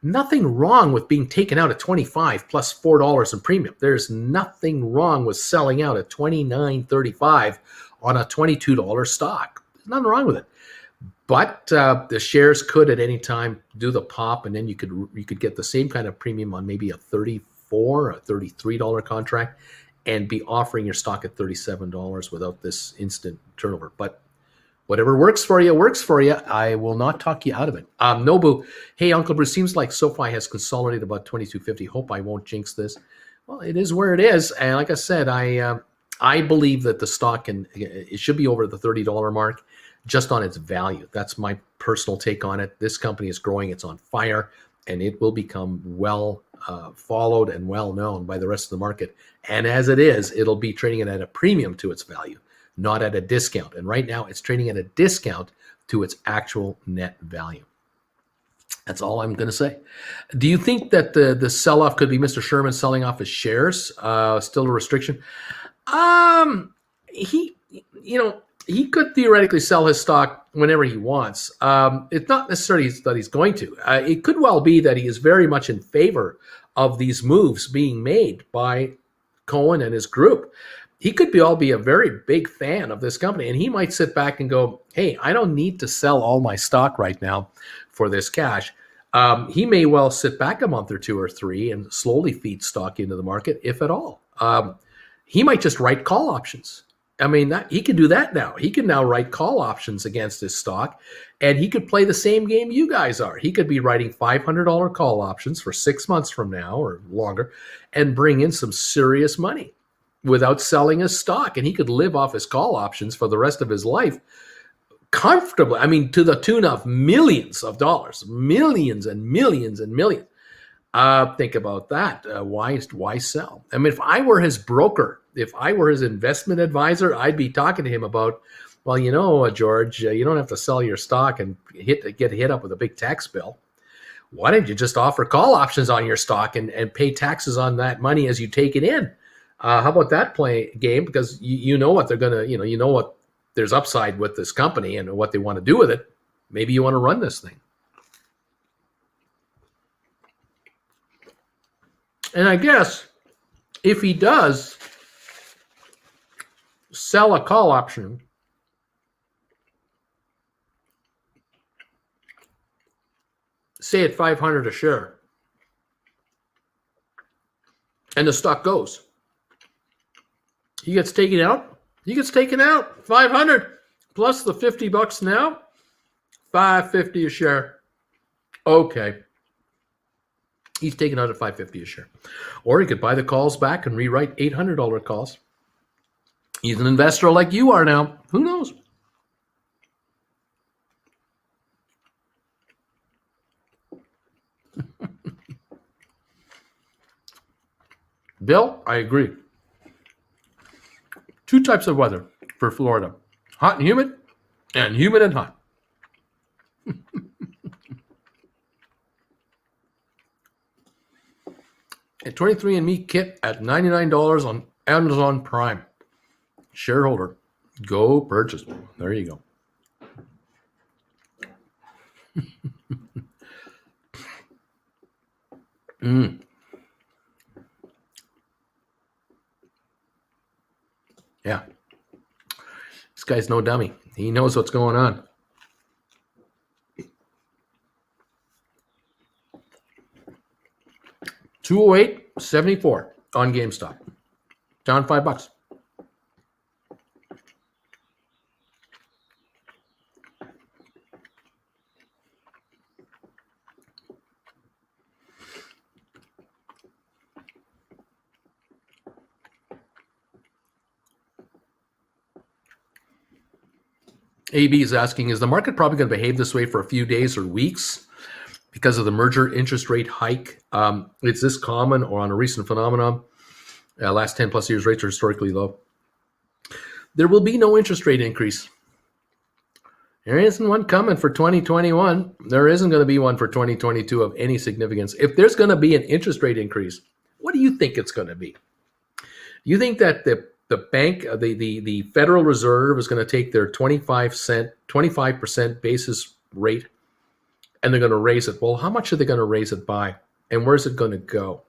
Nothing wrong with being taken out at 25 plus $4 in premium. There's nothing wrong with selling out at $29.35 on a $22 stock. There's nothing wrong with it. But the shares could at any time do the pop, and then you could get the same kind of premium on maybe a $34 or $33 contract and be offering your stock at $37 without this instant turnover. But whatever works for you, works for you. I will not talk you out of it. Nobu, hey, Uncle Bruce, seems like SOFI has consolidated about 22.50. Hope I won't jinx this. Well, it is where it is. And like I said, I believe that the stock it should be over the $30 mark just on its value. That's my personal take on it. This company is growing. It's on fire, and it will become well followed and well known by the rest of the market. And as it is, it'll be trading it at a premium to its value, not at a discount. And right now it's trading at a discount to its actual net value. That's all I'm going to say. Do you think that the sell-off could be Mr. Sherman selling off his shares? Still a restriction? He could theoretically sell his stock whenever he wants. It's not necessarily that he's going to. It could well be that he is very much in favor of these moves being made by Cohen and his group. He could be a very big fan of this company, and he might sit back and go, hey, I don't need to sell all my stock right now for this cash. He may well sit back a month or two or three and slowly feed stock into the market, if at all. He might just write call options. I mean, he can do that now. He can now write call options against his stock, and he could play the same game you guys are. He could be writing $500 call options for 6 months from now or longer and bring in some serious money without selling his stock. And he could live off his call options for the rest of his life comfortably. I mean, to the tune of millions of dollars, millions and millions and millions. Think about that. Why sell? I mean, if I were his broker, if I were his investment advisor, I'd be talking to him about, well, George, you don't have to sell your stock and get hit up with a big tax bill. Why don't you just offer call options on your stock and pay taxes on that money as you take it in? How about that game? Because you know what they're gonna, you know what there's upside with this company and what they want to do with it. Maybe you want to run this thing. And I guess if he does sell a call option, say at $500 a share, and the stock goes, he gets taken out. He gets taken out. 500 plus the $50 now, $550 a share. Okay. He's taken out at $550 a share. Or he could buy the calls back and rewrite $800 calls. He's an investor like you are now. Who knows? Bill, I agree. 2 types of weather for Florida. Hot and humid and hot. A 23andMe kit at $99 on Amazon Prime. Shareholder, go purchase. There you go. Yeah. This guy's no dummy. He knows what's going on. $208.74 on GameStop. Down $5. AB is asking, is the market probably going to behave this way for a few days or weeks because of the merger interest rate hike? It's this common or on a recent phenomenon? Last 10 plus years, rates are historically low. There will be no interest rate increase. There isn't one coming for 2021. There isn't going to be one for 2022 of any significance. If there's going to be an interest rate increase, what do you think it's going to be? You think that the bank, the Federal Reserve is going to take their 25% basis rate and they're going to raise it? Well, how much are they going to raise it by? And where's it going to go?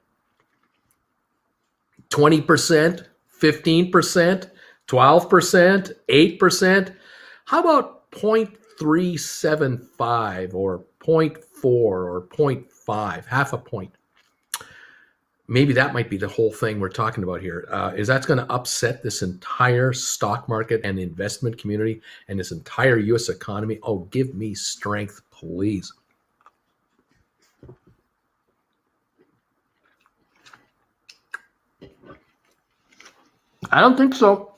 20%, 15%, 12%, 8%? How about 0.375 or 0.4 or 0.5, half a point? Maybe that might be the whole thing we're talking about here. Is that's going to upset this entire stock market and investment community and this entire U.S. economy? Oh, give me strength, please. I don't think so.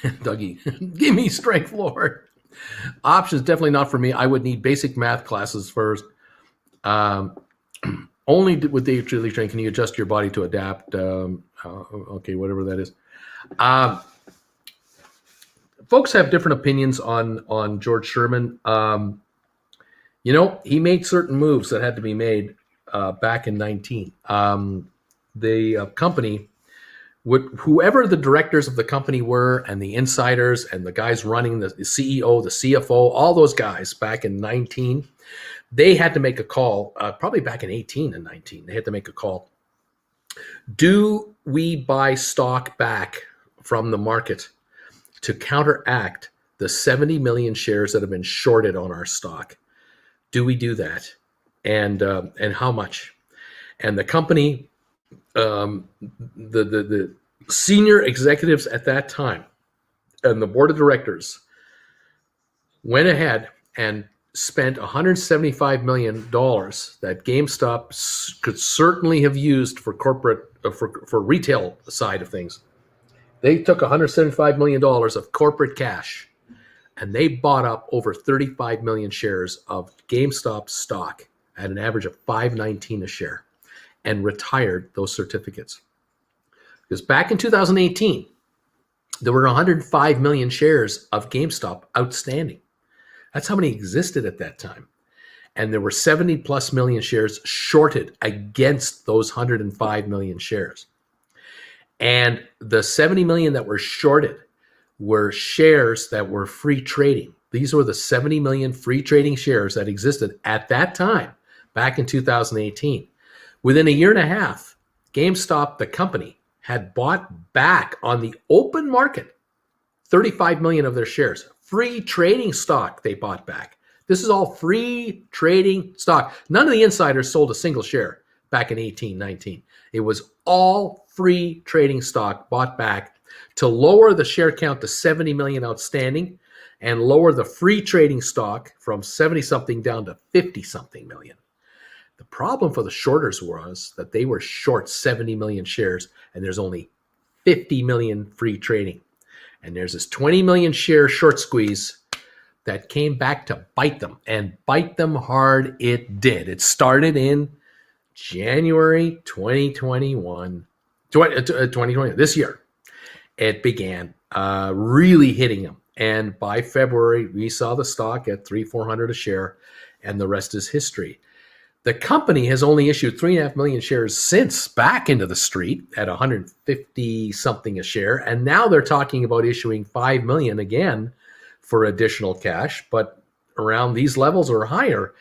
Dougie, give me strength, Lord. Options definitely not for me. I would need basic math classes first. Only with day trading can you adjust your body to adapt. Okay, whatever that is. Folks have different opinions on George Sherman. He made certain moves that had to be made back in 19. The company, whoever the directors of the company were and the insiders and the guys running the CEO, the CFO, all those guys back in 19, they had to make a call, probably back in 18 and 19. They had to make a call. Do we buy stock back from the market to counteract the 70 million shares that have been shorted on our stock? Do we do that? And how much? And the company, the senior executives at that time and the board of directors went ahead and spent $175 million that GameStop could certainly have used for corporate, for retail side of things. They took $175 million of corporate cash and they bought up over 35 million shares of GameStop stock at an average of $5.19 a share and retired those certificates. Because back in 2018, there were 105 million shares of GameStop outstanding. That's how many existed at that time. And there were 70 plus million shares shorted against those 105 million shares. And the 70 million that were shorted were shares that were free trading. These were the 70 million free trading shares that existed at that time, back in 2018. Within a year and a half, GameStop, the company, had bought back on the open market 35 million of their shares. Free trading stock they bought back. This is all free trading stock. None of the insiders sold a single share back in 18, 19. It was all free trading stock bought back to lower the share count to 70 million outstanding and lower the free trading stock from 70 something down to 50 something million. The problem for the shorters was that they were short 70 million shares and there's only 50 million free trading. And there's this 20 million share short squeeze that came back to bite them, and bite them hard it did. It started in January 2020, this year. It began really hitting them. And by February, we saw the stock at $300-400 a share, and the rest is history. The company has only issued 3.5 million shares since back into the street at 150 something a share. And now they're talking about issuing 5 million again for additional cash, but around these levels or higher.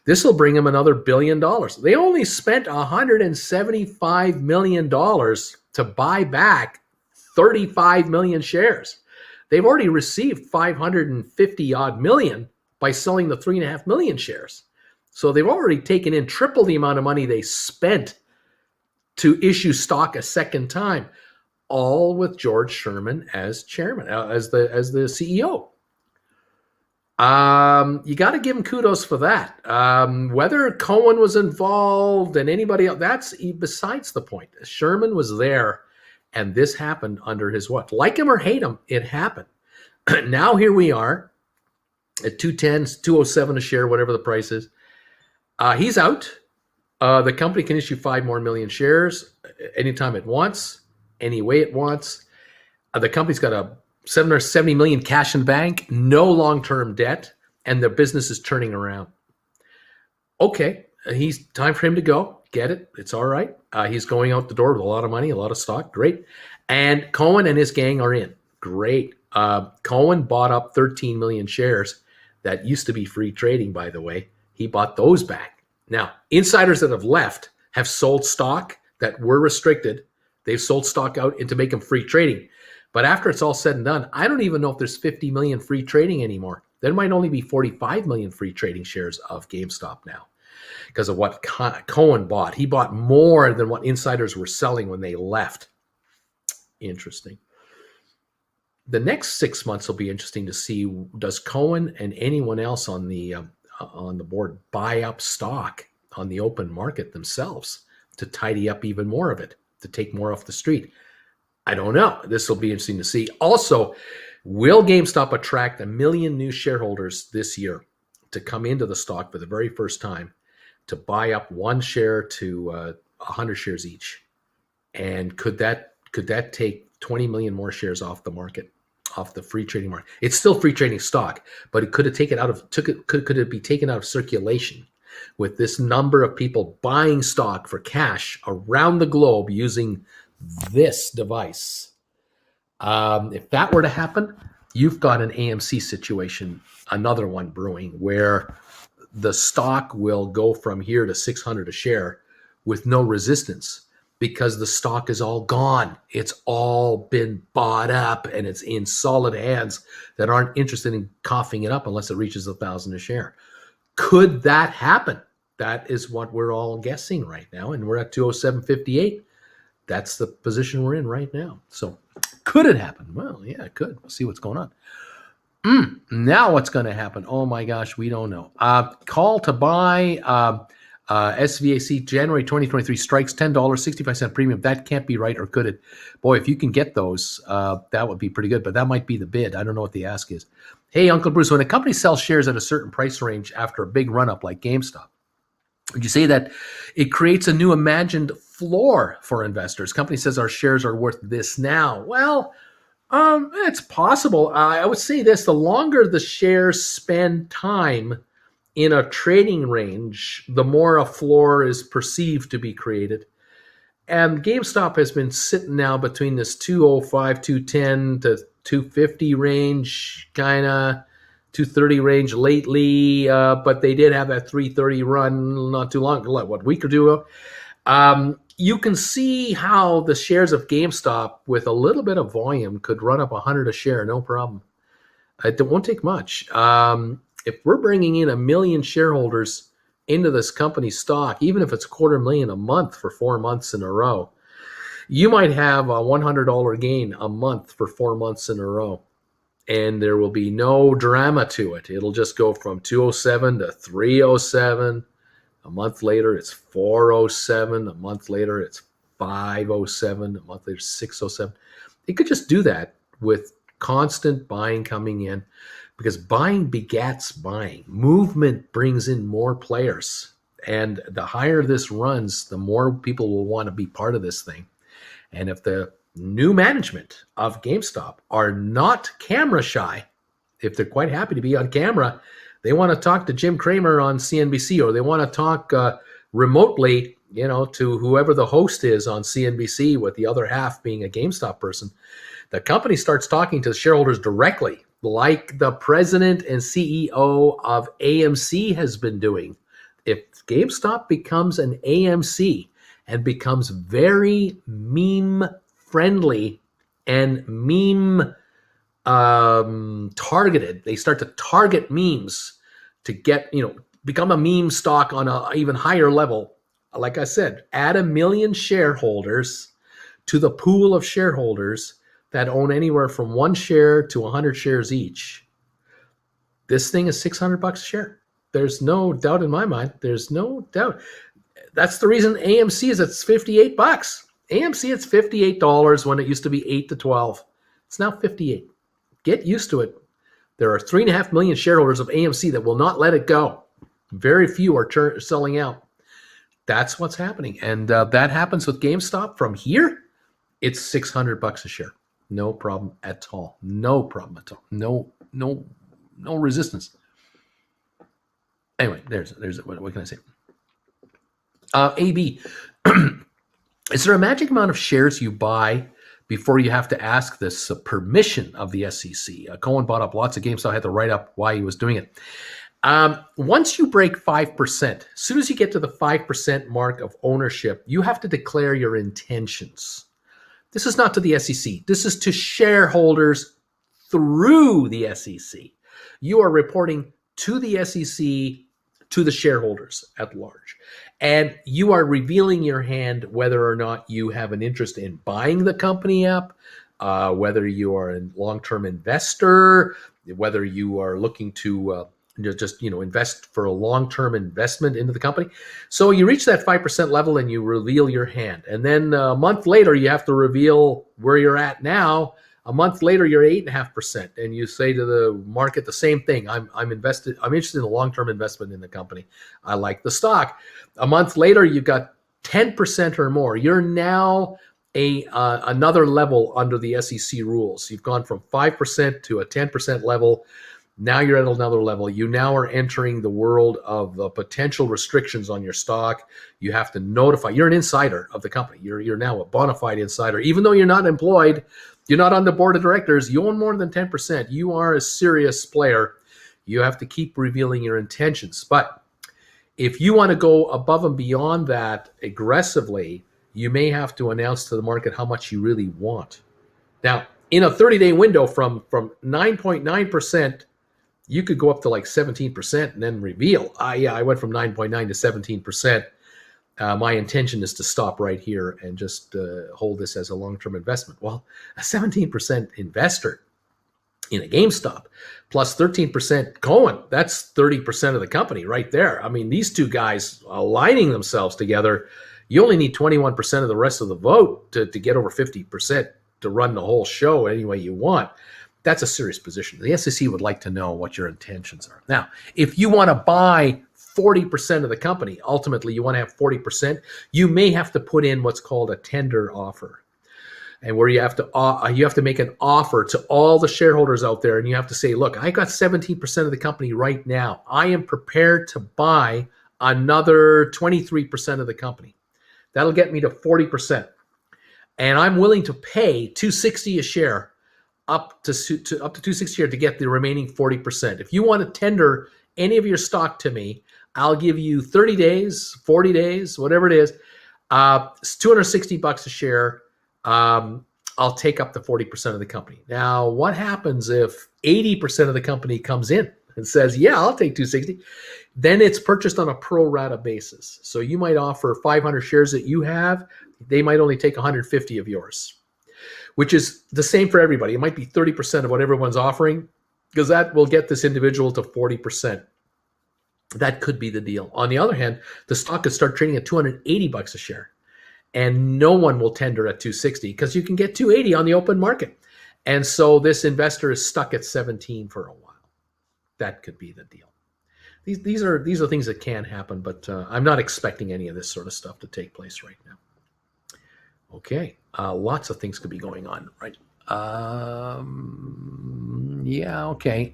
This will bring them another $1 billion. They only spent $175 million to buy back 35 million shares. They've already received 550 odd million by selling the 3.5 million shares. So they've already taken in triple the amount of money they spent to issue stock a second time, all with George Sherman as chairman, as the CEO. You got to give him kudos for that. Whether Cohen was involved and anybody else, that's besides the point. Sherman was there, and this happened under his watch. Like him or hate him, it happened. Now here we are at 210, 207 a share, whatever the price is. He's out. The company can issue 5 more million shares anytime it wants, any way it wants. The company's got a $770 million cash in the bank, no long-term debt, and the business is turning around. Okay, he's time for him to go. Get it? It's all right. He's going out the door with a lot of money, a lot of stock. Great. And Cohen and his gang are in. Great. Cohen bought up 13 million shares that used to be free trading, by the way. He bought those back. Now, insiders that have left have sold stock that were restricted. They've sold stock out into make them free trading. But after it's all said and done, I don't even know if there's 50 million free trading anymore. There might only be 45 million free trading shares of GameStop now because of what Cohen bought. He bought more than what insiders were selling when they left. Interesting. The next 6 months will be interesting to see, does Cohen and anyone else on the board buy up stock on the open market themselves to tidy up even more of it, to take more off the street? I don't know. This will be interesting to see. Also, will GameStop attract 1 million new shareholders this year to come into the stock for the very first time to buy up 1 share to 100 shares each? And could that take 20 million more shares off the market, off the free trading market? It's still free trading stock, but it could it be taken out of circulation with this number of people buying stock for cash around the globe using this device? If that were to happen, you've got an AMC situation, another one brewing, where the stock will go from here to 600 a share with no resistance because the stock is all gone. It's all been bought up and it's in solid hands that aren't interested in coughing it up unless it reaches 1,000 a share. Could that happen? That is what we're all guessing right now, and we're at 207.58. That's the position we're in right now. So could it happen? Well, yeah, it could. We'll see what's going on. Now what's going to happen? Oh my gosh, we don't know. Call to buy SVAC January 2023 strikes $10.65 premium. That can't be right, or could it? Boy, if you can get those, that would be pretty good, but that might be the bid. I don't know what the ask is. Hey, Uncle Bruce, when a company sells shares at a certain price range after a big run-up like GameStop, would you say that it creates a new imagined floor for investors? Company says our shares are worth this now. Well, it's possible. I would say this: the longer the shares spend time in a trading range, the more a floor is perceived to be created. And GameStop has been sitting now between this 205, 210 to 250 range, kind of 230 range lately, but they did have that 330 run not too long, what, week or two ago. You can see how the shares of GameStop with a little bit of volume could run up 100 a share, no problem. It won't take much. If we're bringing in 1 million shareholders into this company's stock, even if it's $250,000 a month for 4 months in a row, you might have a $100 gain a month for 4 months in a row. And there will be no drama to it. It'll just go from 207 to 307. A month later, it's 407. A month later, it's 507. A month later, 607. It could just do that with constant buying coming in, because buying begats buying. Movement brings in more players. And the higher this runs, the more people will want to be part of this thing. And if the new management of GameStop are not camera shy, if they're quite happy to be on camera, they want to talk to Jim Cramer on CNBC, or they want to talk remotely, to whoever the host is on CNBC, with the other half being a GameStop person. The company starts talking to the shareholders directly, like the president and CEO of AMC has been doing. If GameStop becomes an AMC and becomes very meme friendly and meme targeted. They start to target memes to get, become a meme stock on an even higher level. Like I said, add 1 million shareholders to the pool of shareholders that own anywhere from 1 share to 100 shares each. This thing is $600 a share. There's no doubt in my mind. There's no doubt. That's the reason AMC is at $58. AMC, it's $58 when it used to be $8 to $12. It's now $58. Get used to it. There are 3.5 million shareholders of AMC that will not let it go. Very few are selling out. That's what's happening. And that happens with GameStop. From here, it's $600 a share. No problem at all. No problem at all. No resistance. Anyway, there's what can I say? AB, is there a magic amount of shares you buy before you have to ask this permission of the SEC? Cohen bought up lots of GameStop, had to write up why he was doing it. Once you break 5%, as soon as you get to the 5% mark of ownership, you have to declare your intentions. This is not to the SEC. This is to shareholders through the SEC. You are reporting to the SEC, to the shareholders at large. And you are revealing your hand whether or not you have an interest in buying the company up, whether you are a long-term investor, whether you are looking to just invest for a long-term investment into the company. So you reach that 5% level and you reveal your hand. And then a month later, you have to reveal where you're at now. A month later, you're 8.5%, and you say to the market the same thing. I'm interested in a long-term investment in the company. I like the stock. A month later, you've got 10% or more. You're now another level under the SEC rules. You've gone from 5% to a 10% level. Now you're at another level. You now are entering the world of potential restrictions on your stock. You have to notify. You're an insider of the company. You're now a bona fide insider. Even though you're not employed, you're not on the board of directors, you own more than 10%. You are a serious player. You have to keep revealing your intentions. But if you want to go above and beyond that aggressively, you may have to announce to the market how much you really want. Now, in a 30-day window from 9.9%, you could go up to like 17% and then reveal, I went from 9.9 to 17%. My intention is to stop right here and just hold this as a long-term investment. Well, a 17% investor in a GameStop plus 13% Cohen, that's 30% of the company right there. I mean, these two guys aligning themselves together, you only need 21% of the rest of the vote to get over 50% to run the whole show any way you want. That's a serious position. The SEC would like to know what your intentions are. Now, if you want to buy 40% of the company, ultimately you want to have 40%, you may have to put in what's called a tender offer. And where you have to make an offer to all the shareholders out there, and you have to say, look, I got 17% of the company right now. I am prepared to buy another 23% of the company. That'll get me to 40%. And I'm willing to pay $260 a share up to $260 a share to get the remaining 40%. If you want to tender any of your stock to me, I'll give you 30 days, 40 days, whatever it is. It's $260 a share. I'll take up to 40% of the company. Now, what happens if 80% of the company comes in and says, yeah, I'll take 260? Then it's purchased on a pro rata basis. So you might offer 500 shares that you have. They might only take 150 of yours, which is the same for everybody. It might be 30% of what everyone's offering, because that will get this individual to 40%. That could be the deal. On the other hand, the stock could start trading at $280 a share, and no one will tender at 260 because you can get 280 on the open market. And so this investor is stuck at 17 for a while. That could be the deal. These are things that can happen, but I'm not expecting any of this sort of stuff to take place right now. Okay, lots of things could be going on, right? Yeah, okay.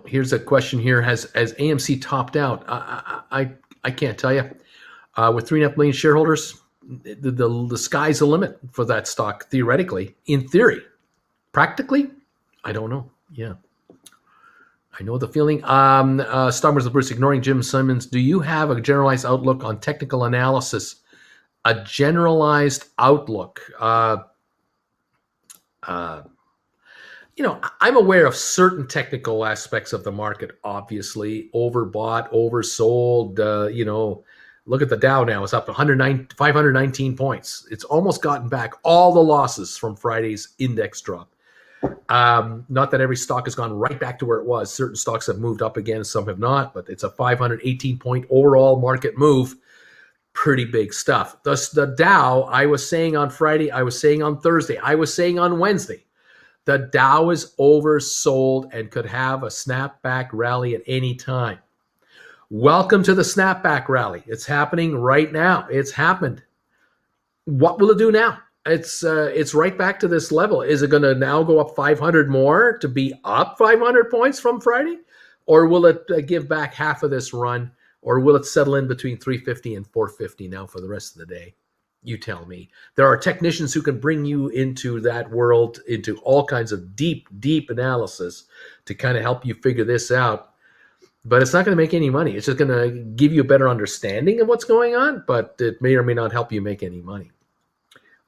Here's a question here. Has AMC topped out? I can't tell you. With 3.5 million shareholders, the sky's the limit for that stock, theoretically. In theory. Practically, I don't know. Yeah. I know the feeling. Starmers with Bruce, ignoring Jim Simmons. Do you have a generalized outlook on technical analysis? A generalized outlook. I'm aware of certain technical aspects of the market, obviously. Overbought, oversold. Look at the Dow now. It's up 519 points. It's almost gotten back all the losses from Friday's index drop. Not that every stock has gone right back to where it was. Certain stocks have moved up again, some have not, but it's a 518-point overall market move. Pretty big stuff. Thus, the Dow, I was saying on Friday, I was saying on Thursday, I was saying on Wednesday, the Dow is oversold and could have a snapback rally at any time. Welcome to the snapback rally. It's happening right now. It's happened. What will it do now? It's right back to this level. Is it going to now go up 500 more to be up 500 points from Friday? Or will it give back half of this run? Or will it settle in between 350 and 450 now for the rest of the day? You tell me. There are technicians who can bring you into that world, into all kinds of deep, deep analysis to kind of help you figure this out. But it's not going to make any money. It's just going to give you a better understanding of what's going on, but it may or may not help you make any money.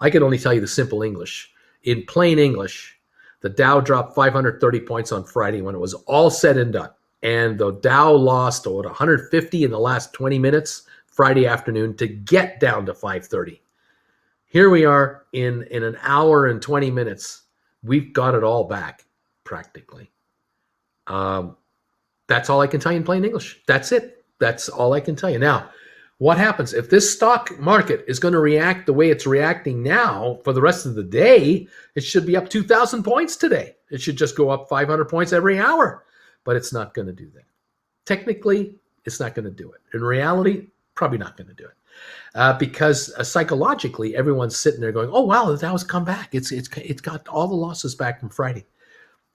I can only tell you the simple English. In plain English, the Dow dropped 530 points on Friday when it was all said and done. And the Dow lost 150 in the last 20 minutes Friday afternoon to get down to 530. Here we are in an hour and 20 minutes. We've got it all back, practically. That's all I can tell you in plain English. That's it. That's all I can tell you. Now, what happens if this stock market is going to react the way it's reacting now for the rest of the day? It should be up 2,000 points today. It should just go up 500 points every hour, but it's not going to do that. Technically, it's not going to do it. In reality, probably not going to do it because psychologically, everyone's sitting there going, "Oh wow, the Dow's come back. It's got all the losses back from Friday."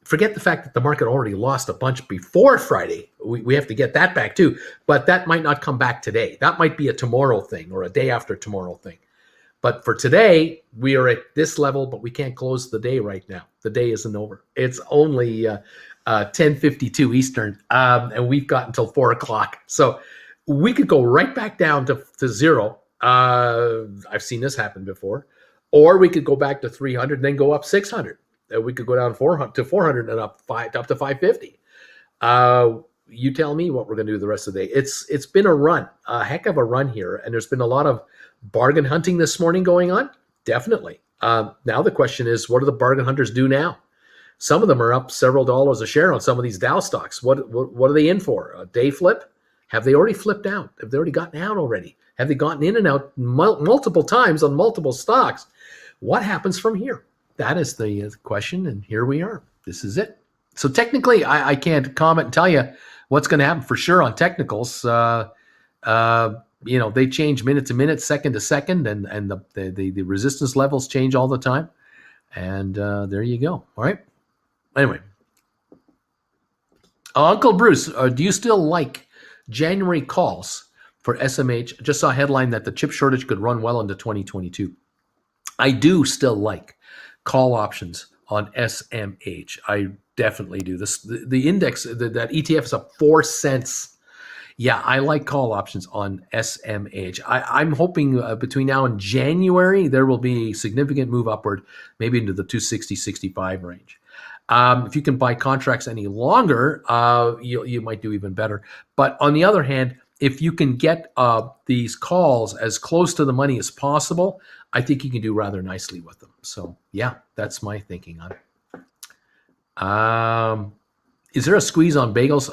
Forget the fact that the market already lost a bunch before Friday. We have to get that back too. But that might not come back today. That might be a tomorrow thing or a day after tomorrow thing. But for today, we are at this level, but we can't close the day right now. The day isn't over. It's only 10:52 Eastern, and we've got until 4 o'clock. So we could go right back down to zero. I've seen this happen before. Or we could go back to 300 and then go up 600. We could go down 400 to 400 and up to 550. You tell me what we're going to do the rest of the day. It's been a run, a heck of a run here, and there's been a lot of bargain hunting this morning going on. Definitely. Now the question is, what do the bargain hunters do now? Some of them are up several dollars a share on some of these Dow stocks. What are they in for? A day flip? Have they already flipped out? Have they already gotten out already? Have they gotten in and out multiple times on multiple stocks? What happens from here? That is the question, and here we are. This is it. So technically, I can't comment and tell you what's going to happen for sure on technicals. They change minute to minute, second to second, and the resistance levels change all the time. And there you go. All right. Anyway, Uncle Bruce, do you still like January calls for SMH? Just saw a headline that the chip shortage could run well into 2022. I do still like call options on SMH. I definitely do. The index, that ETF is up 4 cents. Yeah, I like call options on SMH. I'm hoping between now and January, there will be a significant move upward, maybe into the 260-65 range. If you can buy contracts any longer, you might do even better. But on the other hand, if you can get these calls as close to the money as possible, I think you can do rather nicely with them. So yeah, that's my thinking on it. Is there a squeeze on bagels?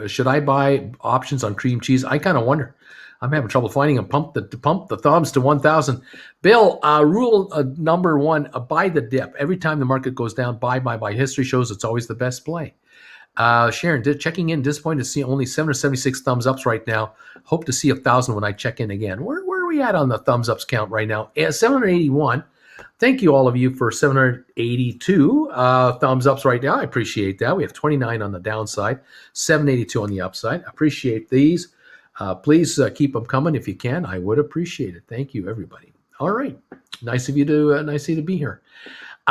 Should I buy options on cream cheese? I kind of wonder. I'm having trouble finding them. Pump the thumbs to 1,000. Bill, rule number one, buy the dip. Every time the market goes down, buy. History shows it's always the best play. Sharon, checking in, disappointed to see only 776 thumbs ups right now. Hope to see 1,000 when I check in again. Where are we at on the thumbs ups count right now? 781. Thank you all of you for 782 thumbs ups right now. I appreciate that. We have 29 on the downside, 782 on the upside. Appreciate these. Please keep them coming if you can. I would appreciate it. Thank you, everybody. All right. Nice of you to be here.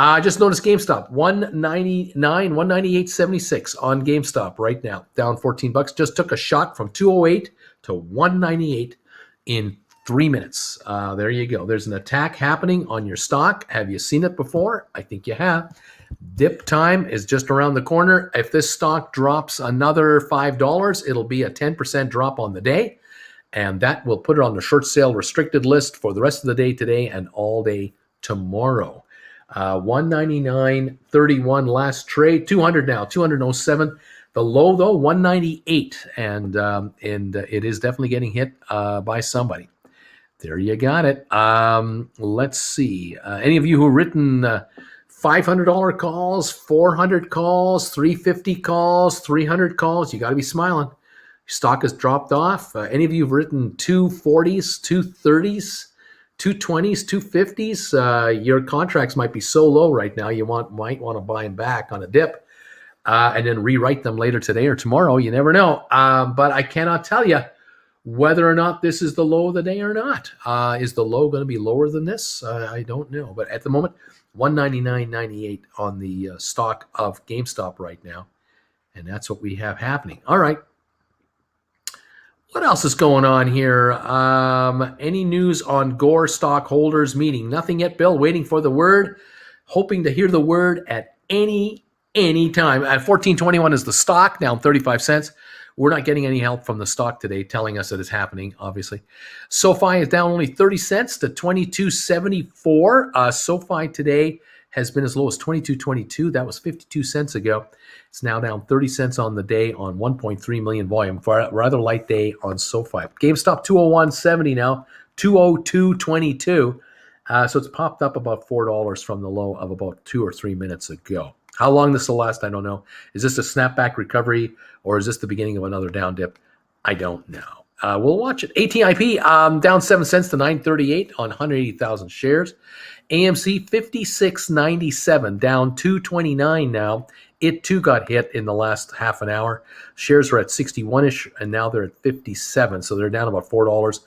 I just noticed GameStop, 199, 198.76 on GameStop right now, down $14. Just took a shot from 208 to 198 in 3 minutes. There you go. There's an attack happening on your stock. Have you seen it before? I think you have. Dip time is just around the corner. If this stock drops another $5, it'll be a 10% drop on the day. And that will put it on the short sale restricted list for the rest of the day today and all day tomorrow. 199.31 last trade, 200 now, 200.07. The low though, 198, and it is definitely getting hit by somebody. There you got it. Let's see. Any of you who have written $500 calls, 400 calls, 350 calls, 300 calls, you got to be smiling. Stock has dropped off. Any of you who've written 240s, 230s, 220s, 250s, your contracts might be so low right now you might want to buy them back on a dip and then rewrite them later today or tomorrow. You never know. But I cannot tell you whether or not this is the low of the day or not. Is the low going to be lower than this? I don't know. But at the moment, 199.98 on the stock of GameStop right now. And that's what we have happening. All right. What else is going on here? Any news on Gore stockholders meeting? Nothing yet, Bill. Waiting for the word. Hoping to hear the word at any time. At 14.21 is the stock, down 35 cents. We're not getting any help from the stock today telling us that it's happening, obviously. SOFI is down only 30 cents to 22.74. SOFI today has been as low as 22.22. That was 52 cents ago. It's now down 30 cents on the day on 1.3 million volume. For a rather light day on SOFI. GameStop 201.70 now, 202.22. So it's popped up about $4 from the low of about 2 or 3 minutes ago. How long this will last, I don't know. Is this a snapback recovery or is this the beginning of another down dip? I don't know. We'll watch it. ATIP down 7 cents to 938 on 180,000 shares. AMC 56.97 down 229 now. It too got hit in the last half an hour. Shares are at 61-ish and now they're at 57. So they're down about $4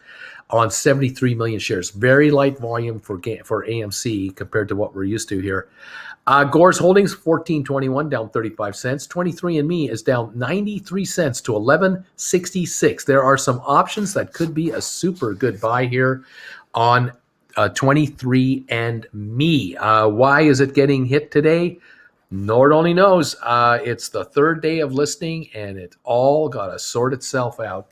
on 73 million shares. Very light volume for AMC compared to what we're used to here. Gore's Holdings 14.21 down 35 cents. 23andMe is down 93 cents to 11.66. There are some options that could be a super good buy here on 23andMe. Why is it getting hit today? Lord only knows. It's the third day of listing and it all got to sort itself out.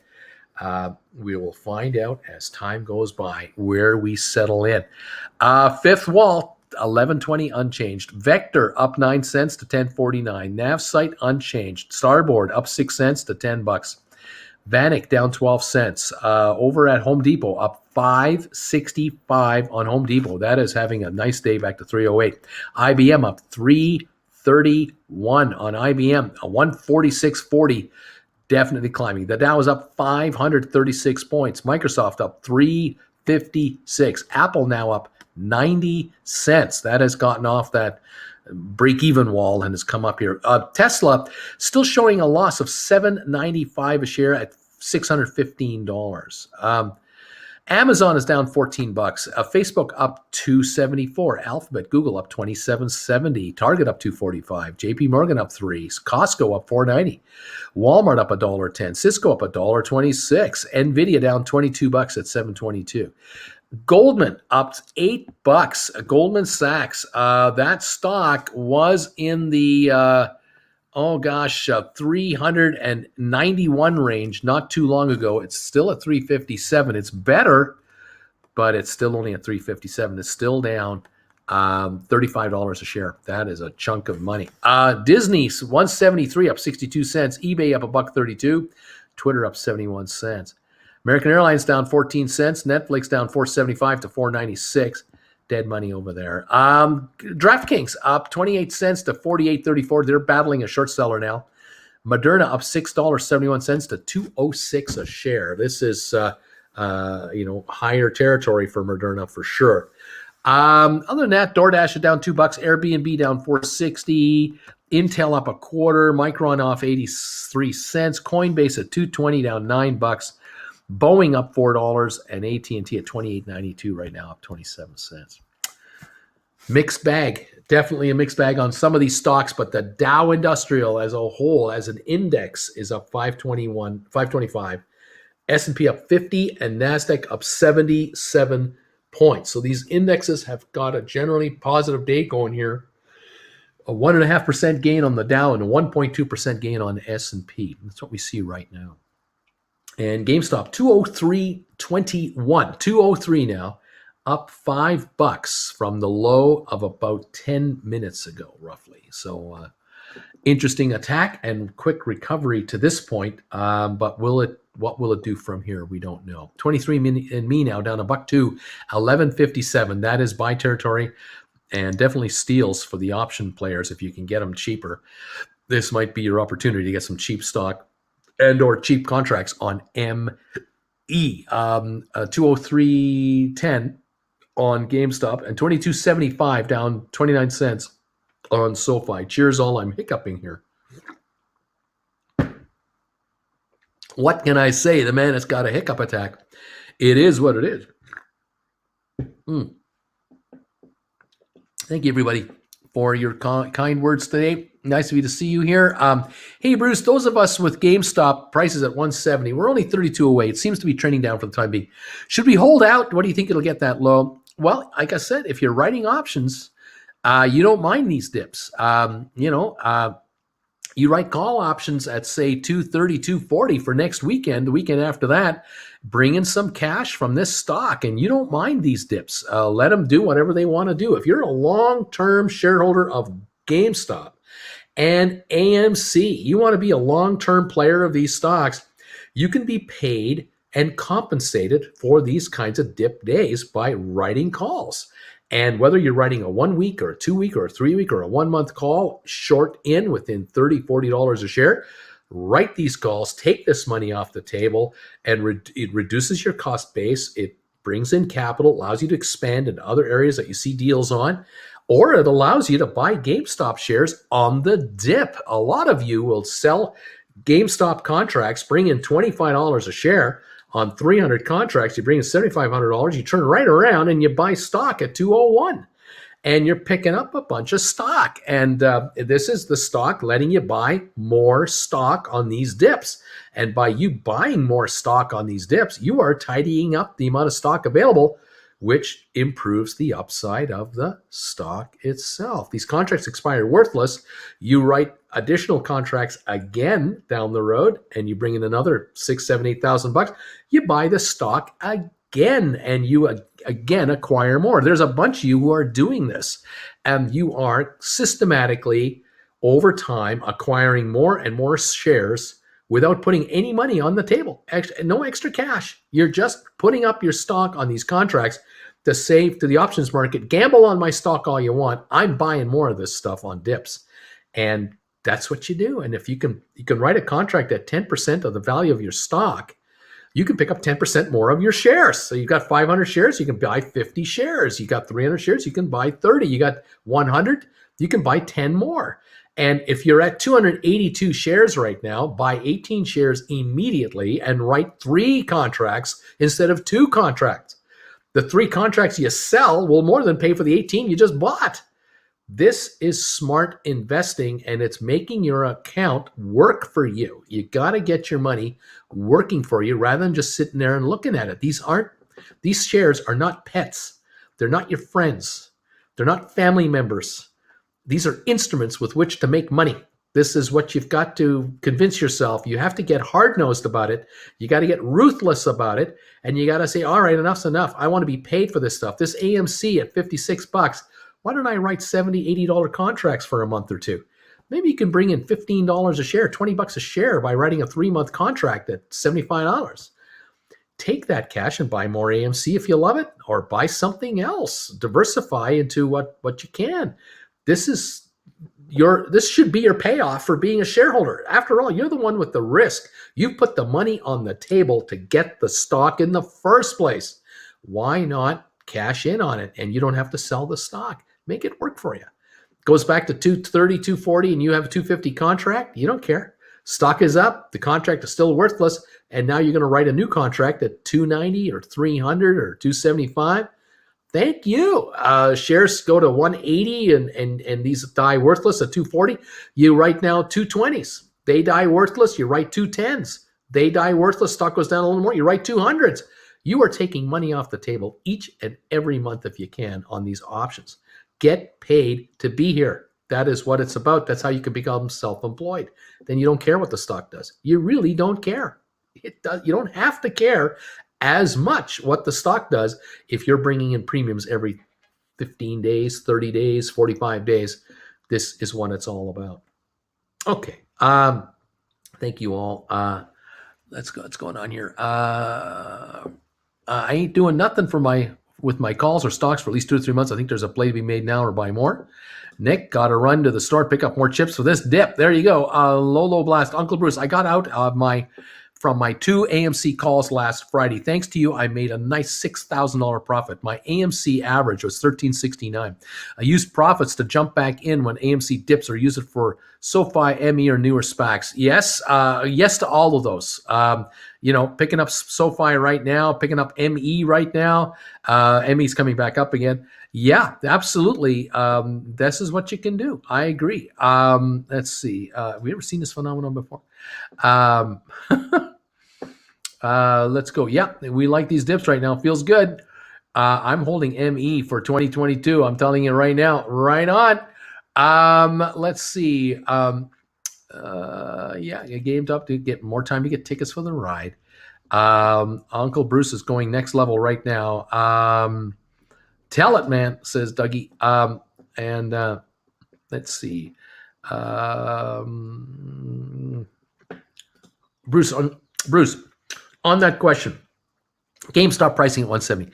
We will find out as time goes by where we settle in. Fifth Wall 11.20 unchanged. Vector up 9 cents to 10.49. NavSite unchanged. Starboard up 6 cents to $10. Vanik down 12 cents. Over at Home Depot up 5.65 on Home Depot. That is having a nice day back to 308. IBM up 331 on IBM. 146.40. Definitely climbing. The Dow is up 536 points. Microsoft up 356. Apple now up 90 cents. That has gotten off that break-even wall and has come up here. Tesla still showing a loss of $7.95 a share at $615. Amazon is down $14. Facebook up $2.74. Alphabet, Google up $27.70. Target up $2.45. JP Morgan up $3. Costco up $4.90. Walmart up $1.10. Cisco up $1.26. Nvidia down $22 at $7.22. Goldman up $8. Goldman Sachs. That stock was in the 391 range not too long ago. It's still at 357. It's better, but it's still only at 357. It's still down $35 a share. That is a chunk of money. Disney 173 up 62 cents. eBay up $1.32. Twitter up 71 cents. American Airlines down 14 cents. Netflix down 475 to 496. Dead money over there. DraftKings up 28 cents to 48.34. They're battling a short seller now. Moderna up $6.71 to 206 a share. This is higher territory for Moderna for sure. Other than that, DoorDash is down $2. Airbnb down 460. Intel up $0.25. Micron off 83 cents. Coinbase at 220 down $9. Boeing up $4 and AT&T at $28.92 right now, up 27 cents. Mixed bag. Definitely a mixed bag on some of these stocks, but the Dow Industrial as a whole, as an index, is up 521, 525. S&P up 50 and NASDAQ up 77 points. So these indexes have got a generally positive day going here. A 1.5% gain on the Dow and a 1.2% gain on S&P. That's what we see right now. And GameStop, 203.21. 203 now, up $5 from the low of about 10 minutes ago, roughly. So interesting attack and quick recovery to this point. But what will it do from here? We don't know. 23andMe now down $1.02, 11.57. That is buy territory, and definitely steals for the option players if you can get them cheaper. This might be your opportunity to get some cheap stock and or cheap contracts on ME. 203.10 on GameStop and 22.75 down 29 cents on SoFi. Cheers all, I'm hiccuping here. What can I say? The man has got a hiccup attack. It is what it is. Thank you, everybody, for your kind words today. Nice of you to see you here. Hey, Bruce, those of us with GameStop prices at 170, we're only 32 away. It seems to be trending down for the time being. Should we hold out? What do you think it'll get that low? Well, like I said, if you're writing options, you don't mind these dips. You write call options at, say, 230, 240 for next weekend, the weekend after that, bring in some cash from this stock, and you don't mind these dips. Let them do whatever they want to do. If you're a long-term shareholder of GameStop and AMC, you want to be a long-term player of these stocks, you can be paid and compensated for these kinds of dip days by writing calls. And whether you're writing a 1 week or a 2 week or a 3 week or a 1 month call, short in within $30, $40 a share, write these calls, take this money off the table, and it reduces your cost base. It brings in capital, allows you to expand in other areas that you see deals on, or it allows you to buy GameStop shares on the dip. A lot of you will sell GameStop contracts, bring in $25 a share. On 300 contracts, you bring in $7,500, you turn right around and you buy stock at 201, and you're picking up a bunch of stock. And this is the stock letting you buy more stock on these dips. And by you buying more stock on these dips, you are tidying up the amount of stock available, which improves the upside of the stock itself. These contracts expire worthless. You write additional contracts again down the road, and you bring in another $6,000, $7,000, $8,000. You buy the stock again, and you again acquire more. There's a bunch of you who are doing this, and you are systematically over time acquiring more and more shares without putting any money on the table. No extra cash. You're just putting up your stock on these contracts to save to the options market. Gamble on my stock all you want. I'm buying more of this stuff on dips. And that's what you do. And if you can write a contract at 10% of the value of your stock, you can pick up 10% more of your shares. So you've got 500 shares, you can buy 50 shares. You got 300 shares, you can buy 30. You got 100, you can buy 10 more. And if you're at 282 shares right now, buy 18 shares immediately and write 3 contracts instead of 2 contracts. The 3 contracts you sell will more than pay for the 18 you just bought. This is smart investing, and it's making your account work for you. You got to get your money working for you rather than just sitting there and looking at it. These shares are not pets. They're not your friends. They're not family members. These are instruments with which to make money. This is what you've got to convince yourself. You have to get hard-nosed about it. You got to get ruthless about it. And you got to say, all right, enough's enough. I want to be paid for this stuff. This AMC at $56, why don't I write $70, $80 contracts for a month or two? Maybe you can bring in $15 a share, $20 a share by writing a 3-month contract at $75. Take that cash and buy more AMC if you love it, or buy something else. Diversify into what you can. This should be your payoff for being a shareholder. After all, you're the one with the risk. You put the money on the table to get the stock in the first place. Why not cash in on it? And you don't have to sell the stock. Make it work for you. Goes back to 230, 240, and you have a 250 contract. You don't care. Stock is up. The contract is still worthless. And now you're going to write a new contract at 290 or 300 or 275. Thank you. Shares go to 180 and these die worthless at 240. You write now 220s. They die worthless. You write 210s. They die worthless. Stock goes down a little more. You write 200s. You are taking money off the table each and every month if you can on these options. Get paid to be here. That is what it's about. That's how you can become self-employed. Then you don't care what the stock does. You really don't care. It does. You don't have to care as much what the stock does if you're bringing in premiums every 15 days, 30 days, 45 days. This is what it's all about. Okay. Thank you all. Let's go. What's going on here? I ain't doing nothing with my calls or stocks for at least 2 or 3 months. I think there's a play to be made now or buy more. Nick, got to run to the store, pick up more chips for this dip. There you go. Lolo Blast. Uncle Bruce, I got out of from my 2 AMC calls last Friday. Thanks to you, I made a nice $6,000 profit. My AMC average was $13.69. I used profits to jump back in when AMC dips or use it for SOFI, ME, or newer SPACs. Yes, yes to all of those. Picking up SOFI right now, picking up ME right now. ME's coming back up again. Yeah, absolutely. This is what you can do. I agree. Let's see. Have we ever seen this phenomenon before? Let's go. Yeah, we like these dips right now. Feels good. I'm holding ME for 2022. I'm telling you right now. Right on. Let's see. You gamed up to get more time to get tickets for the ride. Uncle Bruce is going next level right now. Tell it, man, says Dougie. Let's see. Bruce, on that question, GameStop pricing at 170.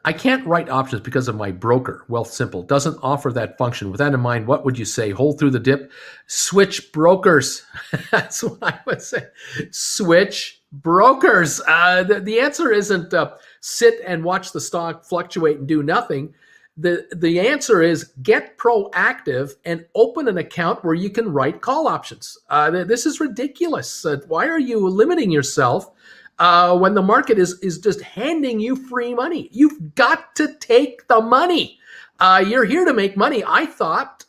I can't write options because of my broker, Wealth Simple. Doesn't offer that function. With that in mind, what would you say? Hold through the dip? Switch brokers. That's what I would say. Switch brokers. The answer isn't sit and watch the stock fluctuate and do nothing. The answer is get proactive and open an account where you can write call options. This is ridiculous. Why are you limiting yourself when the market is just handing you free money? You've got to take the money. You're here to make money. I thought,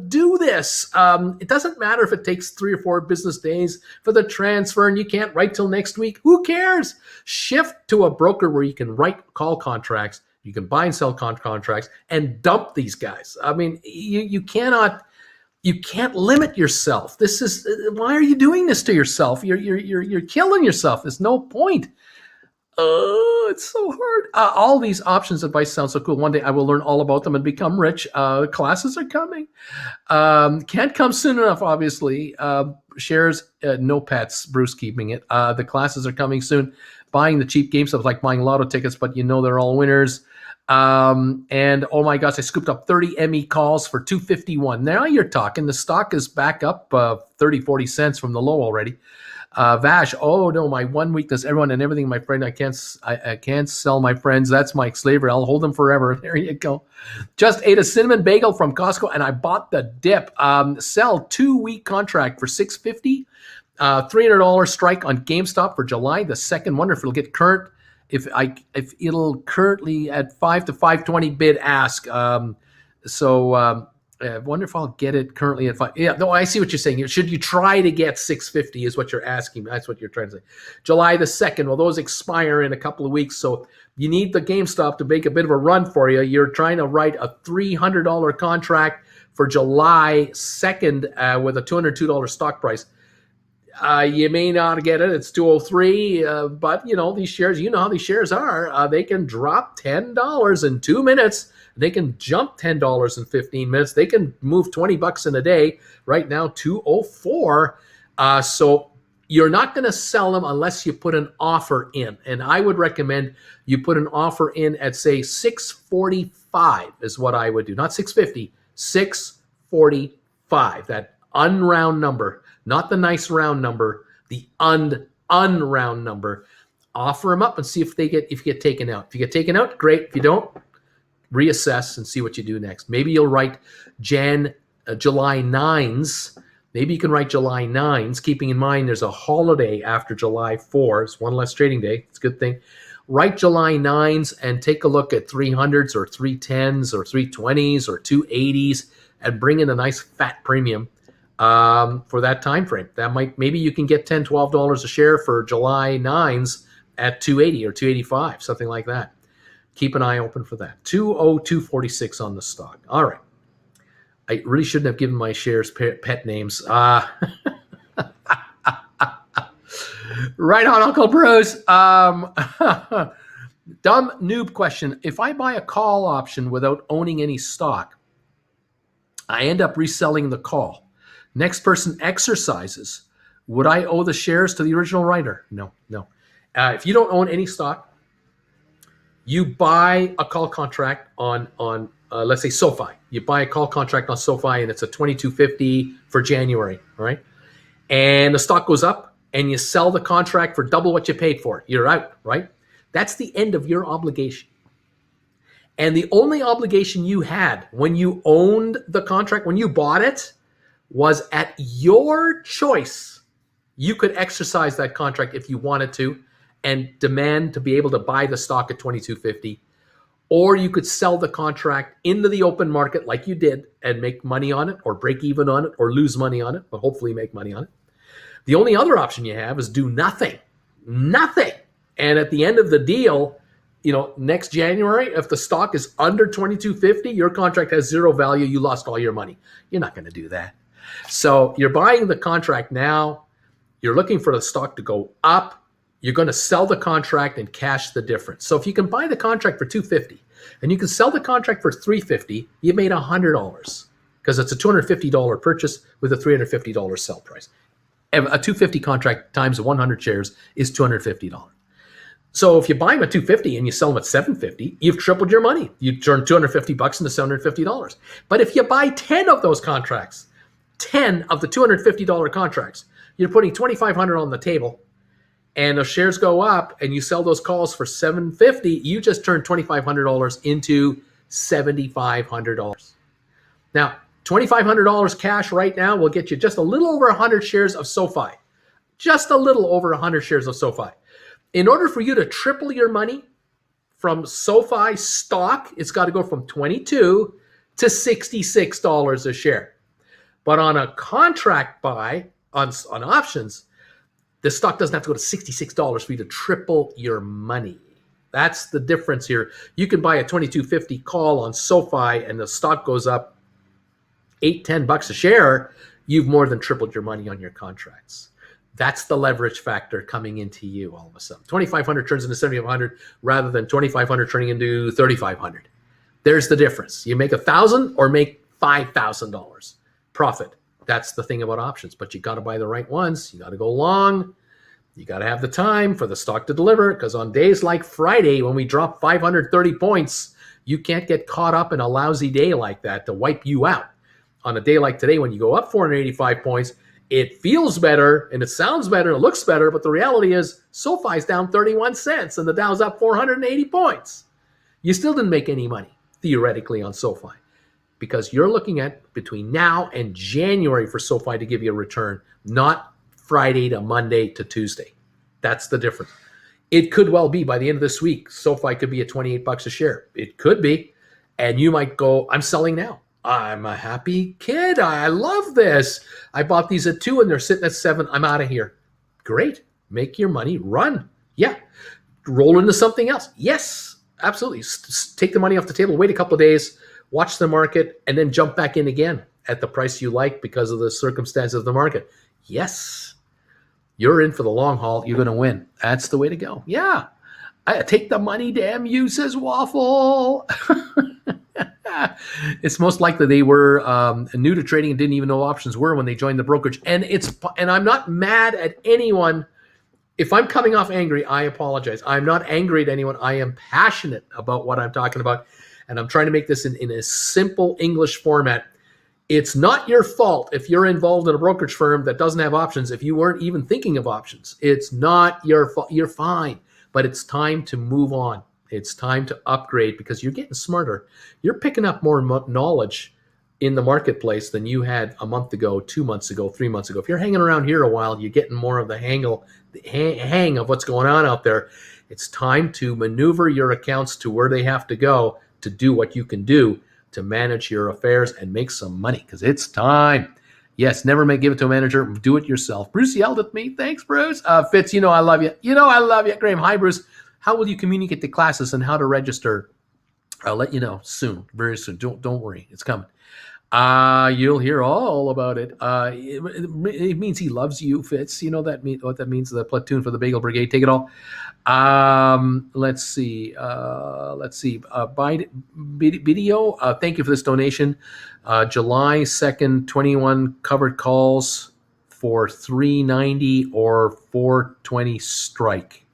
do this. It doesn't matter if it takes 3 or 4 business days for the transfer and you can't write till next week. Who cares? Shift to a broker where you can write call contracts. You can buy and sell contracts and dump these guys. I mean, you can't limit yourself. This is why are you doing this to yourself? You're killing yourself. There's no point. It's so hard. All these options advice sounds so cool. One day I will learn all about them and become rich. Classes are coming. Can't come soon enough, obviously. Shares, no pets. Bruce keeping it. The classes are coming soon. Buying the cheap game stuff like buying lotto tickets, but they're all winners. And oh my gosh, I scooped up 30 ME calls for 251. Now you're talking. The stock is back up 30, 40 cents from the low already. Vash, oh no, my one weakness, everyone and everything, my friend, I can't sell my friends. That's my slavery. I'll hold them forever. There you go. Just ate a cinnamon bagel from Costco and I bought the dip. Sell 2-week contract for $650. $300 strike on GameStop for July the 2nd. Wonder if it'll get current. If it'll currently at 5 to 520 bid ask. I wonder if I'll get it currently at 5. Yeah, no, I see what you're saying. Should you try to get 650 is what you're asking. That's what you're trying to say. July the 2nd. Well, those expire in a couple of weeks, so you need the GameStop to make a bit of a run for you. You're trying to write a $300 contract for July 2nd with a $202 stock price. You may not get it. It's 203, but these shares. You know how these shares are. They can drop $10 in 2 minutes. They can jump $10 in 15 minutes. They can move $20 in a day. Right now, 204. So you're not going to sell them unless you put an offer in. And I would recommend you put an offer in at say 645 is what I would do. Not 650, 645. That unround number. Not the nice round number, the unround number. Offer them up and see if you get taken out. If you get taken out, great. If you don't, reassess and see what you do next. Maybe you'll write July 9s. Maybe you can write July 9s, keeping in mind there's a holiday after July 4. It's one less trading day. It's a good thing. write July 9s and take a look at 300s or 310s or 320s or 280s and bring in a nice fat premium for that time frame. That maybe you can get $10, $12 a share for July 9s at 280 or 285, something like that. Keep an eye open for that. 202.46 on the stock. All right. I really shouldn't have given my shares pet names. Right on, Uncle Bruce. Dumb noob question. If I buy a call option without owning any stock, I end up reselling the call. Next person exercises. Would I owe the shares to the original writer? No. If you don't own any stock, you buy a call contract on let's say SOFI. You buy a call contract on SOFI and it's a $22.50 for January, right? And the stock goes up and you sell the contract for double what you paid for it. You're out, right? That's the end of your obligation. And the only obligation you had when you owned the contract, when you bought it, was at your choice. You could exercise that contract if you wanted to and demand to be able to buy the stock at $22.50. Or you could sell the contract into the open market like you did and make money on it or break even on it or lose money on it, but hopefully make money on it. The only other option you have is do nothing. Nothing. And at the end of the deal, next January, if the stock is under $22.50, your contract has zero value, you lost all your money. You're not going to do that. So you're buying the contract now. You're looking for the stock to go up. You're going to sell the contract and cash the difference. So if you can buy the contract for $250 and you can sell the contract for $350, you made $100 because it's a $250 purchase with a $350 sell price. A $250 contract times 100 shares is $250. So if you buy them at $250 and you sell them at $750, you've tripled your money. You turn $250 into $750. But if you buy 10 of those contracts, 10 of the $250 contracts, you're putting $2,500 on the table. And if shares go up and you sell those calls for $750, you just turn $2,500 into $7,500. Now, $2,500 cash right now will get you just a little over 100 shares of SOFI. Just a little over 100 shares of SOFI. In order for you to triple your money from SOFI stock, it's got to go from $22 to $66 a share. But on a contract buy, on options, the stock doesn't have to go to $66 for you to triple your money. That's the difference here. You can buy a $22.50 call on SOFI and the stock goes up $8-10 a share. You've more than tripled your money on your contracts. That's the leverage factor coming into you all of a sudden. 2,500 turns into 7,500 rather than 2,500 turning into 3,500. There's the difference. You make $1,000 or make $5,000 profit. That's the thing about options, but you got to buy the right ones. You got to go long. You got to have the time for the stock to deliver, because on days like Friday, when we drop 530 points, you can't get caught up in a lousy day like that to wipe you out. On a day like today, when you go up 485 points, it feels better and it sounds better and it looks better, but the reality is SoFi's down 31 cents and the Dow's up 480 points. You still didn't make any money, theoretically, on SoFi, because you're looking at between now and January for SoFi to give you a return, not Friday to Monday to Tuesday. That's the difference. It could well be by the end of this week, SoFi could be at $28 a share. It could be. And you might go, I'm selling now. I'm a happy kid. I love this. I bought these at 2 and they're sitting at 7. I'm out of here. Great. Make your money. Run. Yeah. Roll into something else. Yes, absolutely. Take the money off the table. Wait a couple of days. Watch the market, and then jump back in again at the price you like because of the circumstances of the market. Yes, you're in for the long haul. You're going to win. That's the way to go. Yeah. Take the money, damn you, says Waffle. It's most likely they were new to trading and didn't even know options were when they joined the brokerage. And I'm not mad at anyone. If I'm coming off angry, I apologize. I'm not angry at anyone. I am passionate about what I'm talking about. And I'm trying to make this in a simple English format. It's not your fault if you're involved in a brokerage firm that doesn't have options, if you weren't even thinking of options. It's not your fault. You're fine. But it's time to move on. It's time to upgrade because you're getting smarter. You're picking up more knowledge in the marketplace than you had a month ago, 2 months ago, 3 months ago. If you're hanging around here a while, you're getting more of the hang of what's going on out there. It's time to maneuver your accounts to where they have to go to do what you can do to manage your affairs and make some money, because it's time. Yes, never give it to a manager. Do it yourself. Bruce yelled at me. Thanks, Bruce. Fitz, I love you. I love you. Graham, hi, Bruce. How will you communicate the classes and how to register? I'll let you know soon, very soon. Don't worry. It's coming. You'll hear all about it. It means he loves you, Fitz. You know what that means, the platoon for the Bagel Brigade. Take it all. Let's see. Video. Thank you for this donation. July 2nd, 21 covered calls for 390 or 420 strike.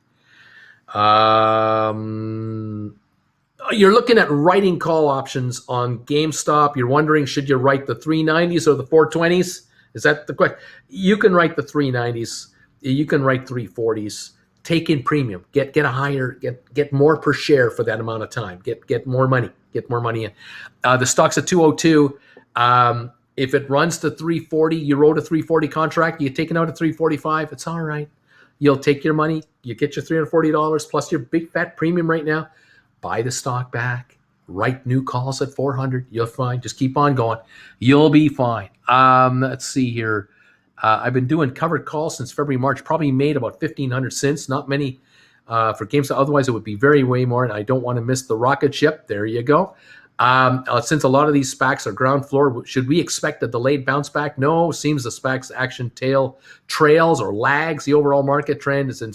You're looking at writing call options on GameStop. You're wondering, should you write the 390s or the 420s? Is that the question? You can write the 390s. You can write 340s. Take in premium. Get a higher. Get more per share for that amount of time. Get more money. Get more money in. The stock's at 202. If it runs to 340, you wrote a 340 contract. You take it out at 345. It's all right. You'll take your money. You get your $340 plus your big fat premium right now. Buy the stock back, write new calls at 400. You'll find, just keep on going. You'll be fine. Let's see here. I've been doing covered calls since February, March, probably made about 1,500 since. Not many for GameStop. Otherwise, it would be way more, and I don't want to miss the rocket ship. There you go. Since a lot of these SPACs are ground floor, should we expect a delayed bounce back? No, seems the SPAC's action trails or lags the overall market trend, isn't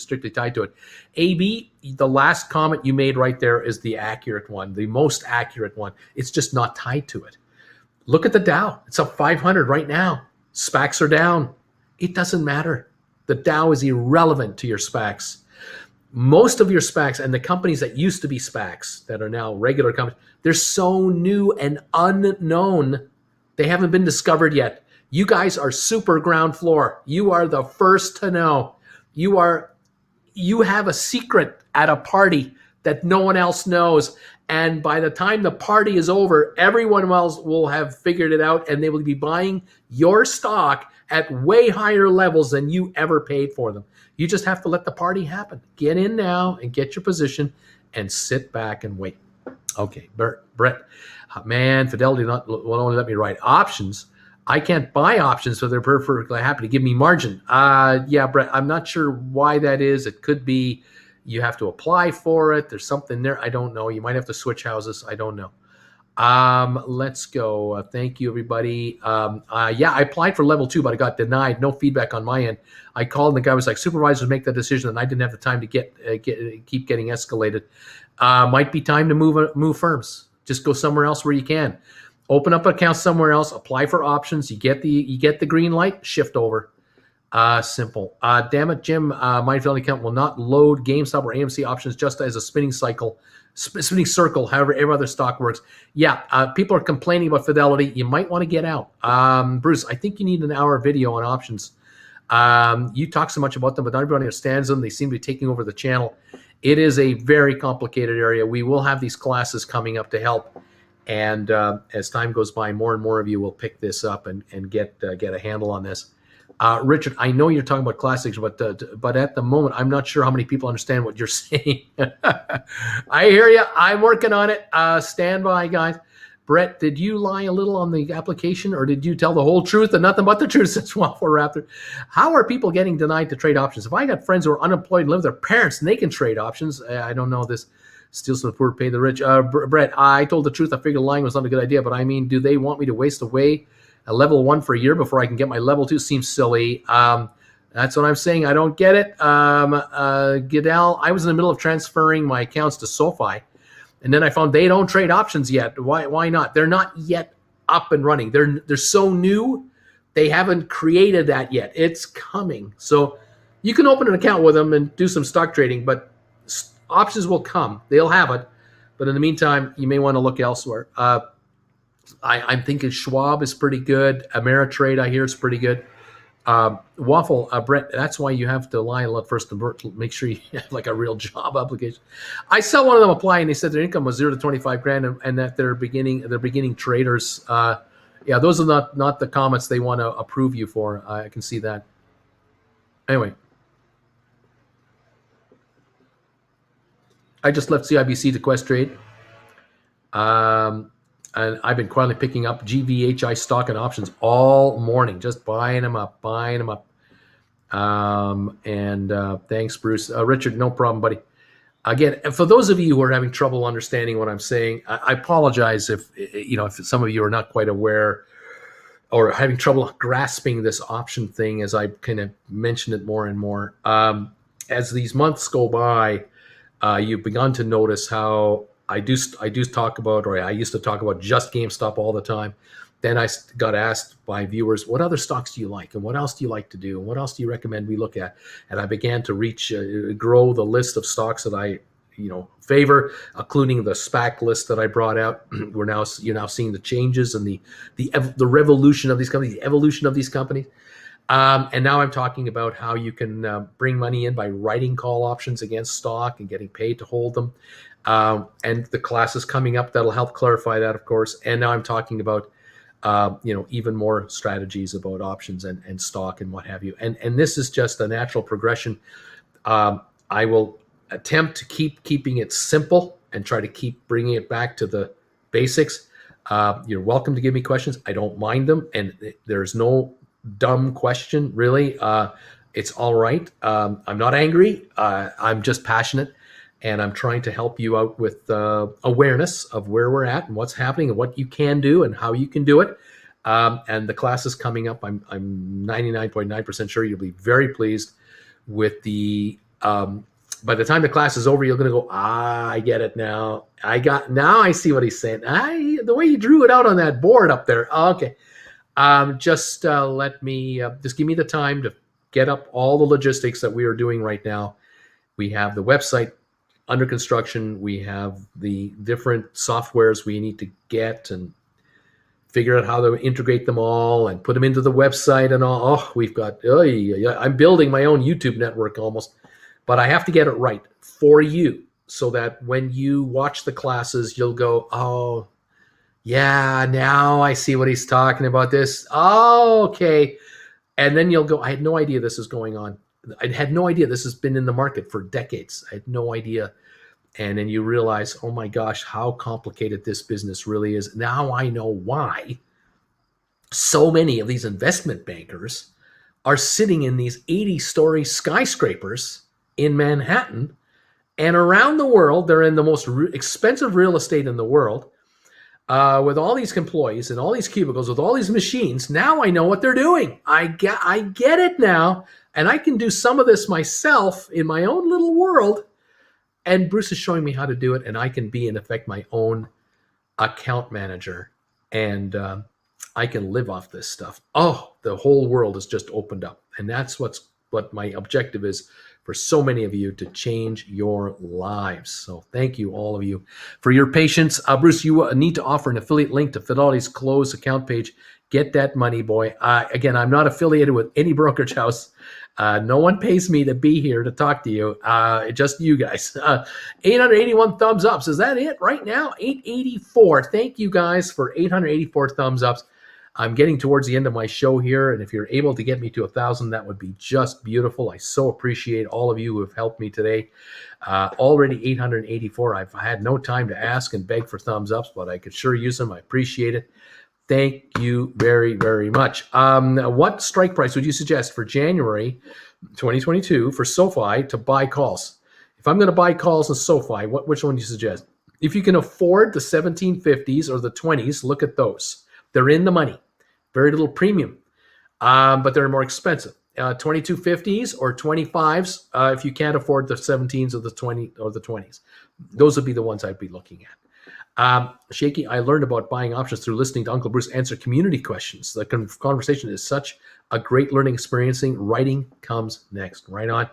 strictly tied to it. AB, the last comment you made right there is the accurate one, the most accurate one. It's just not tied to it. Look at the Dow. It's up 500 right now. SPACs are down. It doesn't matter. The Dow is irrelevant to your SPACs. Most of your SPACs and the companies that used to be SPACs that are now regular companies, they're so new and unknown. They haven't been discovered yet. You guys are super ground floor. You are the first to know. You have a secret at a party that no one else knows. And by the time the party is over, everyone else will have figured it out, and they will be buying your stock at way higher levels than you ever paid for them. You just have to let the party happen. Get in now and get your position and sit back and wait. Okay, Brett, man, Fidelity will only let me write options. I can't buy options, so they're perfectly happy to give me margin. Yeah, Brett, I'm not sure why that is. It could be you have to apply for it. There's something there. I don't know. You might have to switch houses. I don't know. Let's go. Thank you, everybody. Yeah, I applied for level 2, but I got denied. No feedback on my end. I called, and the guy was like, supervisors make that decision, and I didn't have the time to keep getting escalated. Might be time to move firms. Just go somewhere else where you can. Open up an account somewhere else. Apply for options. You get the green light. Shift over. Simple. Damn it, Jim. My Fidelity account will not load GameStop or AMC options just as a spinning circle. However, every other stock works. Yeah, people are complaining about Fidelity. You might want to get out. Bruce, I think you need an hour video on options. You talk so much about them, but not everybody understands them. They seem to be taking over the channel. It is a very complicated area. We will have these classes coming up to help. And as time goes by, more and more of you will pick this up and get a handle on this. Richard, I know you're talking about classics, but at the moment, I'm not sure how many people understand what you're saying. I hear you. I'm working on it. Stand by, guys. Brett, did you lie a little on the application, or did you tell the whole truth and nothing but the truth since Waffle Raptor? How are people getting denied to trade options? If I got friends who are unemployed and live with their parents and they can trade options, I don't know this. Steal some poor, pay the rich. Brett, I told the truth. I figured lying was not a good idea, but I mean, do they want me to waste away a level 1 for a year before I can get my level 2? Seems silly. That's what I'm saying. I don't get it. Goodell, I was in the middle of transferring my accounts to SOFI, and then I found they don't trade options yet. Why not? They're not yet up and running. They're so new. They haven't created that yet. It's coming. So you can open an account with them and do some stock trading, but options will come. They'll have it. But in the meantime, you may want to look elsewhere. I'm thinking Schwab is pretty good. Ameritrade, I hear, is pretty good. Waffle, Brett, that's why you have to lie a lot first to make sure you have like a real job application. I saw one of them apply and they said their income was 0 to 25 grand and that they're beginning traders. Yeah, those are not the comments they want to approve you for. I can see that. Anyway. I just left CIBC to Questrade. And I've been quietly picking up GVHI stock and options all morning, just buying them up. Thanks, Bruce. Richard, no problem, buddy. Again, for those of you who are having trouble understanding what I'm saying, I apologize if some of you are not quite aware or having trouble grasping this option thing as I kind of mention it more and more. As these months go by, you've begun to notice how I do talk about, or I used to talk about just GameStop all the time. Then I got asked by viewers, what other stocks do you like? And what else do you like to do? And what else do you recommend we look at? And I began to grow the list of stocks that I favor, including the SPAC list that I brought out. You're now seeing the changes and the revolution of these companies, the evolution of these companies. And now I'm talking about how you can bring money in by writing call options against stock and getting paid to hold them. And the class is coming up that'll help clarify that, of course. And now I'm talking about, even more strategies about options and stock and what have you. And this is just a natural progression. I will attempt to keeping it simple and try to keep bringing it back to the basics. You're welcome to give me questions. I don't mind them. And there's no dumb question, really. It's all right. I'm not angry. I'm just passionate. And I'm trying to help you out with awareness of where we're at and what's happening and what you can do and how you can do it. And the class is coming up. I'm 99.9% sure you'll be very pleased with the. By the time the class is over, you're going to go, I get it now. Now I see what he's saying. The way you drew it out on that board up there. Okay. Just let me, just give me the time to get up all the logistics that we are doing right now. We have the website under construction. We have the different softwares we need to get and figure out how to integrate them all and put them into the website and all. Oh, we've got, I'm building my own YouTube network almost, but I have to get it right for you so that when you watch the classes, you'll go, oh, yeah, now I see what he's talking about this. Oh, okay. And then you'll go, I had no idea this is going on. I had no idea this has been in the market for decades. I had no idea. And then you realize, oh my gosh, how complicated this business really is. Now I know why so many of these investment bankers are sitting in these 80-story skyscrapers in Manhattan and around the world. They're in the most expensive real estate in the world. With all these employees and all these cubicles, with all these machines. Now I know what they're doing. I get it now. And I can do some of this myself in my own little world. And Bruce is showing me how to do it. And I can be, in effect, my own account manager. And I can live off this stuff. Oh, the whole world has just opened up. And that's what my objective is for so many of you, to change your lives. So thank you, all of you, for your patience. Bruce, you need to offer an affiliate link to Fidelity's closed account page. Get that money, boy. Again, I'm not affiliated with any brokerage house. No one pays me to be here to talk to you. Just you guys. 881 thumbs ups. Is that it right now? 884. Thank you guys for 884 thumbs ups. I'm getting towards the end of my show here, and if you're able to get me to 1,000, that would be just beautiful. I so appreciate all of you who have helped me today. Already 884. I've had no time to ask and beg for thumbs ups, but I could sure use them. I appreciate it. Thank you very, very much. What strike price would you suggest for January 2022 for SOFI to buy calls? If I'm going to buy calls in SOFI, which one do you suggest? If you can afford the 1750s or the 20s, look at those. They're in the money. Very little premium, but they're more expensive. 2250s or 25s if you can't afford the 17s or the 20s. Those would be the ones I'd be looking at. Shaky, I learned about buying options through listening to Uncle Bruce answer community questions. The conversation is such a great learning experience. Writing comes next. Right on.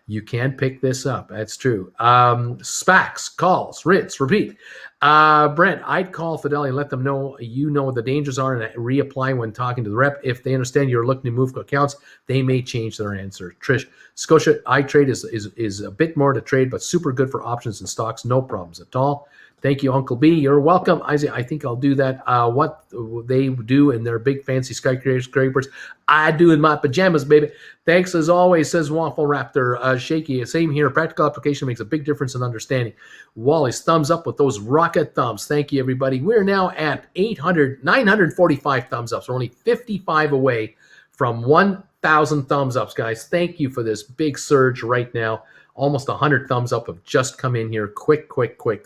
You can pick this up. That's true. SPACs, calls, rinse, repeat. Brent, I'd call Fidelity and let them know you know what the dangers are and reapply when talking to the rep. If they understand you're looking to move accounts, they may change their answer. Trish, Scotia iTrade is a bit more to trade, but super good for options and stocks. No problems at all. Thank you, Uncle B. You're welcome. Isaac, I think I'll do that. What they do in their big fancy skyscrapers, I do in my pajamas, baby. Thanks as always, says Waffle Raptor. Shaky, same here. Practical application makes a big difference in understanding. Wally's thumbs up with those rocket thumbs. Thank you, everybody. We're now at 945 thumbs ups. We're only 55 away from 1,000 thumbs ups, guys. Thank you for this big surge right now. Almost 100 thumbs up have just come in here. Quick.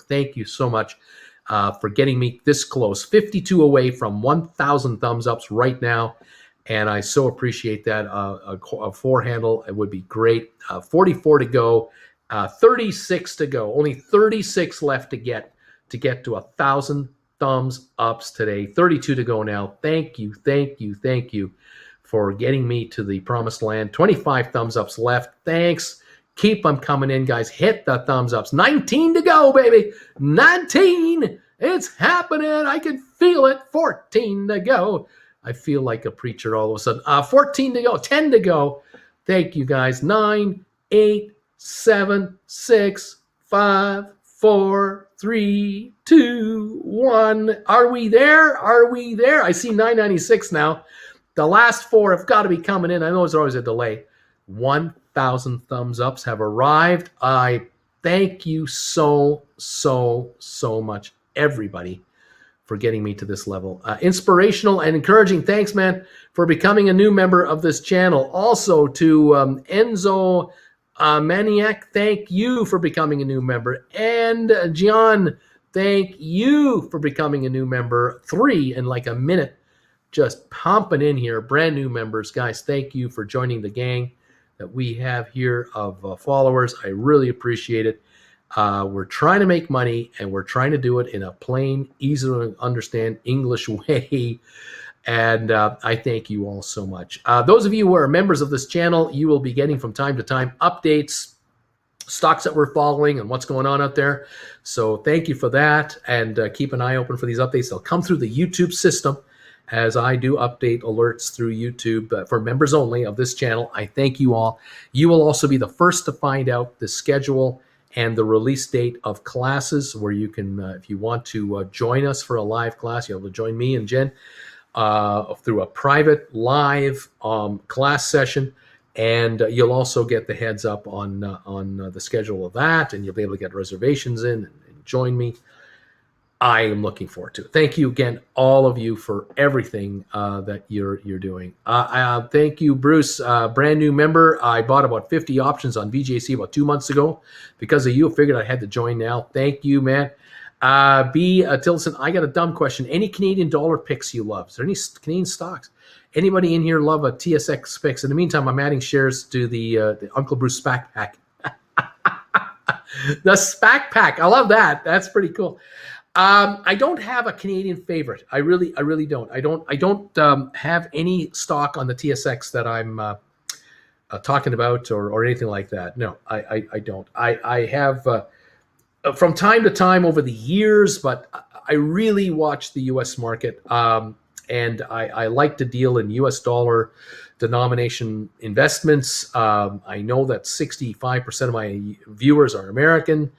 Thank you so much for getting me this close. 52 away from 1,000 thumbs ups right now. And I so appreciate that. A 4 handle, it would be great. 44 to go, 36 to go. Only 36 left to get to 1,000 thumbs ups today. 32 to go now. Thank you for getting me to the promised land. 25 thumbs ups left. Thanks. Keep them coming in, guys. Hit the thumbs ups. 19 to go, baby. 19. It's happening. I can feel it. 14 to go. I feel like a preacher all of a sudden. 14 to go. 10 to go. Thank you, guys. 9, 8, 7, 6, 5, 4, 3, 2, 1. Are we there? I see 996 now. The last 4 have got to be coming in. I know there's always a delay. 1,000 thumbs ups have arrived. I thank you so much, everybody, for getting me to this level. Inspirational and encouraging. Thanks, man, for becoming a new member of this channel. Also to Enzo Maniac, thank you for becoming a new member. And John, thank you for becoming a new member. 3 in like a minute, just pumping in here. Brand new members. Guys, thank you for joining the gang that we have here of followers. I really appreciate it. We're trying to make money, and we're trying to do it in a plain, easy to understand English way. And I thank you all so much. Those of you who are members of this channel, you will be getting from time to time updates, stocks that we're following, and what's going on out there. So thank you for that, and keep an eye open for these updates. They'll come through the YouTube system, as I do update alerts through YouTube for members only of this channel. I thank you all. You will also be the first to find out the schedule and the release date of classes where you can, if you want to join us for a live class, you'll be able to join me and Jen through a private live class session. And you'll also get the heads up on the schedule of that, and you'll be able to get reservations in and join me. I am looking forward to it. Thank you again, all of you, for everything that you're doing. Thank you, Bruce, brand new member. I bought about 50 options on VJC about 2 months ago. Because of you, I figured I had to join now. Thank you, man. Tilson, I got a dumb question. Any Canadian dollar picks you love? Is there any Canadian stocks? Anybody in here love a TSX picks? In the meantime, I'm adding shares to the Uncle Bruce SPAC pack. The SPAC pack. I love that. That's pretty cool. I don't have a Canadian favorite. I really don't. I don't have any stock on the TSX that I'm talking about or anything like that. No, I don't. I have from time to time over the years, but I really watch the U.S. market, and I like to deal in U.S. dollar denomination investments. I know that 65% of my viewers are American.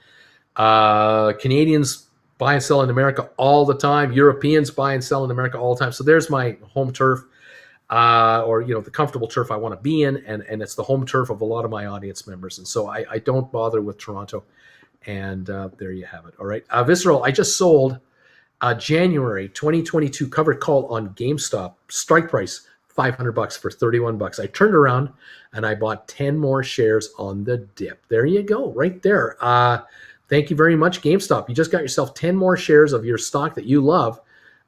Canadians buy and sell in America all the time. Europeans buy and sell in America all the time. So there's my home turf, or the comfortable turf I want to be in, and it's the home turf of a lot of my audience members. And so I don't bother with Toronto. And there you have it. All right, Visceral. I just sold January 2022 covered call on GameStop. Strike price $500 for $31. I turned around and I bought 10 more shares on the dip. There you go, right there. Thank you very much, GameStop. You just got yourself 10 more shares of your stock that you love,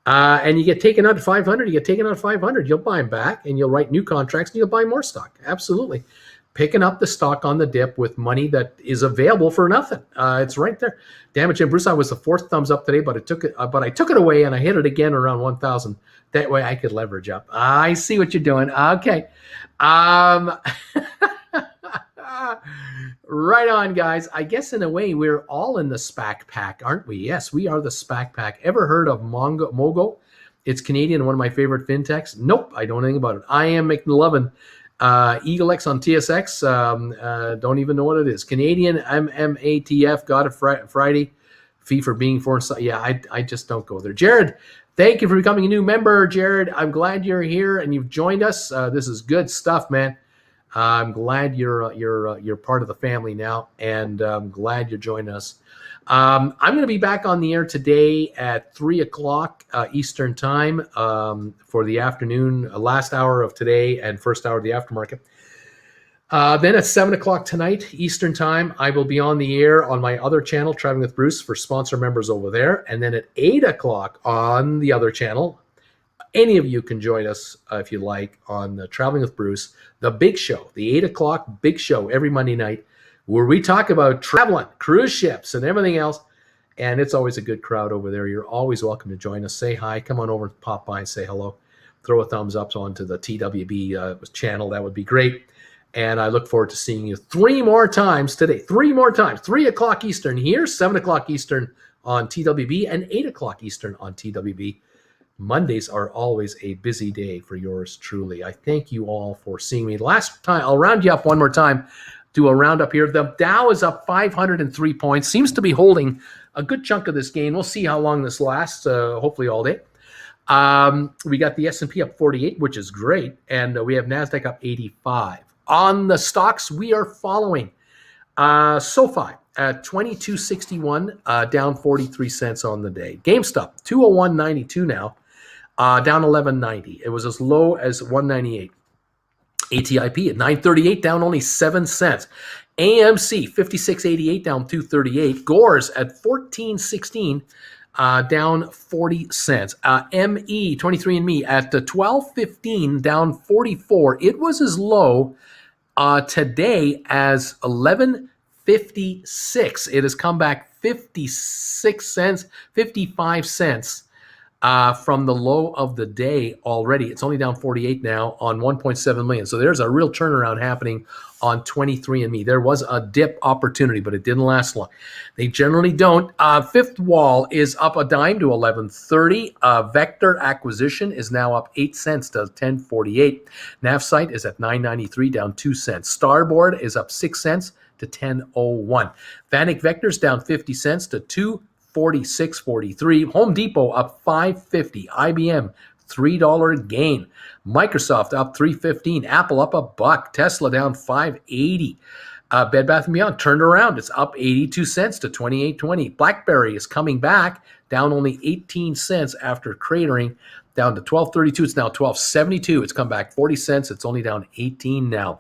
and you get taken out at 500. You get taken out at 500. You'll buy them back, and you'll write new contracts, and you'll buy more stock. Absolutely. Picking up the stock on the dip with money that is available for nothing. It's right there. Damage. And Bruce, I was the 4th thumbs up today, but I took it away, and I hit it again around 1,000. That way I could leverage up. I see what you're doing. Okay. Right on, guys. I guess in a way we're all in the SPAC pack, aren't we? Yes, we are the SPAC pack. Ever heard of Mogo? It's Canadian, one of my favorite fintechs. Nope, I don't know anything about it. I am McLovin. EagleX on TSX. Don't even know what it is. Canadian MMATF. Got it Friday. Fee for being foreign. Yeah, I just don't go there. Jared, thank you for becoming a new member. Jared, I'm glad you're here and you've joined us. This is good stuff, man. I'm glad you're part of the family now, and I'm glad you're joining us. I'm going to be back on the air today at 3 o'clock Eastern time for the afternoon, last hour of today and first hour of the aftermarket. Then at 7 o'clock tonight Eastern time, I will be on the air on my other channel, Traveling with Bruce, for sponsor members over there. And then at 8 o'clock on the other channel, any of you can join us if you like on Traveling with Bruce, the big show, the 8 o'clock big show every Monday night, where we talk about traveling, cruise ships, and everything else. And it's always a good crowd over there. You're always welcome to join us. Say hi. Come on over and pop by and say hello. Throw a thumbs up onto the TWB channel. That would be great. And I look forward to seeing you 3 more times today. 3 more times. 3 o'clock Eastern here, 7 o'clock Eastern on TWB, and 8 o'clock Eastern on TWB. Mondays are always a busy day for yours truly. I thank you all for seeing me. Last time, I'll round you up one more time. Do a roundup here. The Dow is up 503 points. Seems to be holding a good chunk of this gain. We'll see how long this lasts, hopefully all day. We got the S&P up 48, which is great. And we have NASDAQ up 85. On the stocks, we are following SOFI at 22.61, down 43 cents on the day. GameStop, 201.92 now. Down 11.90. It was as low as 198. ATIP at 938, down only 7 cents. AMC 56.88, down 238. Gores at 14.16, down 40 cents. ME 23andMe at 12.15, down 44. It was as low today as 11.56. It has come back 56 cents, 55 cents. From the low of the day already. It's only down 48 now on 1.7 million. So there's a real turnaround happening on 23andMe. There was a dip opportunity, but it didn't last long. They generally don't. Fifth Wall is up a dime to 11.30. Vector Acquisition is now up 8 cents to 10.48. Navsite is at 9.93, down 2 cents. Starboard is up 6 cents to 10.01. Vanek Vectors down 50 cents to 246.43. Home Depot up $5.50. IBM $3 gain. Microsoft up $3.15. Apple up $1. Tesla down $5.80. Bed Bath & Beyond turned around. It's up 82 cents to $28.20. BlackBerry is coming back, down only 18 cents after cratering down to $12.32. It's now $12.72. It's come back 40 cents. It's only down 18 now.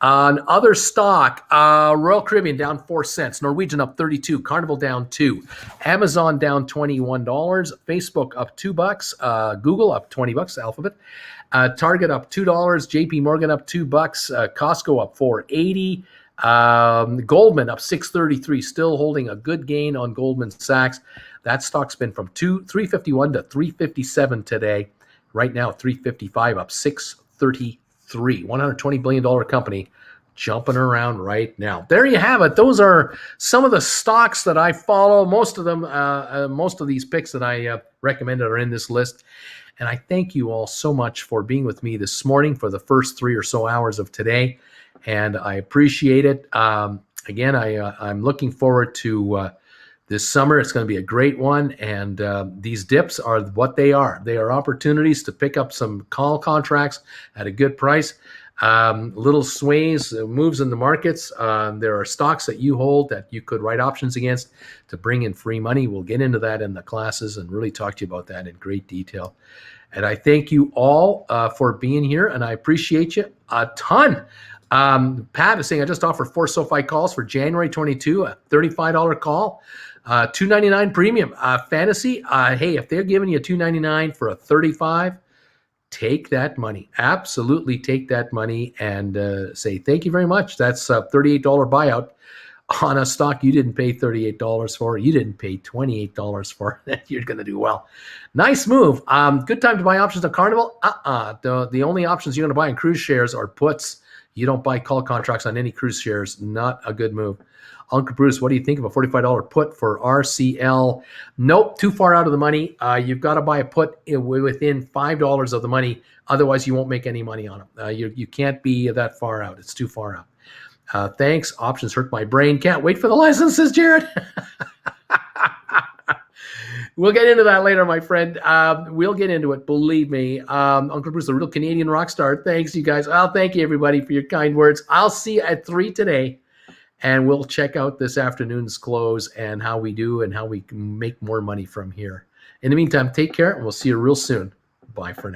On other stock, Royal Caribbean down 4 cents. Norwegian up 32. Carnival down 2. Amazon down $21. Facebook up $2. Google up $20. Alphabet. Target up $2. JP Morgan up $2. Costco up $4.80. Goldman up $6.33. Still holding a good gain on Goldman Sachs. That stock's been from $3.51 to $3.57 today. Right now, $3.55 up $6.33. $120 billion company jumping around right now. There you have it. Those are some of the stocks that I follow. Most of them, most of these picks that I recommended are in this list. And I thank you all so much for being with me this morning for the first 3 or so hours of today. And I appreciate it. Again, I'm looking forward to this summer. It's going to be a great one. And these dips are what they are. They are opportunities to pick up some call contracts at a good price. Little sways, moves in the markets. There are stocks that you hold that you could write options against to bring in free money. We'll get into that in the classes and really talk to you about that in great detail. And I thank you all for being here, and I appreciate you a ton. Pat is saying, I just offered 4 SoFi calls for January 22, a $35 call. $2.99 premium. Fantasy, hey, if they're giving you $2.99 for a 35, take that money. Absolutely take that money and say thank you very much. That's a $38 buyout on a stock you didn't pay $38 for. You didn't pay $28 for. You're going to do well. Nice move. Good time to buy options on Carnival. The only options you're going to buy in cruise shares are puts. You don't buy call contracts on any cruise shares. Not a good move. Uncle Bruce, what do you think of a $45 put for RCL? Nope, too far out of the money. You've got to buy a put within $5 of the money. Otherwise, you won't make any money on them. You can't be that far out. It's too far out. Thanks. Options hurt my brain. Can't wait for the licenses, Jared. We'll get into that later, my friend. We'll get into it. Believe me. Uncle Bruce, the real Canadian rock star. Thanks, you guys. Thank you, everybody, for your kind words. I'll see you at 3 today. And we'll check out this afternoon's close and how we do and how we can make more money from here. In the meantime, take care, and we'll see you real soon. Bye for now.